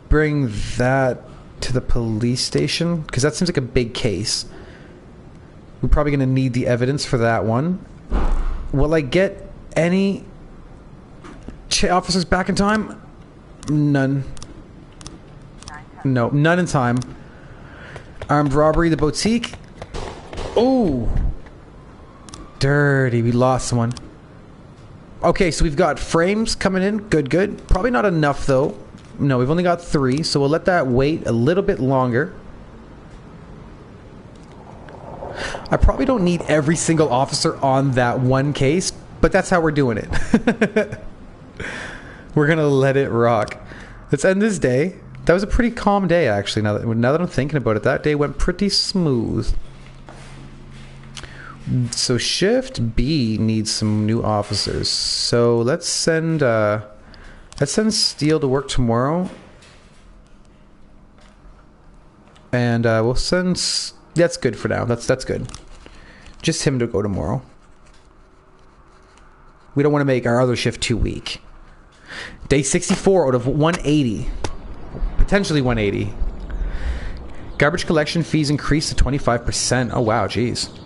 bring that to the police station because that seems like a big case. We're probably gonna need the evidence for that one. Will I get any officers back in time? None. No, none in time. Armed robbery, the boutique. Oh, dirty. We lost one. Okay, so we've got frames coming in. Good, good. Probably not enough though. No, we've only got 3, so we'll let that wait a little bit longer. I probably don't need every single officer on that one case, but that's how we're doing it. We're gonna let it rock. Let's end this day. That was a pretty calm day, actually. Now that I'm thinking about it, that day went pretty smooth. So Shift B needs some new officers. So let's send Steele to work tomorrow, and we'll send. That's good for now. That's good. Just him to go tomorrow. We don't want to make our other shift too weak. Day 64 out of 180. Potentially 180. Garbage collection fees increased to 25%. Oh, wow, jeez.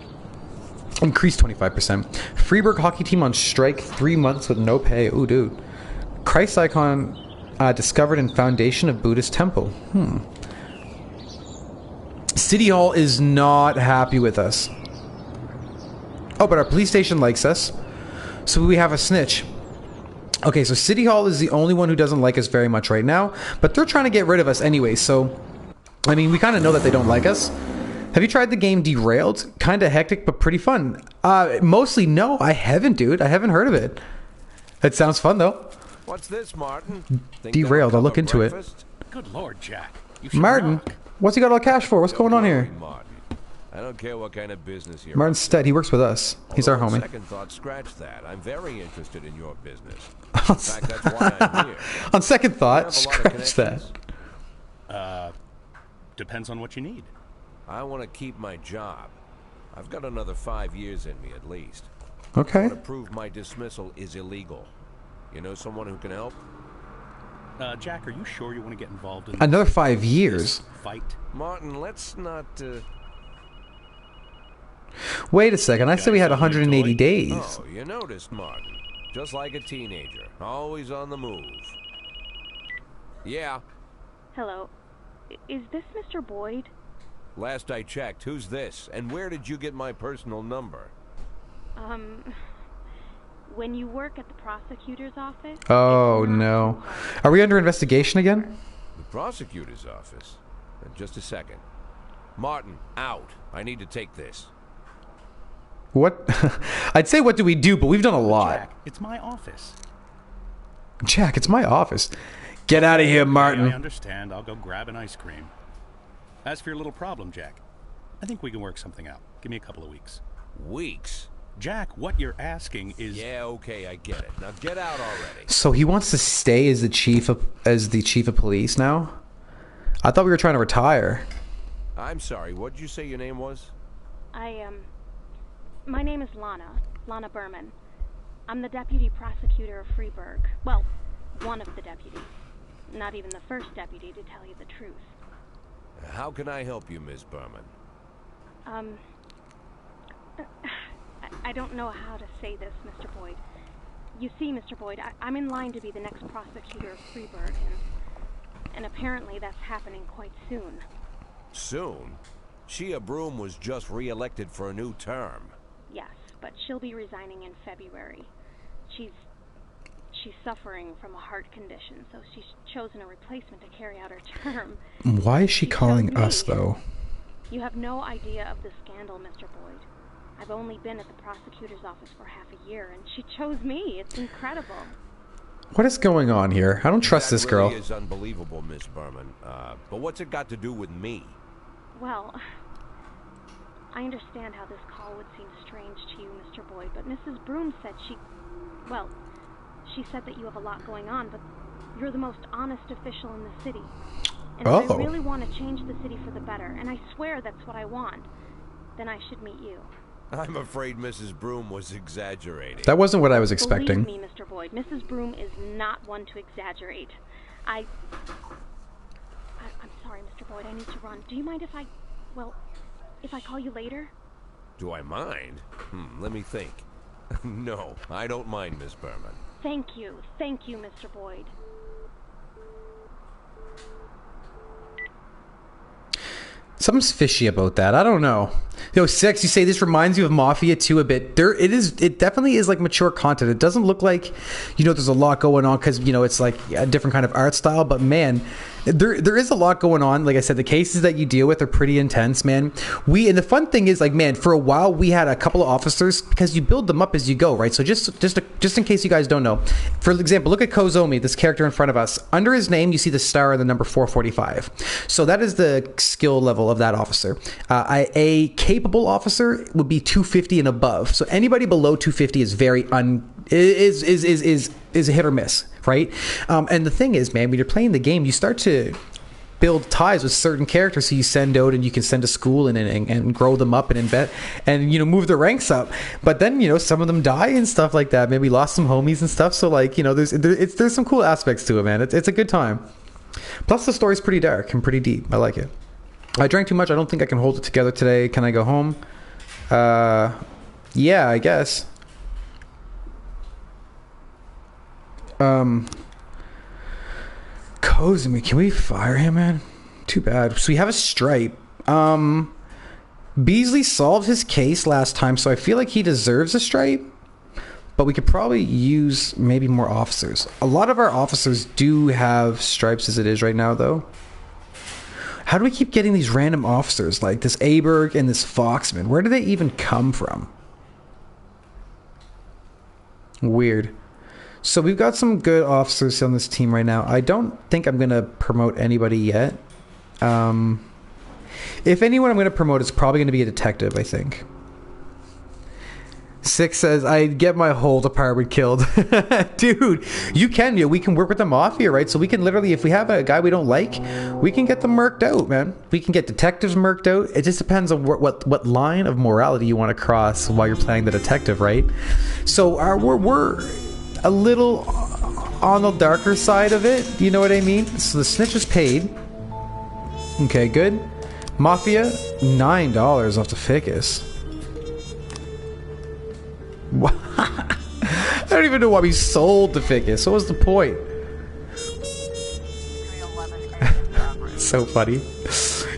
Increased 25%. Freiburg hockey team on strike 3 months with no pay. Ooh, dude. Christ icon discovered in foundation of Buddhist temple. City Hall is not happy with us. Oh, but our police station likes us. So we have a snitch. Okay, so City Hall is the only one who doesn't like us very much right now, but they're trying to get rid of us anyway, so I mean, we kind of know that they don't like us. Have you tried the game Derailed? Kind of hectic, but pretty fun. Mostly no, I haven't, dude. I haven't heard of it. It sounds fun, though. What's this, Martin? Derailed, I'll look into it. Good Lord, Jack. Martin, what's he got all the cash for? What's going on here? Martin. I don't care what kind of business you're Martin Stead, he works with us. He's our homie. Second thought, scratch that. I'm very interested in your business. In fact, that's why I'm here. On second thought, scratch that. Depends on what you need. I want to keep my job. I've got another 5 years in me at least. Okay. I want to prove my dismissal is illegal. You know someone who can help? Jack, are you sure you want to get involved in another 5 years? Fight? Martin, let's not... Wait a second, I said we had 180 days. Oh, you noticed, Martin. Just like a teenager. Always on the move. Yeah. Hello. Is this Mr. Boyd? Last I checked, who's this? And where did you get my personal number? When you work at the prosecutor's office... Oh, no. Are we under investigation again? The prosecutor's office? Just a second. Martin, out. I need to take this. What? I'd say what do we do, but we've done a lot. Jack, it's my office. Jack, it's my office. Get out of here, Martin. I understand. I'll go grab an ice cream. As for your little problem, Jack, I think we can work something out. Give me a couple of weeks. Weeks? Jack, what you're asking is... Yeah, okay, I get it. Now get out already. So he wants to stay as the chief of police now? I thought we were trying to retire. I'm sorry, what did you say your name was? My name is Lana Berman. I'm the deputy prosecutor of Freiburg. Well, one of the deputies. Not even the first deputy, to tell you the truth. How can I help you, Miss Berman? I don't know how to say this, Mr. Boyd. You see, Mr. Boyd, I'm in line to be the next prosecutor of Freiburg, and apparently that's happening quite soon. Soon? Shia Broom was just re-elected for a new term. Yes, but she'll be resigning in February. She's suffering from a heart condition, so she's chosen a replacement to carry out her term. Why is she calling us, though? You have no idea of the scandal, Mr. Boyd. I've only been at the prosecutor's office for half a year, and she chose me. It's incredible. What is going on here? I don't trust this girl. That really is unbelievable, Miss Berman. But what's it got to do with me? Well, I understand how this call would seem strange to you, Mr. Boyd, but Mrs. Broom said she said that you have a lot going on, but you're the most honest official in the city. And if I really want to change the city for the better, and I swear that's what I want, then I should meet you. I'm afraid Mrs. Broom was exaggerating. That wasn't what I was expecting. Believe me, Mr. Boyd, Mrs. Broom is not one to exaggerate. I'm sorry, Mr. Boyd, I need to run. Do you mind if I call you later? Do I mind? Let me think. No, I don't mind, Miss Berman. Thank you, Mr. Boyd. Something's fishy about that. I don't know. Yo, Six, you say this reminds you of Mafia 2 a bit. It definitely is like mature content. It doesn't look like, there's a lot going on because, it's like a different kind of art style. But man, there is a lot going on. Like I said, the cases that you deal with are pretty intense, man. And the fun thing is, like, man, for a while we had a couple of officers because you build them up as you go, right? So just in case you guys don't know, for example, look at Kozomi, this character in front of us. Under his name, you see the star and the number 445. So that is the skill level of that officer. A capable officer would be 250 and above. So anybody below 250 is very is a hit or miss, right? And the thing is, man, when you're playing the game, you start to build ties with certain characters who you send out, and you can send to school and grow them up and invest and move their ranks up. But then some of them die and stuff like that. Maybe lost some homies and stuff. So like there's some cool aspects to it, man. It's a good time. Plus the story's pretty dark and pretty deep. I like it. I drank too much. I don't think I can hold it together today. Can I go home? Yeah, I guess. Kozomi, can we fire him, man? Too bad. So we have a stripe. Beasley solved his case last time, so I feel like he deserves a stripe. But we could probably use maybe more officers. A lot of our officers do have stripes as it is right now, though. How do we keep getting these random officers like this Aberg and this Foxman? Where do they even come from? Weird. So we've got some good officers on this team right now. I don't think I'm going to promote anybody yet. If anyone I'm going to promote, it's probably going to be a detective, I think. Six says, I'd get my whole department killed. Dude, you can. We can work with the Mafia, right? So we can literally, if we have a guy we don't like, we can get them murked out, man. We can get detectives murked out. It just depends on what line of morality you want to cross while you're playing the detective, right? So we're a little on the darker side of it. You know what I mean? So the snitch is paid. Okay, good. Mafia, $9 off the ficus. I don't even know why we sold the ficus. What was the point? So funny.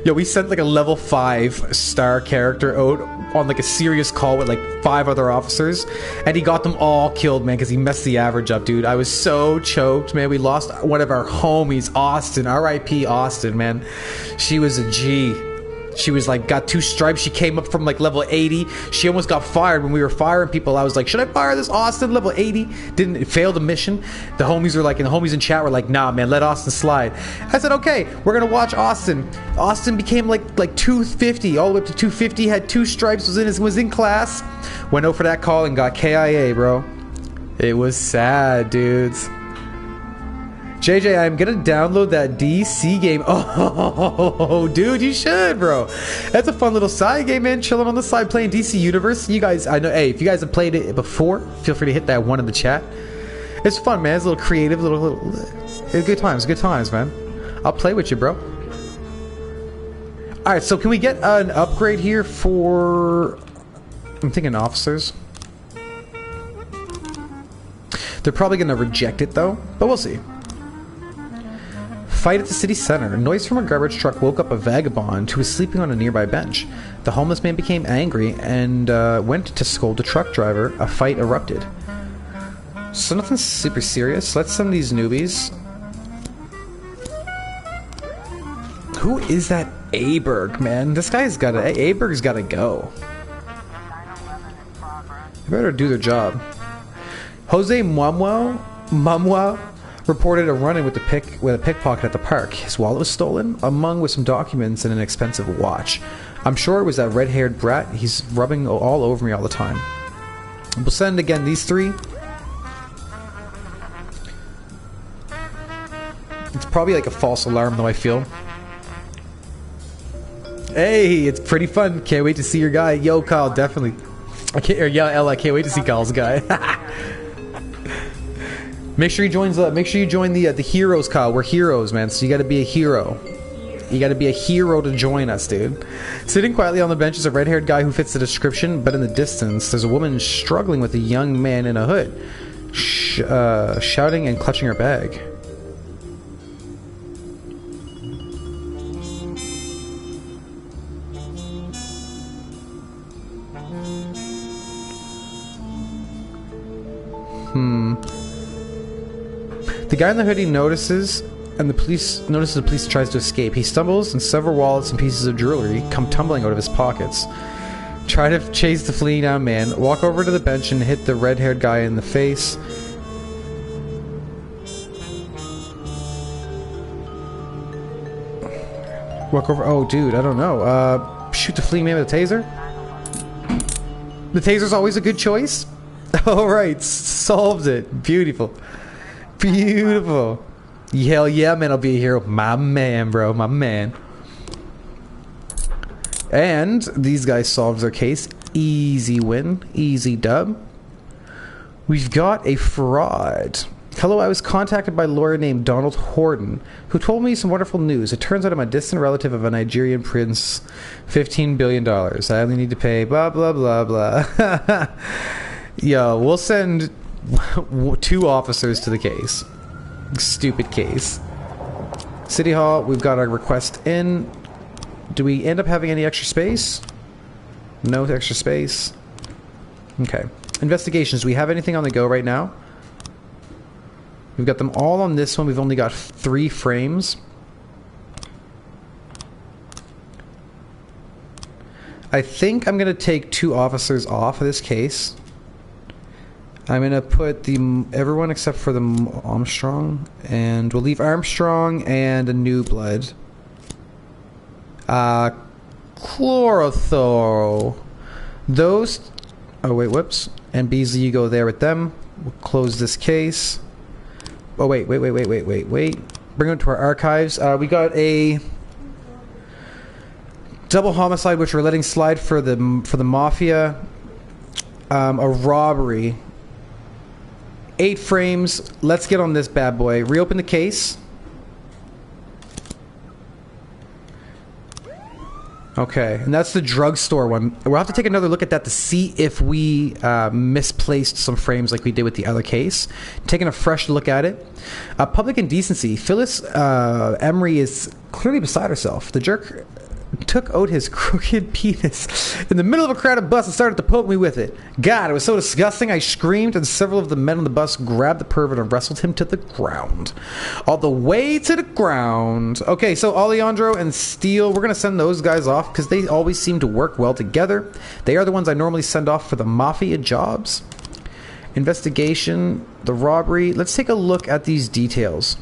Yo, we sent like a level 5 star character out on like a serious call with like 5 other officers, and he got them all killed, man, because he messed the average up, dude. I was so choked, man. We lost one of our homies, Austin. R.I.P. Austin, man. She was a G. She was like, got 2 stripes. She came up from like level 80. She almost got fired when we were firing people. I was like, should I fire this Austin? Level 80. Didn't fail the mission. The homies were like, and the homies in chat were like, nah, man, let Austin slide. I said, okay, we're gonna watch Austin. Austin became like 250, all the way up to 250. Had 2 stripes. Was in class. Went out for that call and got KIA, bro. It was sad, dudes. JJ, I'm gonna download that DC game. Oh, dude, you should, bro. That's a fun little side game, man. Chilling on the side, playing DC Universe. You guys, I know. Hey, if you guys have played it before, feel free to hit that 1 in the chat. It's fun, man. It's a little creative, it's good times, man. I'll play with you, bro. All right, so can we get an upgrade here for? I'm thinking officers. They're probably gonna reject it though, but we'll see. Fight at the city center. A noise from a garbage truck woke up a vagabond who was sleeping on a nearby bench. The homeless man became angry and went to scold the truck driver. A fight erupted. So nothing super serious. Let's send these newbies. Who is that Aberg, man? This guy's gotta... Aberg's gotta go. They better do their job. Jose Mamua reported a run-in with a pickpocket at the park. His wallet was stolen, among with some documents and an expensive watch. I'm sure it was that red-haired brat. He's rubbing all over me all the time. We'll send again these three. It's probably like a false alarm, though, I feel. Hey, it's pretty fun. Can't wait to see your guy. Yo, Kyle, definitely. I can't wait to see Kyle's guy. Make sure you join the heroes, Kyle. We're heroes, man. So you got to be a hero. You got to be a hero to join us, dude. Sitting quietly on the bench is a red-haired guy who fits the description, but in the distance, there's a woman struggling with a young man in a hood, shouting and clutching her bag. The guy in the hoodie notices the police tries to escape. He stumbles and several wallets and pieces of jewelry come tumbling out of his pockets. Try to chase the fleeing down man. Walk over to the bench and hit the red-haired guy in the face. Walk over. Oh, dude, I don't know. Shoot the fleeing man with a taser? The taser's always a good choice? Alright, solved it. Beautiful. Beautiful. Hell yeah, man, I'll be a hero. My man, bro. My man. And these guys solved their case. Easy win. Easy dub. We've got a fraud. Hello, I was contacted by a lawyer named Donald Horton, who told me some wonderful news. It turns out I'm a distant relative of a Nigerian prince. $15 billion. I only need to pay blah, blah, blah, blah. Yo, we'll send 2 officers to the case. Stupid case. City Hall, we've got our request in. Do we end up having any extra space? No extra space. Okay. Investigations, do we have anything on the go right now? We've got them all on this one. We've only got 3 frames. I think I'm going to take 2 officers off of this case. I'm going to put everyone except for the Armstrong, and we'll leave Armstrong and a new blood. Chlorothor. Those... Oh, wait, whoops. And Beasley, you go there with them. We'll close this case. Oh, wait. Bring it to our archives. We got a double homicide, which we're letting slide for the Mafia. A robbery. 8 frames. Let's get on this bad boy. Reopen the case. Okay, and that's the drugstore one. We'll have to take another look at that to see if we misplaced some frames like we did with the other case. Taking a fresh look at it. Public indecency. Phyllis Emery is clearly beside herself. The jerk took out his crooked penis in the middle of a crowded bus and started to poke me with it. God, it was so disgusting. I screamed, and several of the men on the bus grabbed the pervert and wrestled him to the ground. All the way to the ground. Okay, so Alejandro and Steele, we're going to send those guys off because they always seem to work well together. They are the ones I normally send off for the Mafia jobs. Investigation, the robbery. Let's take a look at these details.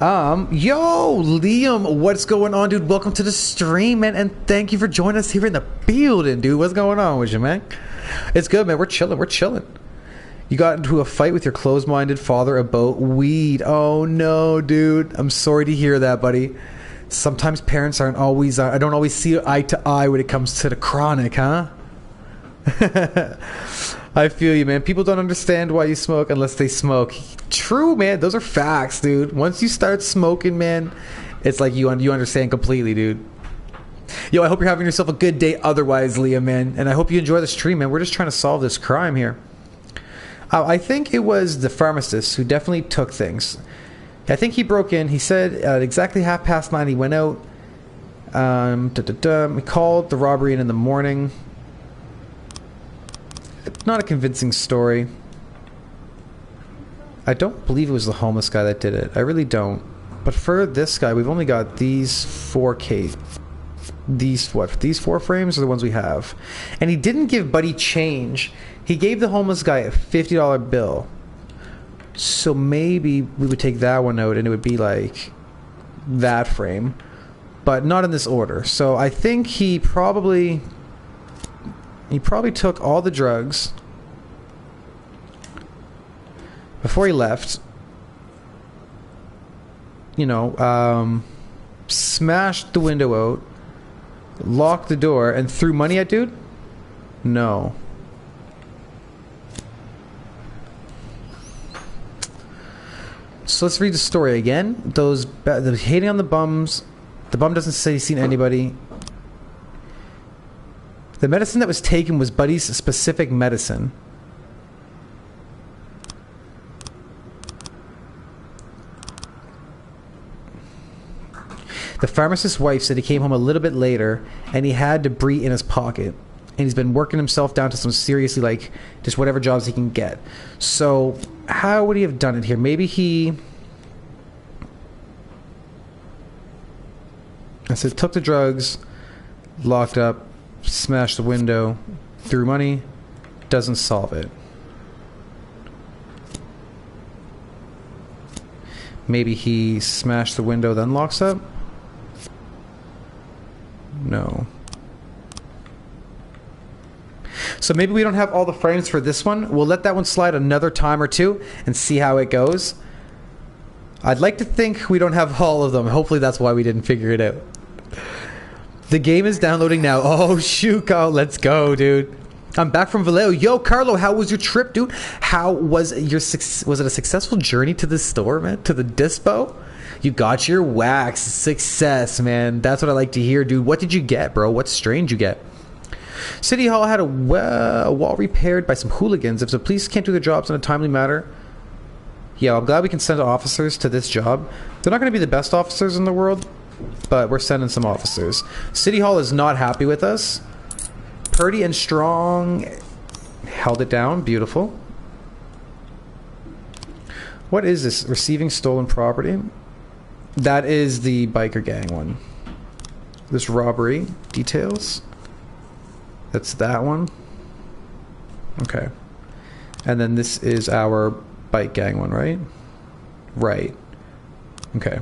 Yo, Liam, what's going on, dude? Welcome to the stream, man, and thank you for joining us here in the building, dude. What's going on with you, man? It's good, man. We're chilling. You got into a fight with your closed-minded father about weed. Oh, no, dude. I'm sorry to hear that, buddy. Sometimes parents aren't always... I don't always see eye to eye when it comes to the chronic, huh? I feel you, man. People don't understand why you smoke unless they smoke. True, man. Those are facts, dude. Once you start smoking, man, it's like you understand completely, dude. Yo, I hope you're having yourself a good day otherwise, Liam, man. And I hope you enjoy the stream, man. We're just trying to solve this crime here. I think it was the pharmacist who definitely took things. I think he broke in. He said at exactly 9:30 he went out. He called the robbery in the morning. Not a convincing story. I don't believe it was the homeless guy that did it. I really don't. But for this guy, we've only got these 4K. These four frames are the ones we have. And he didn't give Buddy change. He gave the homeless guy a $50 bill. So maybe we would take that one out and it would be like that frame. But not in this order. So I think he probably took all the drugs before he left. You know, smashed the window out, locked the door, and threw money at dude? No. So let's read the story again. The hating on the bums. The bum doesn't say he's seen anybody. The medicine that was taken was Buddy's specific medicine. The pharmacist's wife said he came home a little bit later and he had debris in his pocket. And he's been working himself down to some seriously, like, just whatever jobs he can get. So, how would he have done it here? Maybe he... I said, took the drugs, locked up, smashed the window, threw money, doesn't solve it. Maybe he smashed the window, then locks up? No. So maybe we don't have all the frames for this one. We'll let that one slide another time or two and see how it goes. I'd like to think we don't have all of them. Hopefully that's why we didn't figure it out. The game is downloading now. Oh, shoot, Carl. Let's go, dude. I'm back from Vallejo. Yo, Carlo, how was your trip, dude? How was your... Was it a successful journey to the store, man? To the dispo? You got your wax. Success, man. That's what I like to hear, dude. What did you get, bro? What strain did you get? City Hall had a wall repaired by some hooligans. If the police can't do their jobs in a timely manner... Yeah, I'm glad we can send officers to this job. They're not going to be the best officers in the world, but we're sending some officers. City Hall is not happy with us. Purdy and Strong held it down. Beautiful. What is this? Receiving stolen property? That is the biker gang one. This robbery details. That's that one. Okay. And then this is our bike gang one, right? Right. Okay.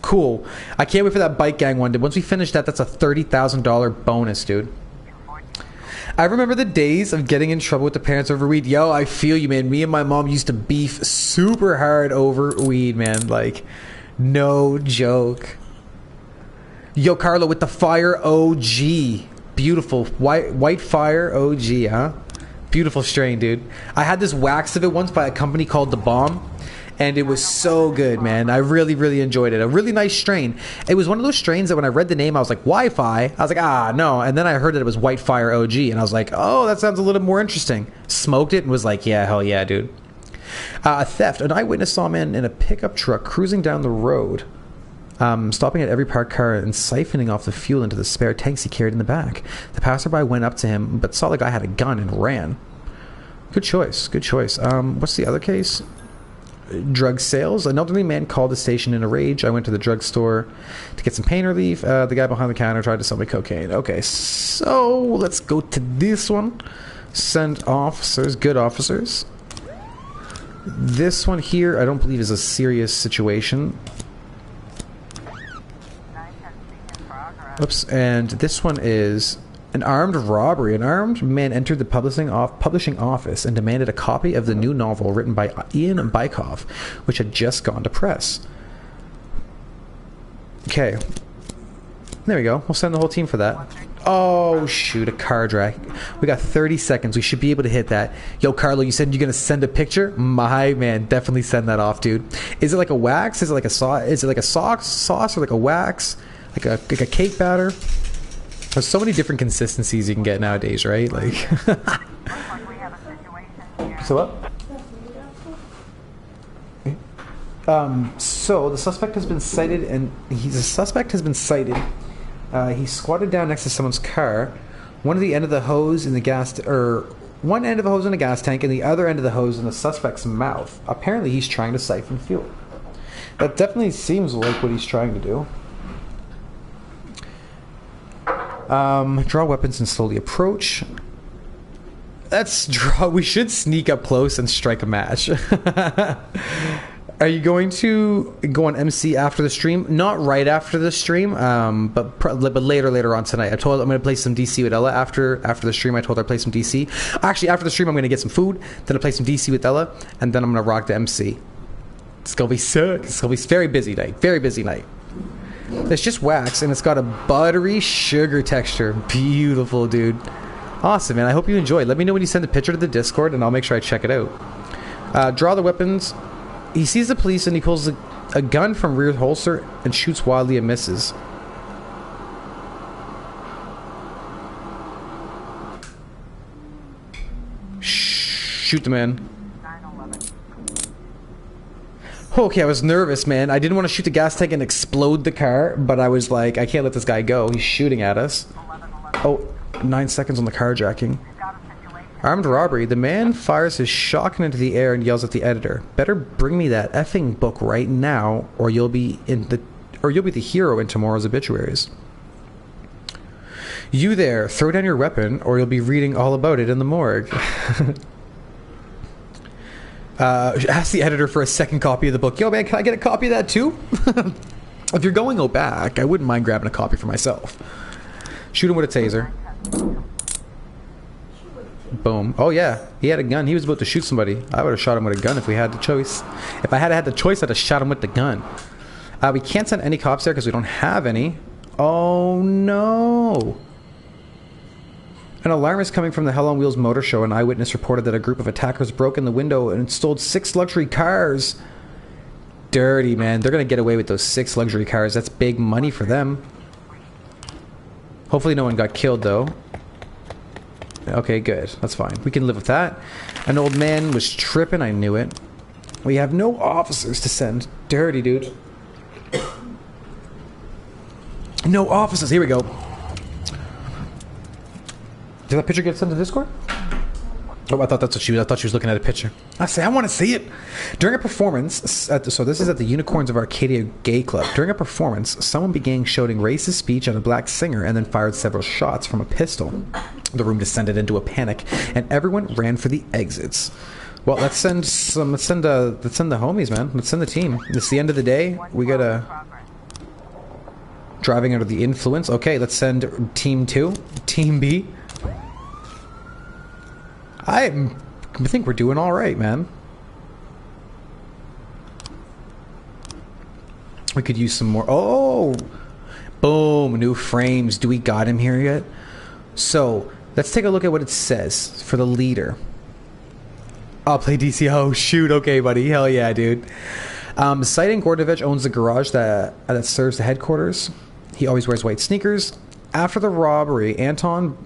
Cool. I can't wait for that bike gang one. Once we finish that, that's a $30,000 bonus, dude. I remember the days of getting in trouble with the parents over weed. Yo, I feel you, man. Me and my mom used to beef super hard over weed, man. Like, no joke. Yo, Carlo, with the Fire OG. Beautiful. White Fire OG, huh? Beautiful strain, dude. I had this wax of it once by a company called The Bomb. And it was so good, man. I really, really enjoyed it. A really nice strain. It was one of those strains that when I read the name, I was like, Wi-Fi. I was like, ah, no. And then I heard that it was White Fire OG. And I was like, oh, that sounds a little more interesting. Smoked it and was like, yeah, hell yeah, dude. A theft. An eyewitness saw a man in a pickup truck cruising down the road, stopping at every parked car and siphoning off the fuel into the spare tanks he carried in the back. The passerby went up to him, but saw the guy had a gun and ran. Good choice. Good choice. What's the other case? Drug sales. An elderly man called the station in a rage. I went to the drugstore to get some pain relief. The guy behind the counter tried to sell me cocaine. Okay, so let's go to this one. Send officers. Good officers. This one here, I don't believe is a serious situation. Oops. And this one is an armed robbery. An armed man entered the publishing office and demanded a copy of the new novel written by Ian Bykoff, which had just gone to press. Okay. There we go. We'll send the whole team for that. Oh, shoot. A car drag. We got 30 seconds. We should be able to hit that. Yo, Carlo, you said you're going to send a picture? My man, definitely send that off, dude. Is it like a wax? Is it like a sauce? Is it like a sauce or like a wax? Like a cake batter? There's so many different consistencies you can get nowadays, right? Like, so what? So the suspect has been cited, and he squatted down next to someone's car. One end of the hose in the gas, one end of the hose in a gas tank, and the other end of the hose in the suspect's mouth. Apparently, he's trying to siphon fuel. That definitely seems like what he's trying to do. Draw weapons and slowly approach. Let's draw. We should sneak up close and strike a match. Are you going to go on MC after the stream? Not right after the stream, but later on tonight. I told her I'm going to play some DC with Ella after the stream. I told her I'd play some DC. Actually, after the stream, I'm going to get some food. Then I'll play some DC with Ella, and then I'm going to rock the MC. It's going to be sick. It's going to be a very busy night. Very busy night. It's just wax, and it's got a buttery sugar texture. Beautiful, dude. Awesome, man. I hope you enjoyed. Let me know when you send a picture to the Discord, and I'll make sure I check it out. Draw the weapons. He sees the police, and he pulls a gun from rear holster and shoots wildly and misses. Shoot the man. Okay, I was nervous, man. I didn't want to shoot the gas tank and explode the car, but I was like, I can't let this guy go. He's shooting at us. Oh, 9 seconds on the carjacking. Armed robbery. The man fires his shotgun into the air and yells at the editor, "Better bring me that effing book right now, or you'll be the hero in tomorrow's obituaries. You there, throw down your weapon, or you'll be reading all about it in the morgue." Ask the editor for a second copy of the book. Yo, man, can I get a copy of that too? If you're going back, I wouldn't mind grabbing a copy for myself. Shoot him with a taser. Boom. Oh yeah, he had a gun. He was about to shoot somebody. I would have shot him with a gun if we had the choice. If I had the choice, I'd have shot him with the gun. We can't send any cops there because we don't have any. Oh no. An alarm is coming from the Hell on Wheels motor show. An eyewitness reported that a group of attackers broke in the window and stole 6 luxury cars. Dirty, man. They're going to get away with those 6 luxury cars. That's big money for them. Hopefully no one got killed, though. Okay, good. That's fine. We can live with that. An old man was tripping. I knew it. We have no officers to send. Dirty, dude. No officers. Here we go. Did that picture get sent to Discord? Oh, I thought that's what she was. I thought she was looking at a picture. I want to see it. During a performance, so this is at the Unicorns of Arcadia Gay Club. During a performance, someone began shouting racist speech at a black singer and then fired several shots from a pistol. The room descended into a panic, and everyone ran for the exits. Well, let's send the homies, man. Let's send the team. It's the end of the day. We gotta driving under the influence. Okay, let's send Team 2, Team B. I think we're doing all right, man. We could use some more. Oh, boom! New frames. Do we got him here yet? So let's take a look at what it says for the leader. I'll play DC. Oh shoot! Okay, buddy. Hell yeah, dude. Citing Gordovich owns the garage that serves the headquarters. He always wears white sneakers. After the robbery, Anton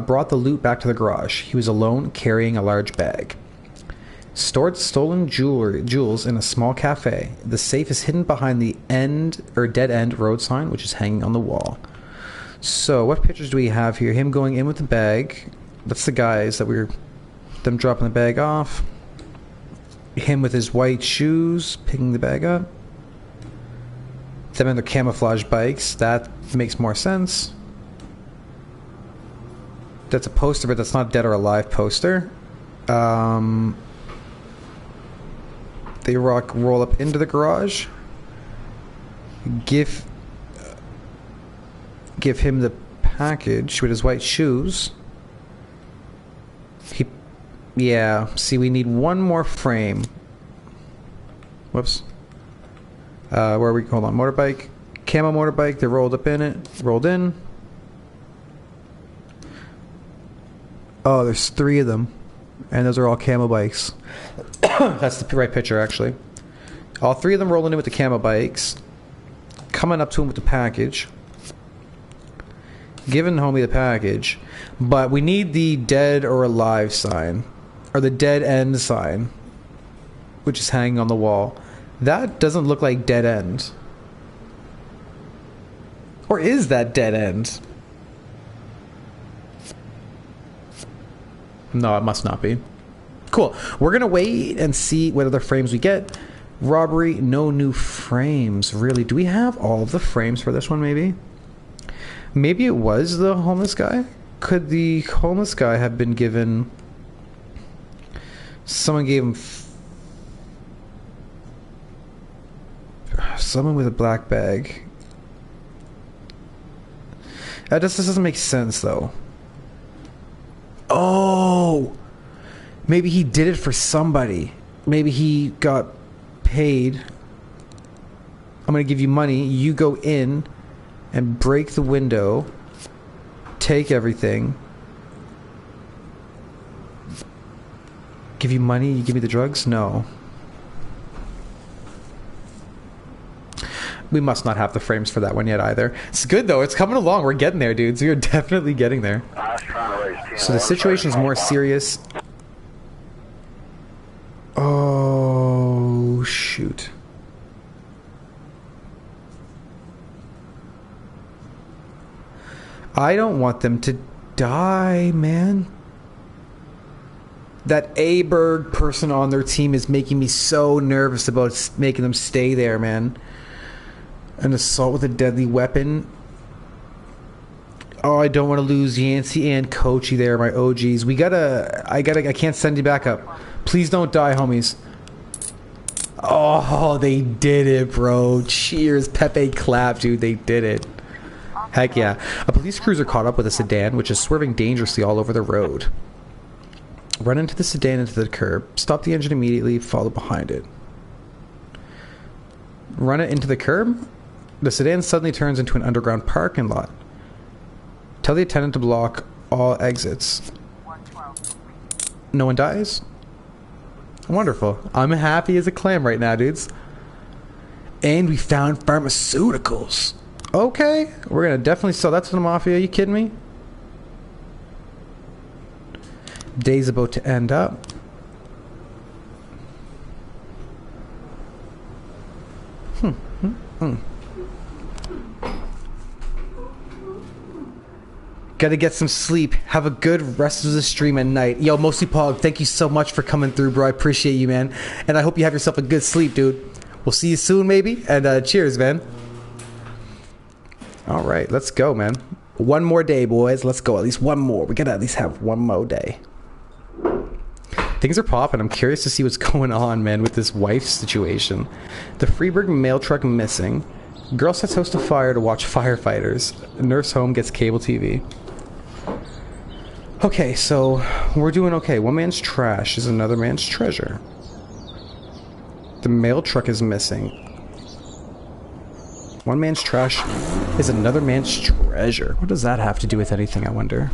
brought the loot back to the garage. He was alone, carrying a large bag. Stored stolen jewels in a small cafe. The safe is hidden behind the dead end road sign, which is hanging on the wall. So, what pictures do we have here? Him going in with the bag. That's the guys that them dropping the bag off. Him with his white shoes, picking the bag up. Them in their camouflage bikes. That makes more sense. That's a poster, but that's not a dead or alive poster. They roll up into the garage. Give him the package with his white shoes. Yeah. See, we need one more frame. Whoops. Where are we? Hold on. Motorbike, camo motorbike. They rolled up in it. Rolled in. Oh, there's 3 of them. And those are all camo bikes. That's the right picture, actually. All 3 of them rolling in with the camo bikes. Coming up to him with the package. Giving homie the package. But we need the dead or alive sign. Or the dead end sign. Which is hanging on the wall. That doesn't look like dead end. Or is that dead end? No, it must not be. Cool. We're going to wait and see what other frames we get. Robbery, no new frames. Really? Do we have all of the frames for this one, maybe? Maybe it was the homeless guy? Could the homeless guy have been given... Someone gave him... Someone with a black bag. This doesn't make sense, though. Oh! Maybe he did it for somebody. Maybe he got paid. I'm gonna give you money. You go in and break the window. Take everything. Give you money? You give me the drugs? No. We must not have the frames for that one yet either. It's good though. It's coming along. We're getting there, dudes. We're definitely getting there. So the situation is more serious. Oh, shoot. I don't want them to die, man. That A-Bird person on their team is making me so nervous about making them stay there, man. An assault with a deadly weapon. Oh, I don't want to lose Yancey and Kochi there, my OGs. I can't send you back up. Please don't die, homies. Oh, they did it, bro. Cheers, Pepe clap, dude. They did it. Heck yeah. A police cruiser caught up with a sedan, which is swerving dangerously all over the road. Run into the sedan into the curb. Stop the engine immediately. Follow behind it. Run it into the curb. The sedan suddenly turns into an underground parking lot. Tell the attendant to block all exits. No one dies? Wonderful. I'm happy as a clam right now, dudes. And we found pharmaceuticals. Okay. We're going to definitely sell that to the mafia. Are you kidding me? Day's about to end up. Gotta get some sleep. Have a good rest of the stream at night. Yo, Mostly Pog, thank you so much for coming through, bro. I appreciate you, man. And I hope you have yourself a good sleep, dude. We'll see you soon, maybe. And cheers, man. All right, let's go, man. One more day, boys. Let's go. At least one more. We gotta at least have one more day. Things are popping. I'm curious to see what's going on, man, with this wife situation. The Freeburg mail truck missing. Girl sets house to fire to watch firefighters. Nurse home gets cable TV. Okay, so we're doing okay. One man's trash is another man's treasure. The mail truck is missing. One man's trash is another man's treasure. What does that have to do with anything, I wonder?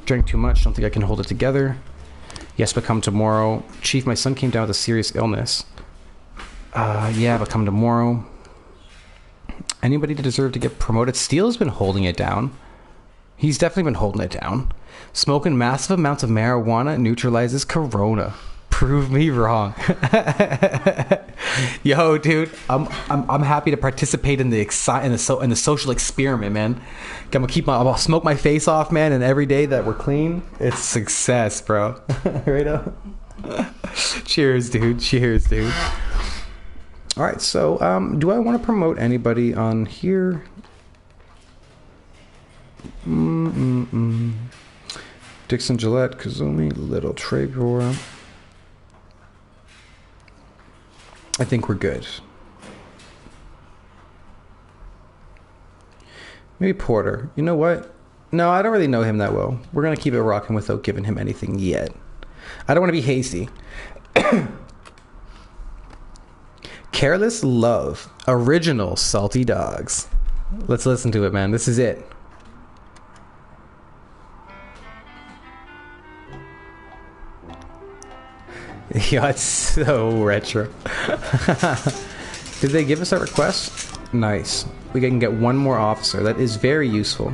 Drank too much. Don't think I can hold it together. Yes, but come tomorrow. Chief, my son came down with a serious illness. Yeah, but come tomorrow. Anybody to deserve to get promoted? Steele's been holding it down. He's definitely been holding it down. Smoking massive amounts of marijuana neutralizes corona. Prove me wrong. Yo, dude, I'm happy to participate in the social experiment, man. I'll smoke my face off, man, and every day that we're clean, it's success, bro. Right up. Cheers, dude. Cheers, dude. All right, so do I want to promote anybody on here? Dixon, Gillette, Kazumi, Little Trebor. I think we're good. Maybe Porter. You know what? No, I don't really know him that well. We're going to keep it rocking without giving him anything yet. I don't want to be hasty. Careless Love. Original Salty Dogs. Let's listen to it, man. This is it. Yeah, it's so retro. Did they give us a request? Nice. We can get one more officer. That is very useful.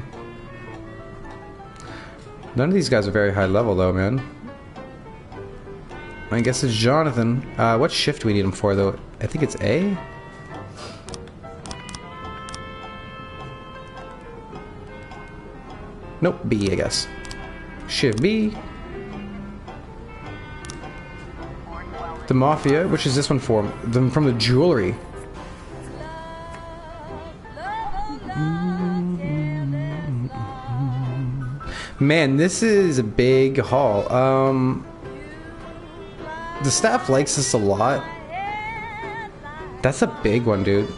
None of these guys are very high level, though, man. I guess it's Jonathan. What shift do we need him for, though? I think it's A? Nope, B, I guess. Shift B. The Mafia, which is this one for? From the jewelry. Man, this is a big haul. The staff likes this a lot. That's a big one, dude.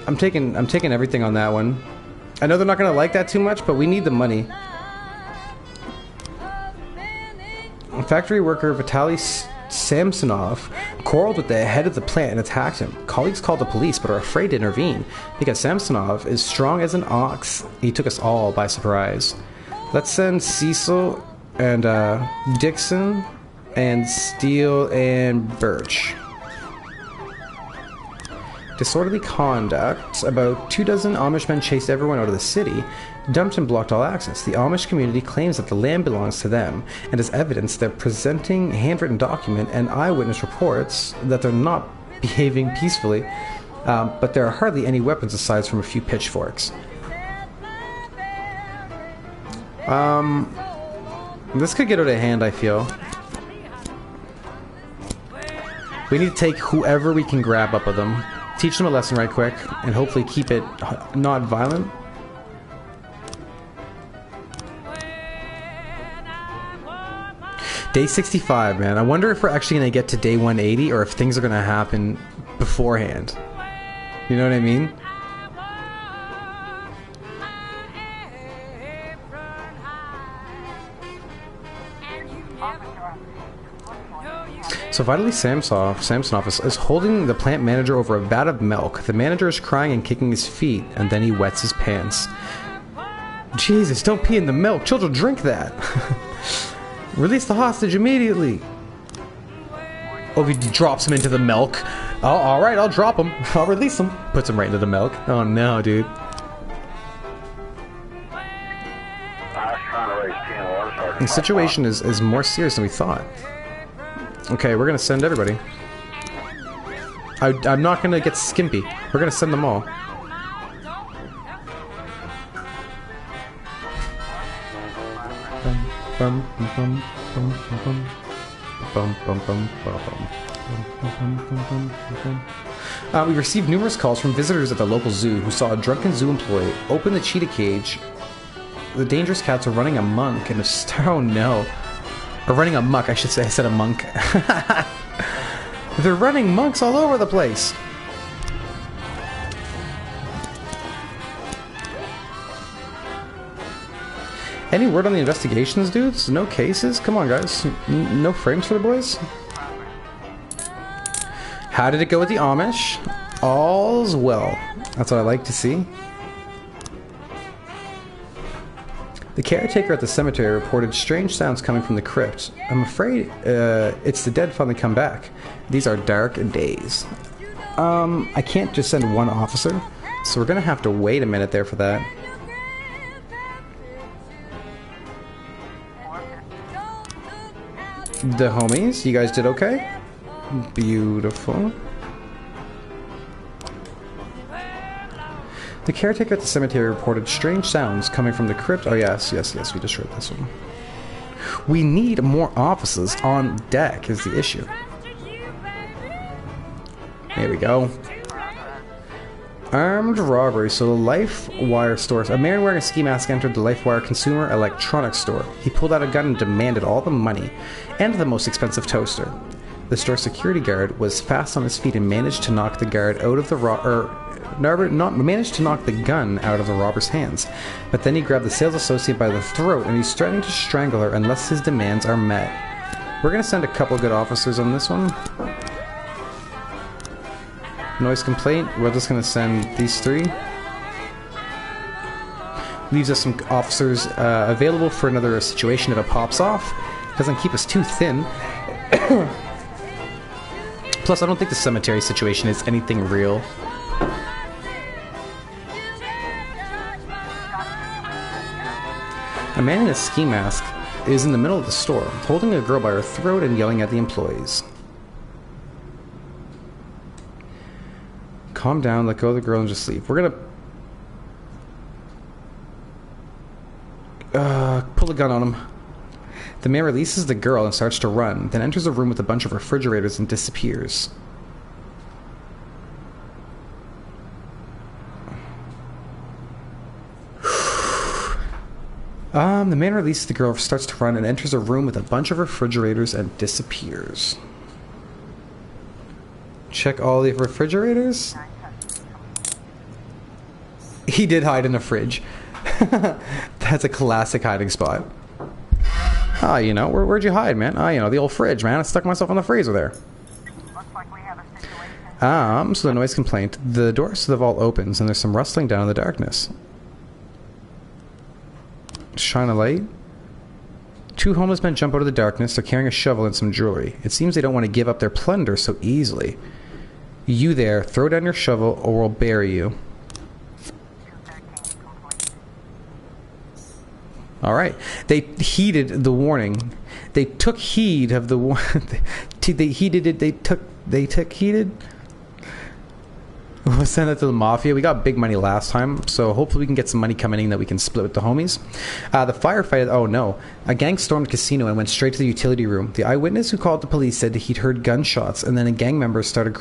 I'm taking everything on that one. I know they're not gonna like that too much, but we need the money. Factory worker Vitaly Samsonov quarreled with the head of the plant and attacked him. Colleagues called the police but are afraid to intervene because Samsonov is strong as an ox. He took us all by surprise. Let's send Cecil and Dixon and Steele and Birch. Disorderly conduct. About 24 Amish men chased everyone out of the city, dumped and blocked all access. The Amish community claims that the land belongs to them, and as evidence they're presenting handwritten document and eyewitness reports that they're not behaving peacefully, but there are hardly any weapons aside from a few pitchforks. This could get out of hand, I feel. We need to take whoever we can grab up with them. Teach them a lesson right quick, and hopefully keep it not violent. Day 65, man. I wonder if we're actually going to get to day 180, or if things are going to happen beforehand. You know what I mean? So Vitaly Samsonov is holding the plant manager over a vat of milk. The manager is crying and kicking his feet, and then he wets his pants. Jesus, don't pee in the milk. Children drink that. Release the hostage immediately. Oh, he drops him into the milk. Oh, alright, I'll drop him. I'll release him. Puts him right into the milk. Oh no, dude. The situation is more serious than we thought. Okay, we're gonna send everybody. I'm not gonna get skimpy. We're gonna send them all. We received numerous calls from visitors at the local zoo who saw a drunken zoo employee open the cheetah cage. The dangerous cats are running amok in a oh no. Or running amok, I should say. I said a monk. They're running monks all over the place. Any word on the investigations, dudes? No cases? Come on, guys. No frames for the boys? How did it go with the Amish? All's well. That's what I like to see. The caretaker at the cemetery reported strange sounds coming from the crypt. I'm afraid it's the dead finally come back. These are dark days. I can't just send one officer, so we're gonna have to wait a minute there for that. The homies, you guys did okay? Beautiful. The caretaker at the cemetery reported strange sounds coming from the crypt. Oh yes, we just read this one. We need more officers on deck is the issue. There we go. Armed robbery. So the LifeWire store. A man wearing a ski mask entered the LifeWire consumer electronics store. He pulled out a gun and demanded all the money and the most expensive toaster. The store security guard was fast on his feet and managed to knock the guard out of the managed to knock the gun out of the robber's hands. But then he grabbed the sales associate by the throat and he's threatening to strangle her unless his demands are met. We're gonna send a couple good officers on this one. Noise complaint, we're just gonna send these three. Leaves us some officers available for another situation if it pops off. Doesn't keep us too thin. Plus, I don't think the cemetery situation is anything real. A man in a ski mask is in the middle of the store, holding a girl by her throat and yelling at the employees. Calm down, let go of the girl and just leave. We're gonna pull the gun on him. The man releases the girl and starts to run, then enters a room with a bunch of refrigerators and disappears. The man releases the girl, starts to run, and enters a room with a bunch of refrigerators and disappears. Check all the refrigerators. He did hide in a fridge. That's a classic hiding spot. Ah, you know, where'd you hide, man? Ah, you know, the old fridge, man. I stuck myself in the freezer there. Looks like we have a situation. So the noise complaint. The doors to the vault opens, and there's some rustling down in the darkness. Shine a light. Two homeless men jump out of the darkness. They're carrying a shovel and some jewelry. It seems they don't want to give up their plunder so easily. You there, throw down your shovel or we'll bury you. Alright. They heeded the warning. They took heed of the they took heeded? We'll send it to the Mafia. We got big money last time, so hopefully we can get some money coming in that we can split with the homies. The firefighter... Oh, no. A gang stormed the casino and went straight to the utility room. The eyewitness who called the police said that he'd heard gunshots, and then a gang member started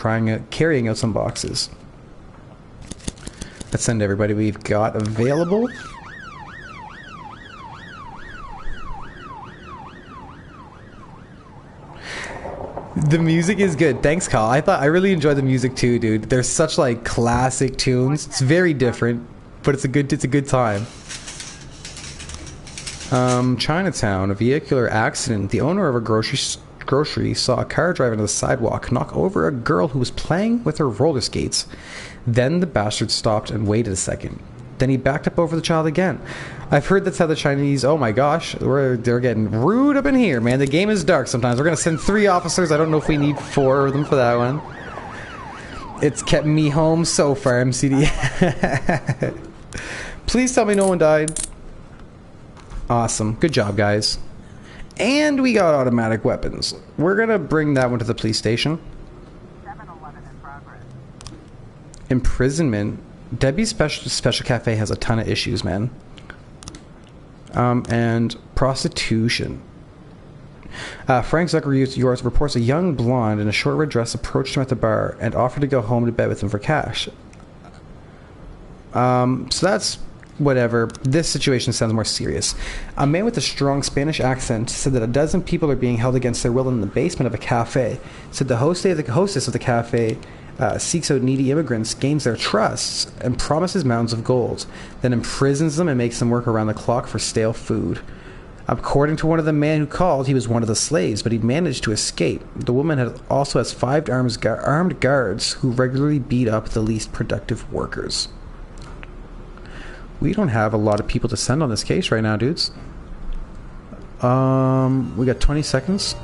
carrying out some boxes. Let's send everybody we've got available. The music is good. Thanks, Kyle. I really enjoy the music too, dude. There's such like classic tunes. It's very different, but it's a good time. Chinatown, a vehicular accident. The owner of a grocery saw a car drive onto the sidewalk, knock over a girl who was playing with her roller skates. Then the bastard stopped and waited a second. Then he backed up over the child again. I've heard that's how the Chinese... Oh my gosh, they're getting rude up in here, man. The game is dark sometimes. We're going to send 3 officers. I don't know if we need 4 of them for that one. It's kept me home so far, MCD. Please tell me no one died. Awesome. Good job, guys. And we got automatic weapons. We're going to bring that one to the police station. 7-Eleven in progress. Imprisonment. Debbie's special cafe has a ton of issues, man. And prostitution. Frank Zucker reports a young blonde in a short red dress approached him at the bar and offered to go home to bed with him for cash. So that's whatever. This situation sounds more serious. A man with a strong Spanish accent said that a dozen people are being held against their will in the basement of a cafe. Said the hostess of the cafe seeks out needy immigrants, gains their trusts, and promises mounds of gold, then imprisons them and makes them work around the clock for stale food. According to one of the men who called, he was one of the slaves, but he managed to escape. The woman also has 5 armed guards who regularly beat up the least productive workers. We don't have a lot of people to send on this case right now, dudes. We got 20 seconds.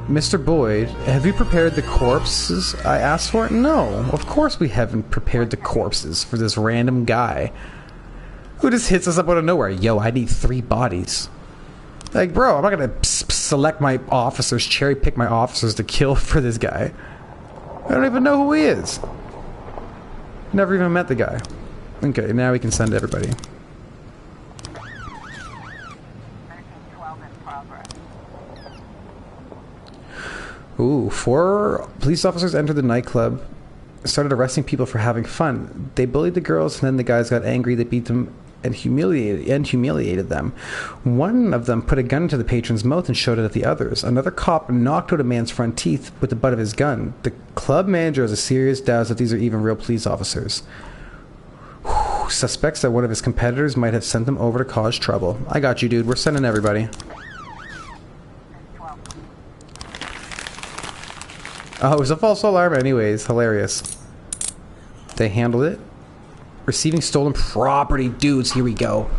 Mr. Boyd, have you prepared the corpses I asked for? No, of course we haven't prepared the corpses for this random guy who just hits us up out of nowhere. Yo, I need 3 bodies. Like, bro, I'm not gonna select my officers, cherry pick my officers to kill for this guy. I don't even know who he is. Never even met the guy. Okay, now we can send everybody. 13-12 in progress. Ooh, 4 police officers entered the nightclub, started arresting people for having fun. They bullied the girls, and then the guys got angry. They beat them and humiliated them. One of them put a gun to the patron's mouth and showed it at the others. Another cop knocked out a man's front teeth with the butt of his gun. The club manager has a serious doubt that these are even real police officers. Whew, suspects that one of his competitors might have sent them over to cause trouble. I got you, dude. We're sending everybody. Oh, it was a false alarm anyways. Hilarious. They handled it. Receiving stolen property. Dudes, here we go.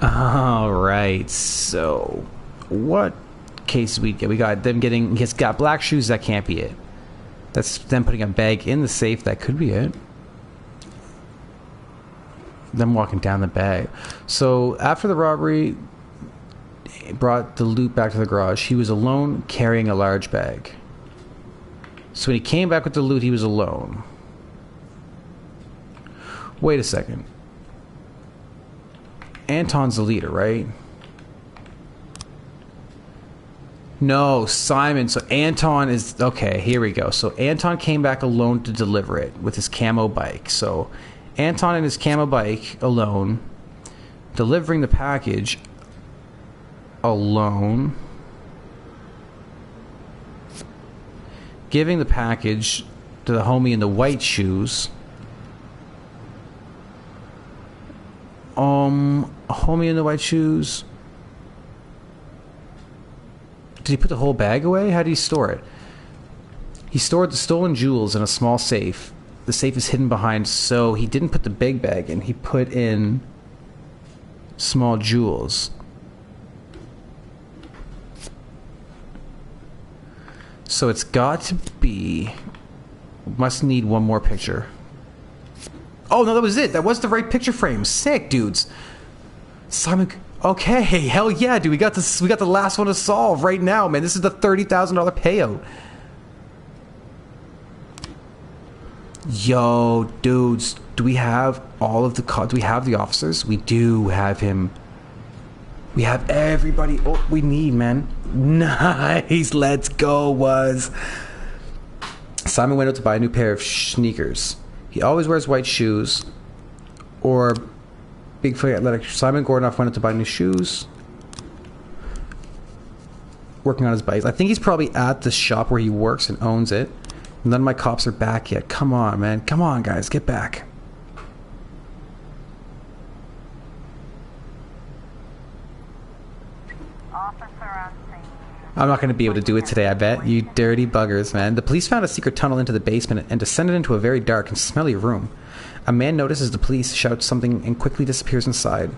Alright, so... what cases we get? We got them getting... He's got black shoes. That can't be it. That's them putting a bag in the safe. That could be it. Them walking down the bag. So, after the robbery... brought the loot back to the garage. He was alone carrying a large bag. So when he came back with the loot, he was alone. Wait a second. Anton's the leader, right? No, Simon. So Anton is... Okay, here we go. So Anton came back alone to deliver it with his camo bike. So Anton and his camo bike alone, delivering the package alone, giving the package to the homie in the white shoes. Homie in the white shoes. Did he put the whole bag away? How did he store it? He stored the stolen jewels in a small safe. The safe is hidden behind, so he didn't put the big bag in. He put in small jewels. So it's got to be... Must need one more picture. Oh, no, that was it. That was the right picture frame. Sick, dudes. Simon... Okay, hell yeah, dude. We got this. We got the last one to solve right now, man. This is the $30,000 payout. Yo, dudes, do we have all of the... Do we have the officers? We do have him. We have everybody. Oh, we need, man. Nice. Let's go, was. Simon went out to buy a new pair of sneakers. He always wears white shoes. Or Bigfoot Athletic. Simon Gordanoff went out to buy new shoes. Working on his bikes. I think he's probably at the shop where he works and owns it. None of my cops are back yet. Come on, man. Come on, guys. Get back. I'm not going to be able to do it today, I bet. You dirty buggers, man. The police found a secret tunnel into the basement and descended into a very dark and smelly room. A man notices the police, shouts something, and quickly disappears inside.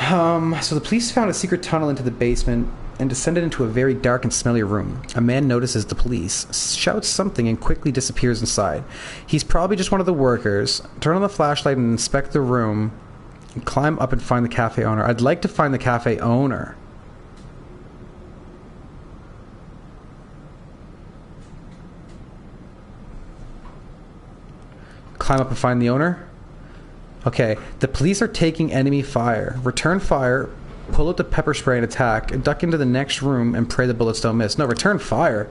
So the police found a secret tunnel into the basement and descended into a very dark and smelly room. A man notices the police, shouts something, and quickly disappears inside. He's probably just one of the workers. Turn on the flashlight and inspect the room. And climb up and find the cafe owner. I'd like to find the cafe owner. Climb up and find the owner. Okay, the police are taking enemy fire. Return fire, pull out the pepper spray and attack, duck into the next room and pray the bullets don't miss. No, return fire.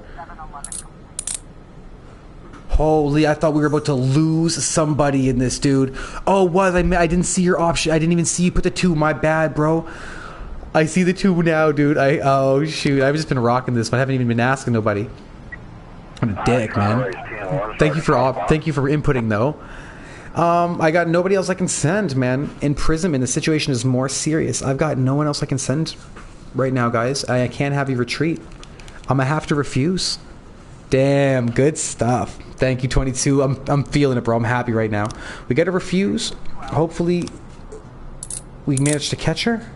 Holy, I thought we were about to lose somebody in this, dude. Oh, what? I didn't see your option. I didn't even see you put the 2. My bad, bro. I see the 2 now, dude. Oh, shoot. I've just been rocking this, but I haven't even been asking nobody. What a dick, man. Thank you for inputting, though. I got nobody else I can send, man. Imprisonment, the situation is more serious. I've got no one else I can send right now, guys. I can't have you retreat. I'm gonna have to refuse. Damn, good stuff. Thank you, 22. I'm feeling it, bro. I'm happy right now. We gotta refuse. Hopefully, we managed to catch her.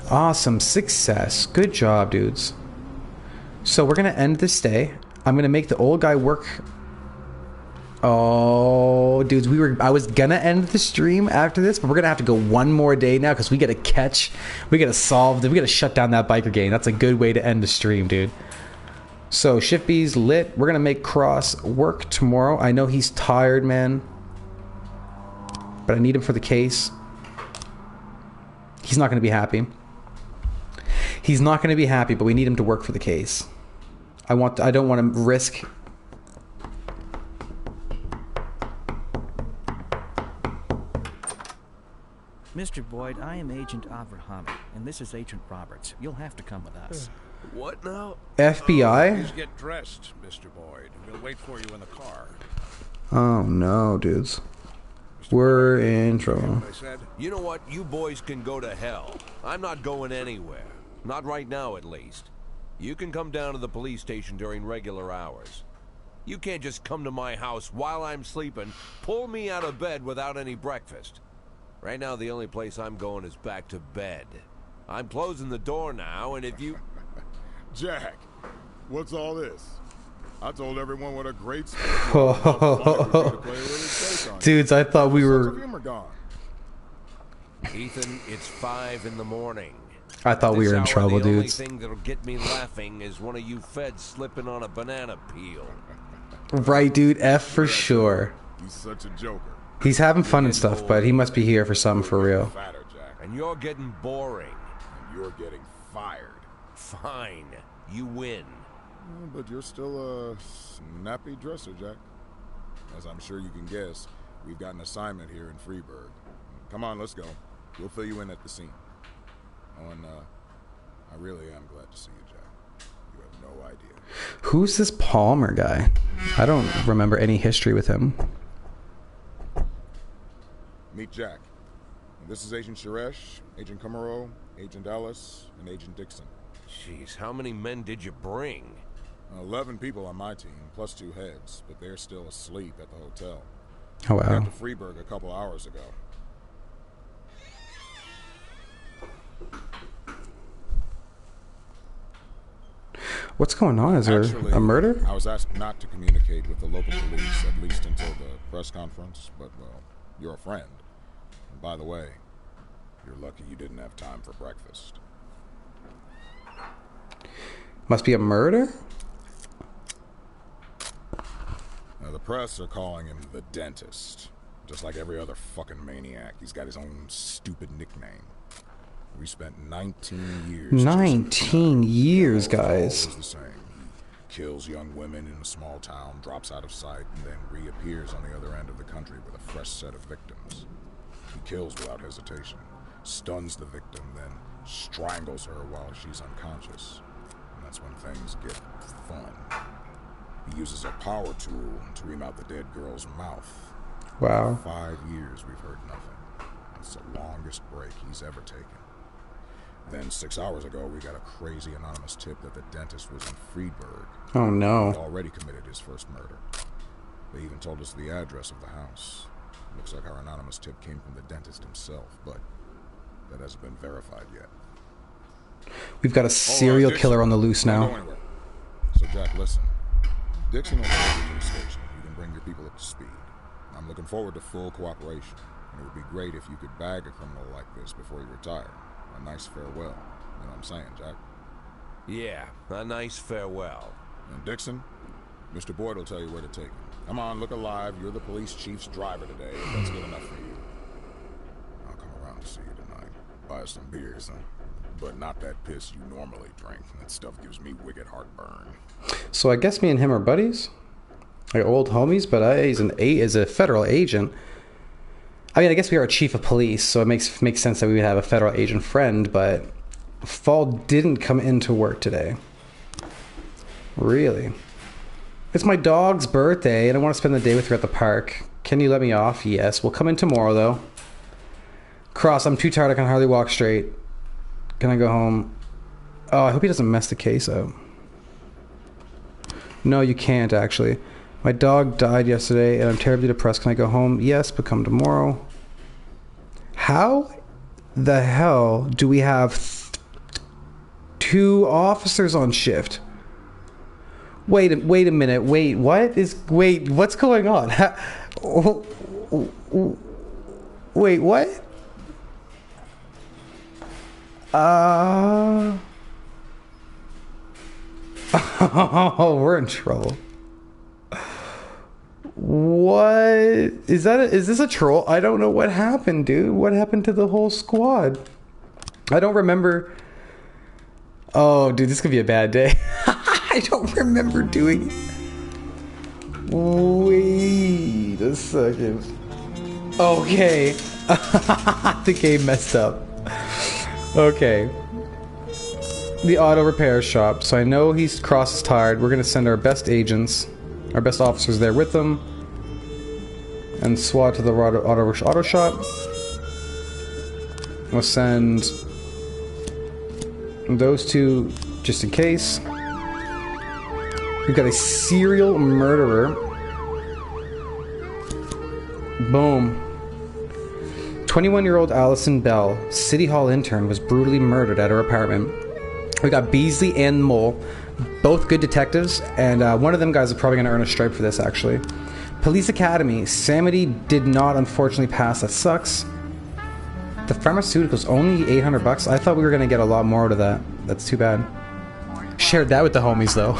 Awesome. Success. Good job, dudes. So we're gonna end this day. I'm gonna make the old guy work. Oh, dudes, I was gonna end the stream after this, but we're gonna have to go one more day now because we gotta shut down that biker gang. That's a good way to end the stream, dude. So Shift B's lit. We're gonna make Cross work tomorrow. I know he's tired, man, but I need him for the case. He's not gonna be happy. He's not gonna be happy, but we need him to work for the case. I don't want to risk. Mr. Boyd, I am Agent Avrahami, and this is Agent Roberts. You'll have to come with us. What now? FBI? Please get dressed, Mr. Boyd. We'll wait for you in the car. Oh no, dudes. We're in trouble. You know what? You boys can go to hell. I'm not going anywhere. Not right now, at least. You can come down to the police station during regular hours. You can't just come to my house while I'm sleeping, pull me out of bed without any breakfast. Right now, the only place I'm going is back to bed. I'm closing the door now, and if you... Jack, what's all this? I told everyone what a great... Dudes, I thought we were... Ethan, it's 5 in the morning. I thought we were in trouble, dudes. The only thing that'll get me laughing is one of you feds slipping on a banana peel. Right, dude. F for sure. He's such a joker. He's having fun and stuff, but he must be here for something for real. And you're getting boring. And you're getting fired. Fine. You win. But you're still a snappy dresser, Jack. As I'm sure you can guess, we've got an assignment here in Freeburg. Come on, let's go. We'll fill you in at the scene. Oh, and I really am glad to see you, Jack. You have no idea. Who's this Palmer guy? I don't remember any history with him. Meet Jack. This is Agent Suresh, Agent Kumaro, Agent Ellis, and Agent Dixon. Jeez, how many men did you bring? 11 people on my team, plus 2 heads, but they're still asleep at the hotel. Oh, wow. Got to Freeburg a couple hours ago. What's going on? Is there a murder? I was asked not to communicate with the local police, at least until the press conference, but, well, you're a friend. And by the way, you're lucky you didn't have time for breakfast. Must be a murder? Now, the press are calling him the Dentist. Just like every other fucking maniac, he's got his own stupid nickname. We spent 19 years... 19 years, guys. The same. He kills young women in a small town, drops out of sight, and then reappears on the other end of the country with a fresh set of victims. He kills without hesitation, stuns the victim, then strangles her while she's unconscious. And that's when things get fun. He uses a power tool to ream out the dead girl's mouth. Wow. For 5 years, we've heard nothing. It's the longest break he's ever taken. Then 6 hours ago, we got a crazy anonymous tip that the dentist was in Freeburg. Oh, no. He'd already committed his first murder. They even told us the address of the house. Looks like our anonymous tip came from the dentist himself, but that hasn't been verified yet. We've got a serial killer on the loose now. Don't go anywhere. So, Jack, listen. Dixon will take you to the station. You can bring your people up to speed. I'm looking forward to full cooperation, and it would be great if you could bag a criminal like this before you retire. A nice farewell. You know what I'm saying, Jack? Yeah, a nice farewell. And Dixon, Mr. Boyd will tell you where to take him. Come on, look alive. You're the police chief's driver today, if that's good enough for you. I'll come around to see you tonight. Buy us some beers, huh? But not that piss you normally drink. That stuff gives me wicked heartburn. So I guess me and him are buddies? Like old homies, but he's a federal agent. I mean, I guess we are a chief of police, so it makes sense that we would have a federal agent friend, but Fall didn't come into work today. Really? It's my dog's birthday, and I want to spend the day with her at the park. Can you let me off? Yes. We'll come in tomorrow, though. Cross, I'm too tired. I can hardly walk straight. Can I go home? Oh, I hope he doesn't mess the case up. No, you can't, actually. My dog died yesterday, and I'm terribly depressed. Can I go home? Yes, but come tomorrow. How the hell do we have 2 officers on shift? Wait a minute. Wait, what's going on? Wait, what? Oh, we're in trouble. What is that? Is this a troll? I don't know what happened, dude. What happened to the whole squad? I don't remember. Oh, dude, this could be a bad day. I don't remember doing it. Wait a second. Okay. The game messed up. Okay. The auto repair shop. So I know Cross is tired. We're going to send our best agents, our best officers there with them, and SWAT to the auto shop. We'll send those 2 just in case. We've got a serial murderer. Boom. 21-year-old Allison Bell, City Hall intern, was brutally murdered at her apartment. We got Beasley and Mole, both good detectives, and one of them guys is probably going to earn a stripe for this, actually. Police Academy, Samity did not unfortunately pass. That sucks. The pharmaceuticals, only $800. I thought we were going to get a lot more out of that. That's too bad. Shared that with the homies, though.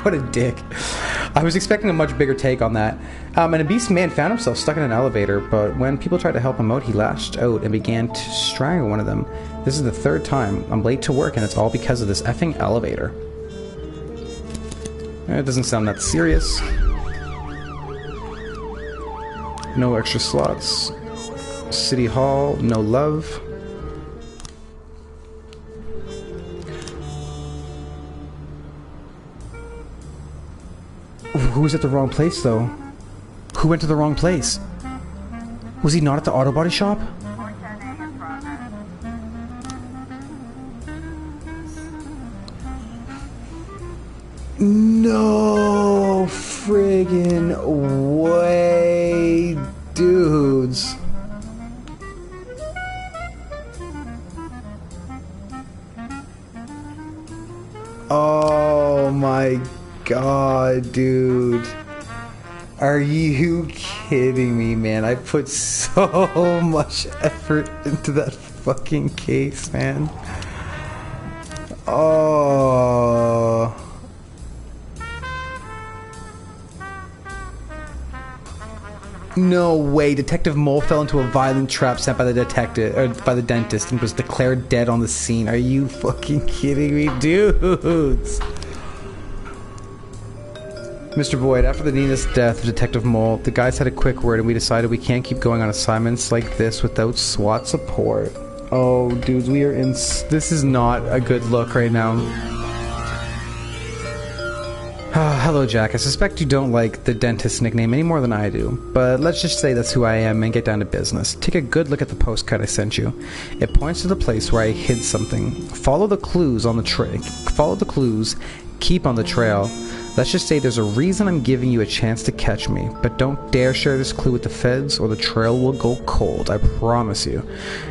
What a dick. I was expecting a much bigger take on that. And a beast man found himself stuck in an elevator, but when people tried to help him out, he lashed out and began to strangle one of them. This is the third time. I'm late to work, and it's all because of this effing elevator. It doesn't sound that serious. No extra slots. City Hall, no love. Who was at the wrong place, though? Who went to the wrong place? Was he not at the auto body shop? No friggin' way, dudes. Oh my god, dude. Are you kidding me, man? I put so much effort into that fucking case, man. Oh. No way. Detective Mole fell into a violent trap set by the detective, or by the dentist, and was declared dead on the scene. Are you fucking kidding me, dudes? Mr. Boyd, after the Nina's death of Detective Mole, the guys had a quick word and we decided we can't keep going on assignments like this without SWAT support. Oh, dudes, we are in... This is not a good look right now. Hello, Jack. I suspect you don't like the dentist nickname any more than I do, but let's just say that's who I am and get down to business. Take a good look at the postcard I sent you. It points to the place where I hid something. Follow the clues on the trail. Follow the clues. Keep on the trail. Let's just say there's a reason I'm giving you a chance to catch me, but don't dare share this clue with the feds or the trail will go cold, I promise you.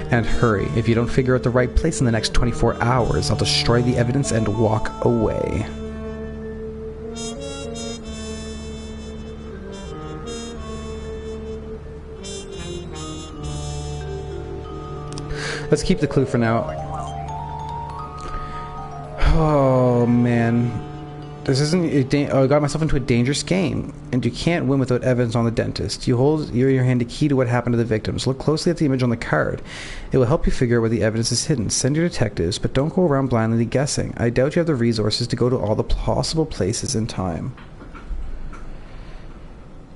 And hurry, if you don't figure out the right place in the next 24 hours, I'll destroy the evidence and walk away. Let's keep the clue for now. Oh, man. This isn't I got myself into a dangerous game, and you can't win without evidence on the dentist. You hold in your hand a key to what happened to the victims. Look closely at the image on the card. It will help you figure out where the evidence is hidden. Send your detectives, but don't go around blindly guessing. I doubt you have the resources to go to all the possible places in time.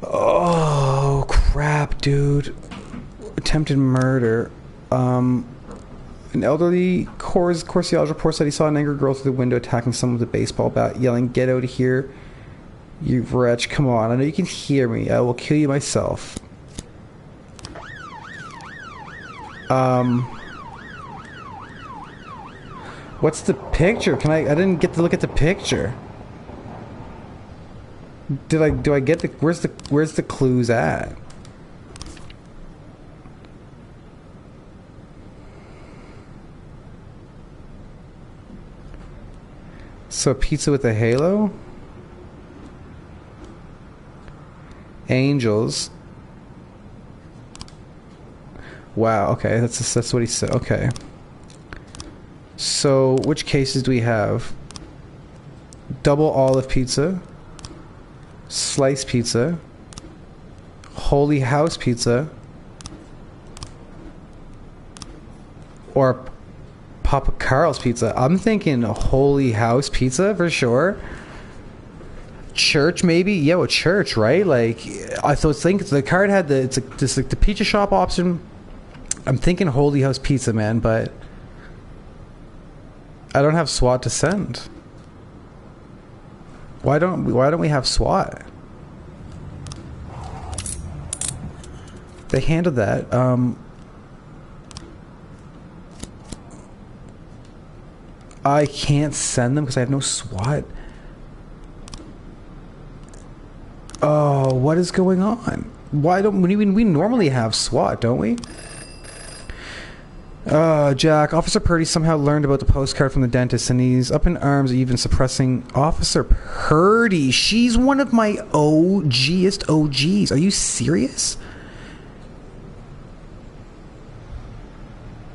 Oh, crap, dude. Attempted murder. An elderly concierge reports that he saw an angry girl through the window attacking someone with a baseball bat, yelling, "Get out of here, you wretch. Come on, I know you can hear me. I will kill you myself." What's the picture? I didn't get to look at the picture. Do I get the... Where's the clues at? So pizza with a halo? Angels. Wow, okay, that's what he said. Okay. So which cases do we have? Double olive pizza, sliced pizza, Holy House pizza, or Papa Carl's pizza. I'm thinking Holy House pizza for sure. Church maybe? Yeah, well, church, right? Like, I think the card had just like the pizza shop option. I'm thinking Holy House pizza, man, but I don't have SWAT to send. Why don't we have SWAT? They handled that. I can't send them because I have no SWAT. Oh, what is going on? Why don't we normally have SWAT, don't we? Jack, Officer Purdy somehow learned about the postcard from the dentist and he's up in arms, even suppressing Officer Purdy. She's one of my OGest OGs. Are you serious?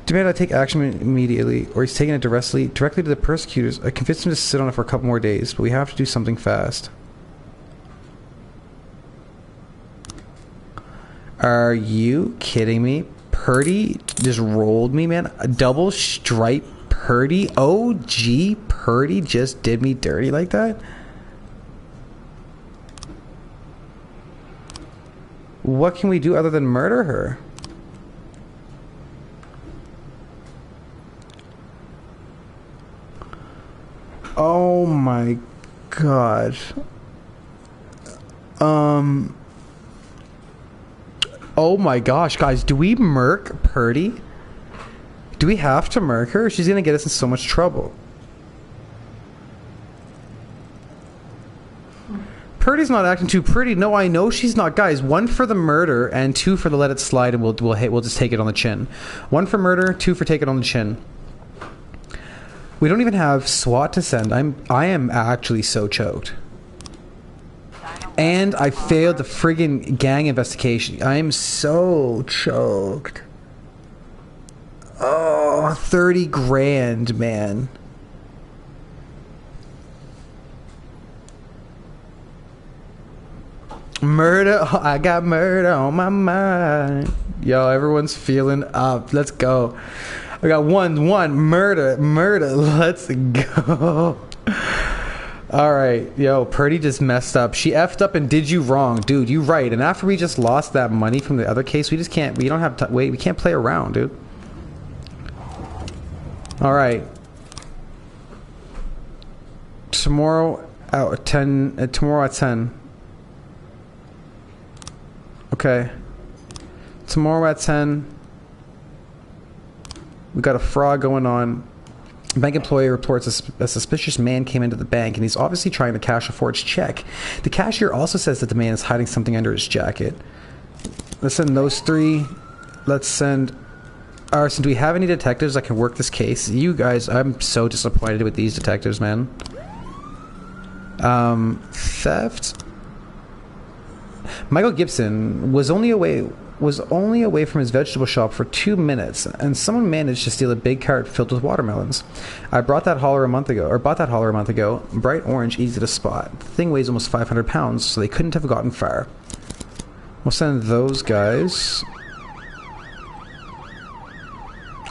Demand I take action immediately, or he's taking it directly to the persecutors. I convinced him to sit on it for a couple more days, but we have to do something fast. Are you kidding me? Purdy just rolled me, man. A double stripe Purdy. OG Purdy just did me dirty like that. What can we do other than murder her? Oh my god. Oh my gosh, guys, do we murk Purdy? Do we have to murk her? She's gonna get us in so much trouble. Purdy's not acting too pretty. No, I know she's not. Guys, 1 for the murder and 2 for the let it slide, and we'll just take it on the chin. 1 for murder, 2 for take it on the chin. We don't even have SWAT to send. I am actually so choked. And I failed the friggin' gang investigation. I am so choked. Oh, 30 grand, man. Murder. Oh, I got murder on my mind. Yo, everyone's feeling up. Let's go. I got one. Murder. Let's go. Alright, yo, Purdy just messed up. She effed up and did you wrong. Dude, you right. And after we just lost that money from the other case, we just can't, we don't have to, wait, we can't play around, dude. Alright. Tomorrow at 10, tomorrow at 10. Okay. Tomorrow at 10. We got a fraud going on. Bank employee reports a suspicious man came into the bank, and he's obviously trying to cash a forged check. The cashier also says that the man is hiding something under his jacket. Let's send those 3. Let's send Arson. Do we have any detectives that can work this case? You guys, I'm so disappointed with these detectives, man. Theft. Michael Gibson was only away from his vegetable shop for 2 minutes, and someone managed to steal a big cart filled with watermelons. I bought that hauler a month ago. Bright orange, easy to spot. The thing weighs almost 500 pounds, so they couldn't have gotten far. We'll send those guys.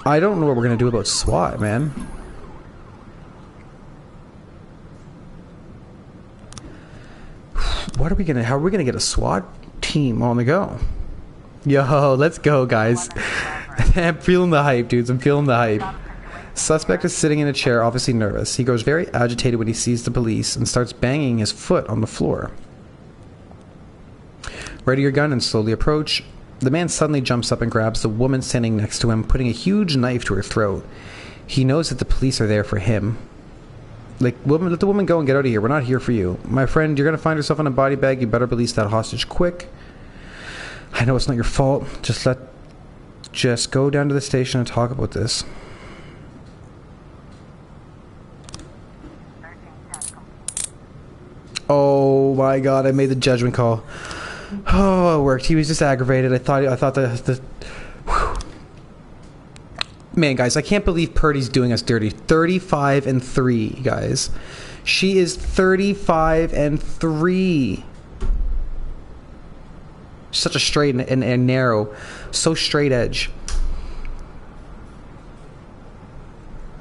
I don't know what we're gonna do about SWAT, man. How are we gonna get a SWAT team on the go? Yo, let's go, guys. I'm feeling the hype, dudes. I'm feeling the hype. Suspect is sitting in a chair, obviously nervous. He grows very agitated when he sees the police and starts banging his foot on the floor. Ready your gun and slowly approach. The man suddenly jumps up and grabs the woman standing next to him, putting a huge knife to her throat. He knows that the police are there for him. Like, let the woman go and get out of here. We're not here for you. My friend, you're going to find yourself in a body bag. You better release that hostage quick. I know it's not your fault. Just go down to the station and talk about this. Oh my god, I made the judgment call. Oh, it worked. He was just aggravated. I thought the man, guys, I can't believe Purdy's doing us dirty. 35-3, guys. She is 35-3. Such a straight and narrow, so straight edge.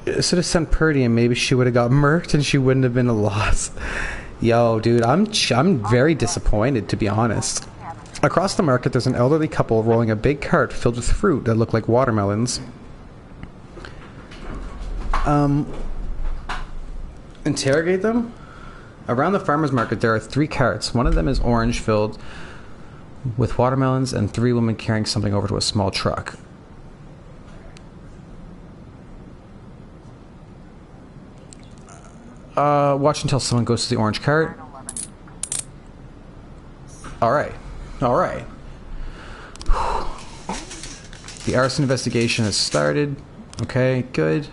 I should have sent Purdy, and maybe she would have got murked, and she wouldn't have been a loss. Yo, dude, I'm very disappointed, to be honest. Across the market, there's an elderly couple rolling a big cart filled with fruit that look like watermelons. Interrogate them? Around the farmer's market, there are 3 carts. One of them is orange, filled with watermelons, and 3 women carrying something over to a small truck. Watch until someone goes to the orange cart. Alright. Alright. The arson investigation has started. Okay, good.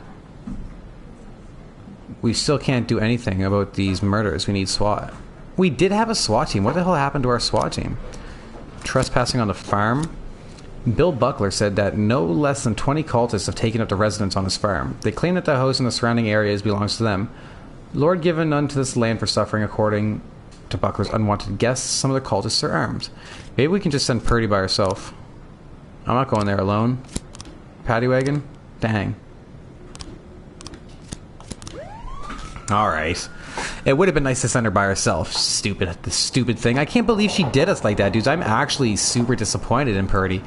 We still can't do anything about these murders. We need SWAT. We did have a SWAT team. What the hell happened to our SWAT team? Trespassing on the farm. Bill Buckler said that no less than 20 cultists have taken up the residence on his farm. They claim that the house and the surrounding areas belongs to them. Lord given unto this land for suffering according to Buckler's unwanted guests. Some of the cultists are armed. Maybe we can just send Purdy by herself. I'm not going there alone. Paddy wagon? Dang. Alright. It would have been nice to send her by herself. The stupid thing. I can't believe she did us like that, dudes. I'm actually super disappointed in Purdy.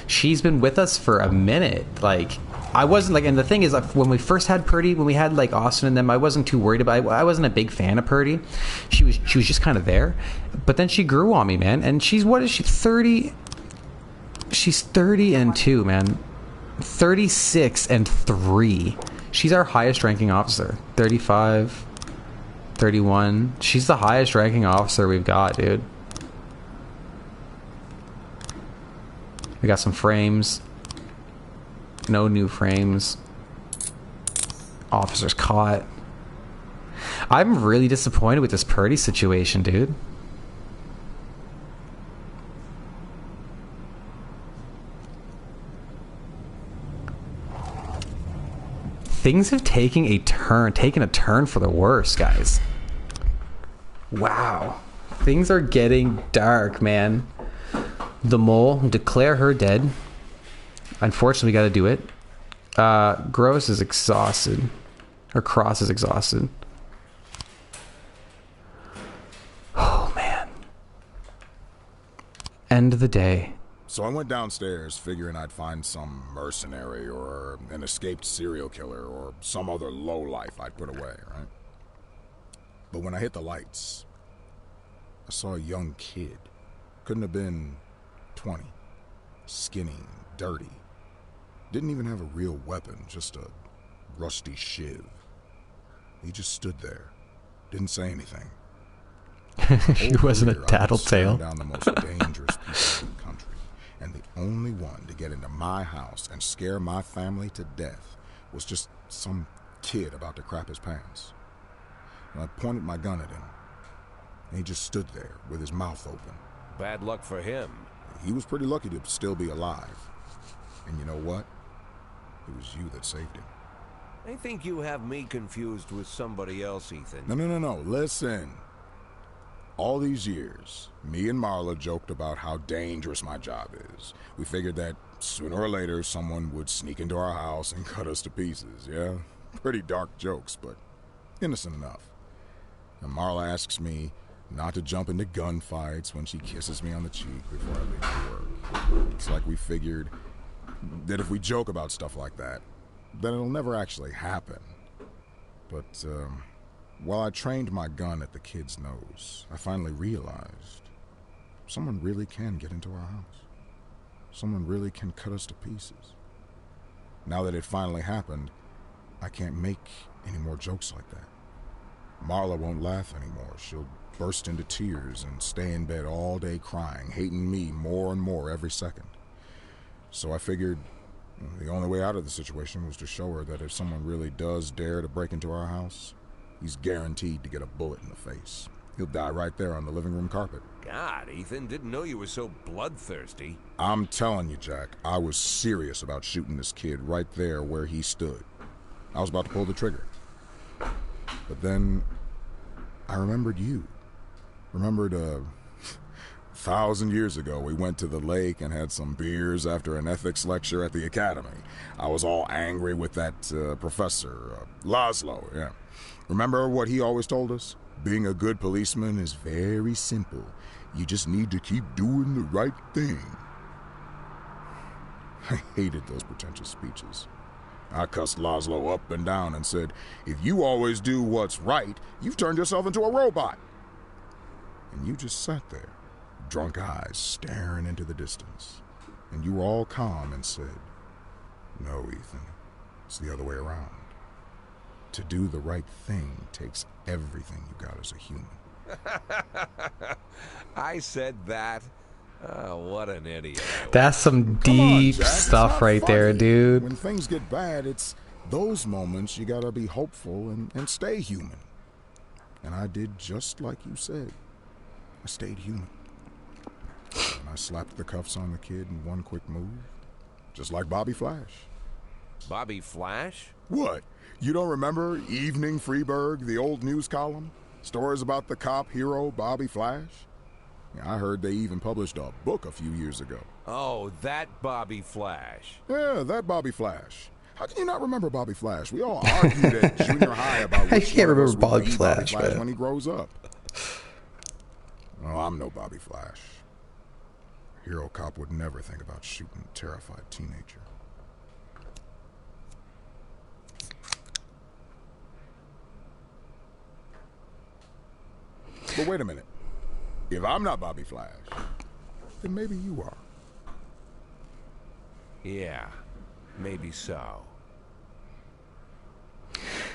She's been with us for a minute. Like, I wasn't like, and the thing is, when we first had Purdy, when we had like Austin and them, I wasn't too worried about it. I wasn't a big fan of Purdy. She was just kind of there. But then she grew on me, man. And she's, what is she, 30? She's 30 and 2, man. 36 and 3. She's our highest ranking officer. 35, 31. She's the highest ranking officer we've got, dude. We got some frames. No new frames. Officers caught. I'm really disappointed with this Purdy situation, dude. Things have taken a turn for the worse, guys. Wow. Things are getting dark, man. The mole, declare her dead. Unfortunately, we got to do it. Gross is exhausted. Or Cross is exhausted. Oh, man. End of the day. So I went downstairs figuring I'd find some mercenary or an escaped serial killer or some other lowlife I'd put away, right? But when I hit the lights, I saw a young kid. Couldn't have been 20. Skinny, dirty. Didn't even have a real weapon, just a rusty shiv. He just stood there. Didn't say anything. She wasn't a tattletale. Down the most dangerous people in the country. And the only one to get into my house and scare my family to death was just some kid about to crap his pants. And I pointed my gun at him, and he just stood there with his mouth open. Bad luck for him. He was pretty lucky to still be alive. And you know what? It was you that saved him. I think you have me confused with somebody else, Ethan. No. Listen. All these years, me and Marla joked about how dangerous my job is. We figured that sooner or later someone would sneak into our house and cut us to pieces, yeah? Pretty dark jokes, but innocent enough. And Marla asks me not to jump into gunfights when she kisses me on the cheek before I leave for work. It's like we figured that if we joke about stuff like that, then it'll never actually happen. But, while I trained my gun at the kid's nose, I finally realized someone really can get into our house. Someone really can cut us to pieces. Now that it finally happened, I can't make any more jokes like that. Marla won't laugh anymore. She'll burst into tears and stay in bed all day crying, hating me more and more every second. So I figured the only way out of the situation was to show her that if someone really does dare to break into our house, he's guaranteed to get a bullet in the face. He'll die right there on the living room carpet. God, Ethan, didn't know you were so bloodthirsty. I'm telling you, Jack, I was serious about shooting this kid right there where he stood. I was about to pull the trigger. But then I remembered you. Remembered 1,000 years ago, we went to the lake and had some beers after an ethics lecture at the academy. I was all angry with that professor, Laszlo, yeah. Remember what he always told us? Being a good policeman is very simple. You just need to keep doing the right thing. I hated those pretentious speeches. I cussed Laszlo up and down and said, if you always do what's right, you've turned yourself into a robot. And you just sat there, drunk eyes staring into the distance. And you were all calm and said, no, Ethan, it's the other way around. To do the right thing takes everything you got as a human. I said that. Oh, what an idiot. That's some deep stuff right there, dude. When things get bad, it's those moments you gotta be hopeful and stay human. And I did just like you said. I stayed human. And I slapped the cuffs on the kid in one quick move. Just like Bobby Flash. Bobby Flash? What? You don't remember Evening Freeburg, the old news column? Stories about the cop hero Bobby Flash? Yeah, I heard they even published a book a few years ago. Oh, that Bobby Flash. Yeah, that Bobby Flash. How can you not remember Bobby Flash? We all argued at junior high about I which can't one of remember us would Bobby be Flash, Bobby Flash man. when he grows up. Oh, I'm no Bobby Flash. Hero cop would never think about shooting a terrified teenager. But wait a minute. If I'm not Bobby Flash, then maybe you are. Yeah, maybe so.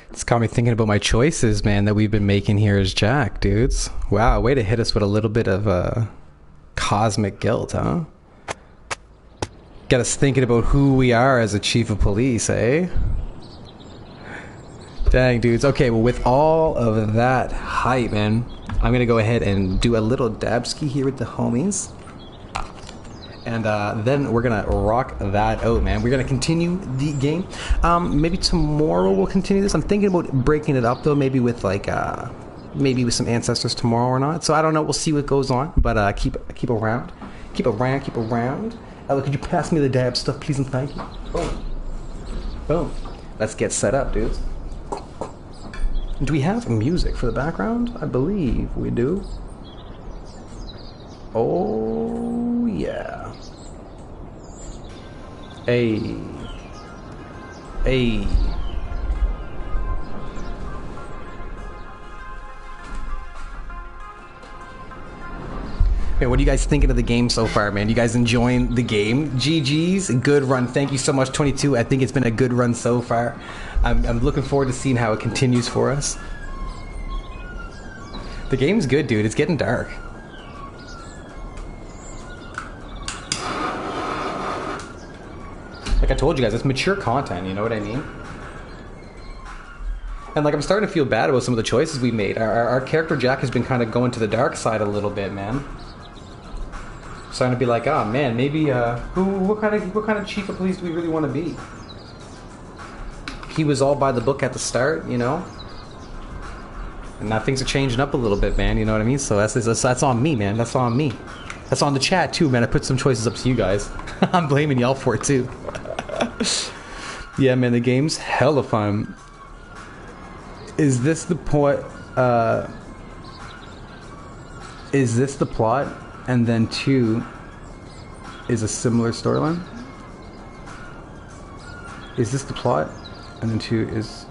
It's got me thinking about my choices, man, that we've been making here as Jack, dudes. Wow, way to hit us with a little bit of cosmic guilt, huh? Got us thinking about who we are as a chief of police, eh? Dang, dudes. Okay, well, with all of that hype, man, I'm going to go ahead and do a little dabski here with the homies. And then we're going to rock that out, man. We're going to continue the game. Maybe tomorrow we'll continue this. I'm thinking about breaking it up, though, maybe with, like, maybe with some ancestors tomorrow or not. So I don't know. We'll see what goes on. But keep around. Keep around. Ella, could you pass me the dab stuff, please and thank you? Boom. Boom. Let's get set up, dudes. Do we have music for the background? I believe we do. Oh, yeah. Hey. Hey. Man, what are you guys thinking of the game so far, man? You guys enjoying the game? GG's, good run. Thank you so much, 22. I think it's been a good run so far. I'm looking forward to seeing how it continues for us. The game's good, dude. It's getting dark. Like I told you guys, it's mature content, you know what I mean? And like I'm starting to feel bad about some of the choices we made. Our character Jack has been kind of going to the dark side a little bit, man. Starting to be like, oh man, maybe what kind of chief of police do we really want to be? He was all by the book at the start, you know? And now things are changing up a little bit, man, you know what I mean? So that's on me, man. That's on me. That's on the chat too, man. I put some choices up to you guys. I'm blaming y'all for it too. Yeah, man, the game's hella fun. Is this the point? Is this the plot? And then 2 is a similar storyline? Is this the plot? And then 2 is...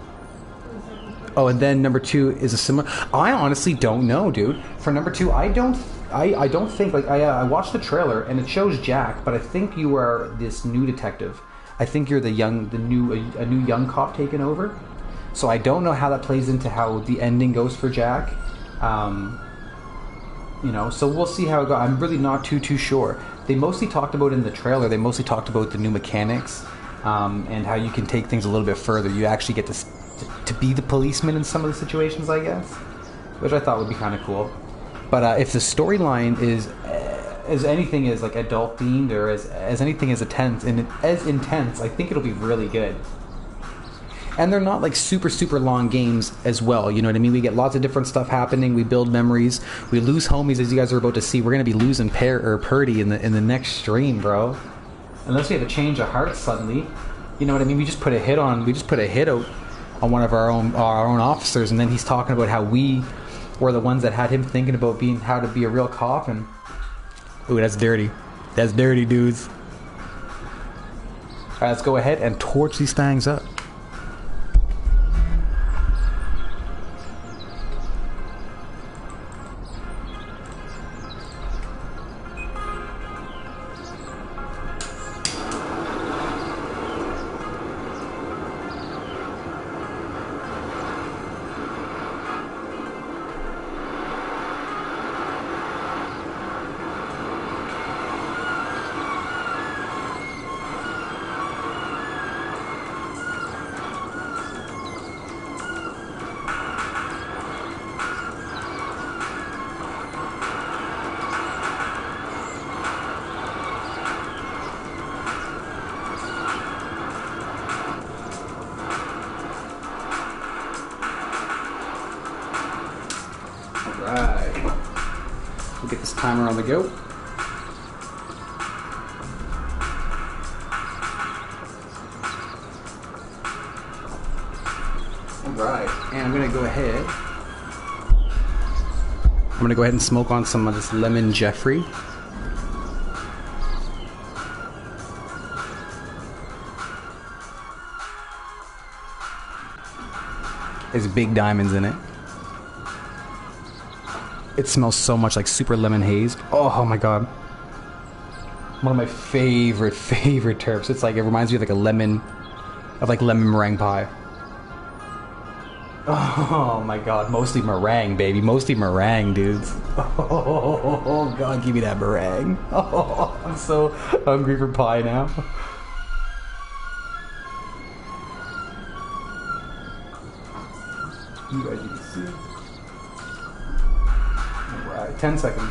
Oh, and then number 2 is a similar... I honestly don't know, dude. For number 2, I don't think... Like, I watched the trailer, and it shows Jack, but I think you are this new detective. I think you're a new young cop taking over. So I don't know how that plays into how the ending goes for Jack. You know, so we'll see how it goes. I'm really not too sure. They mostly talked about in the trailer, they mostly talked about the new mechanics and how you can take things a little bit further. You actually get to be the policeman in some of the situations, I guess, which I thought would be kind of cool. But if the storyline is as anything is like adult themed or as anything as intense, I think it'll be really good. And they're not like super long games as well, you know what I mean? We get lots of different stuff happening. We build memories. We lose homies, as you guys are about to see. We're gonna be losing Purdy in the next stream, bro. Unless we have a change of heart suddenly, you know what I mean? We just put a hit out on one of our own officers, and then he's talking about how we were the ones that had him thinking about how to be a real cop. And ooh, that's dirty. That's dirty, dudes. All right, let's go ahead and torch these things up. timer on the go. Alright, and I'm gonna go ahead. I'm gonna go ahead and smoke on some of this lemon Jeffrey. There's big diamonds in it. It smells so much like super lemon haze. Oh my god. One of my favorite terps. It's like, it reminds me of like a lemon meringue pie. Oh my god, mostly meringue, baby. Mostly meringue, dudes. Oh god, give me that meringue. Oh, I'm so hungry for pie now. You guys can see. Alright, 10 seconds.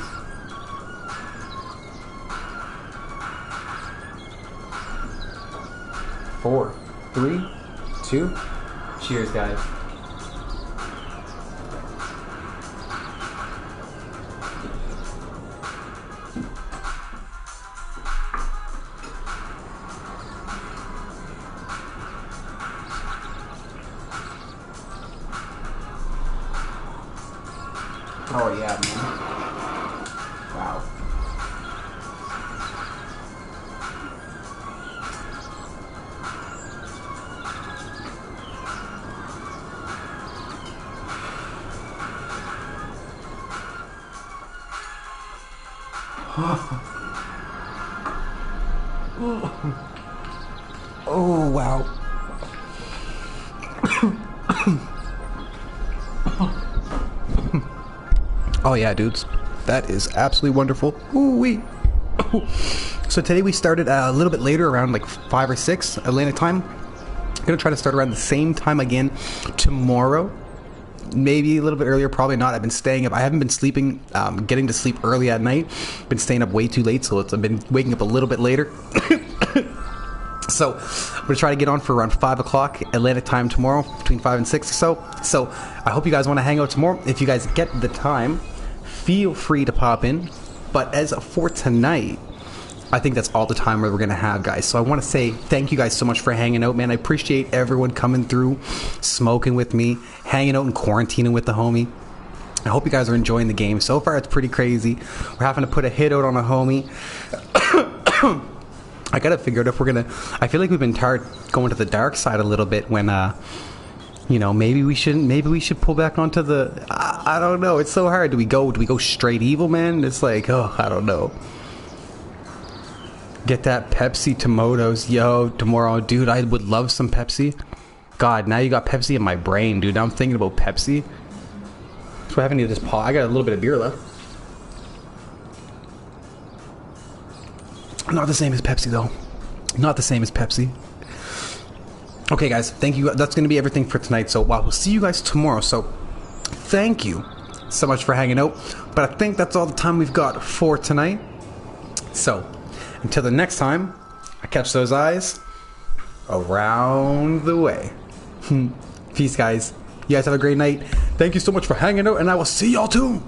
Four, 3, 2. Cheers, guys. Oh yeah, man. Wow. Oh wow. Oh yeah, dudes, that is absolutely wonderful. Ooh-wee. So today we started a little bit later, around like 5 or 6 Atlantic time. I'm gonna try to start around the same time again tomorrow. Maybe a little bit earlier, probably not. I've been staying up. I haven't been sleeping, getting to sleep early at night. Been staying up way too late, so I've been waking up a little bit later. So I'm gonna try to get on for around 5 o'clock Atlantic time tomorrow, between 5 and 6 or so. So I hope you guys want to hang out tomorrow. If you guys get the time, feel free to pop in. But as for tonight, I think that's all the time we're gonna have, guys. So I want to say thank you guys so much for hanging out, man. I appreciate everyone coming through, smoking with me, hanging out and quarantining with the homie. I hope you guys are enjoying the game. So far, it's pretty crazy. We're having to put a hit out on a homie. I gotta figure out if we're gonna. I feel like we've been tired going to the dark side a little bit. When you know, maybe we shouldn't. Maybe we should pull back onto the. I don't know. It's so hard. Do we go straight evil, man? It's like, oh, I don't know. Get that Pepsi Tomotos, yo, tomorrow, dude. I would love some Pepsi. God, now you got Pepsi in my brain, dude. Now I'm thinking about Pepsi. So I haven't eaten this pot. I got a little bit of beer left. Not the same as Pepsi, though. Not the same as Pepsi. Okay, guys, thank you. That's going to be everything for tonight. So, we'll see you guys tomorrow. So, thank you so much for hanging out. But I think that's all the time we've got for tonight. So, until the next time, I catch those eyes around the way. Peace, guys. You guys have a great night. Thank you so much for hanging out, and I will see y'all too.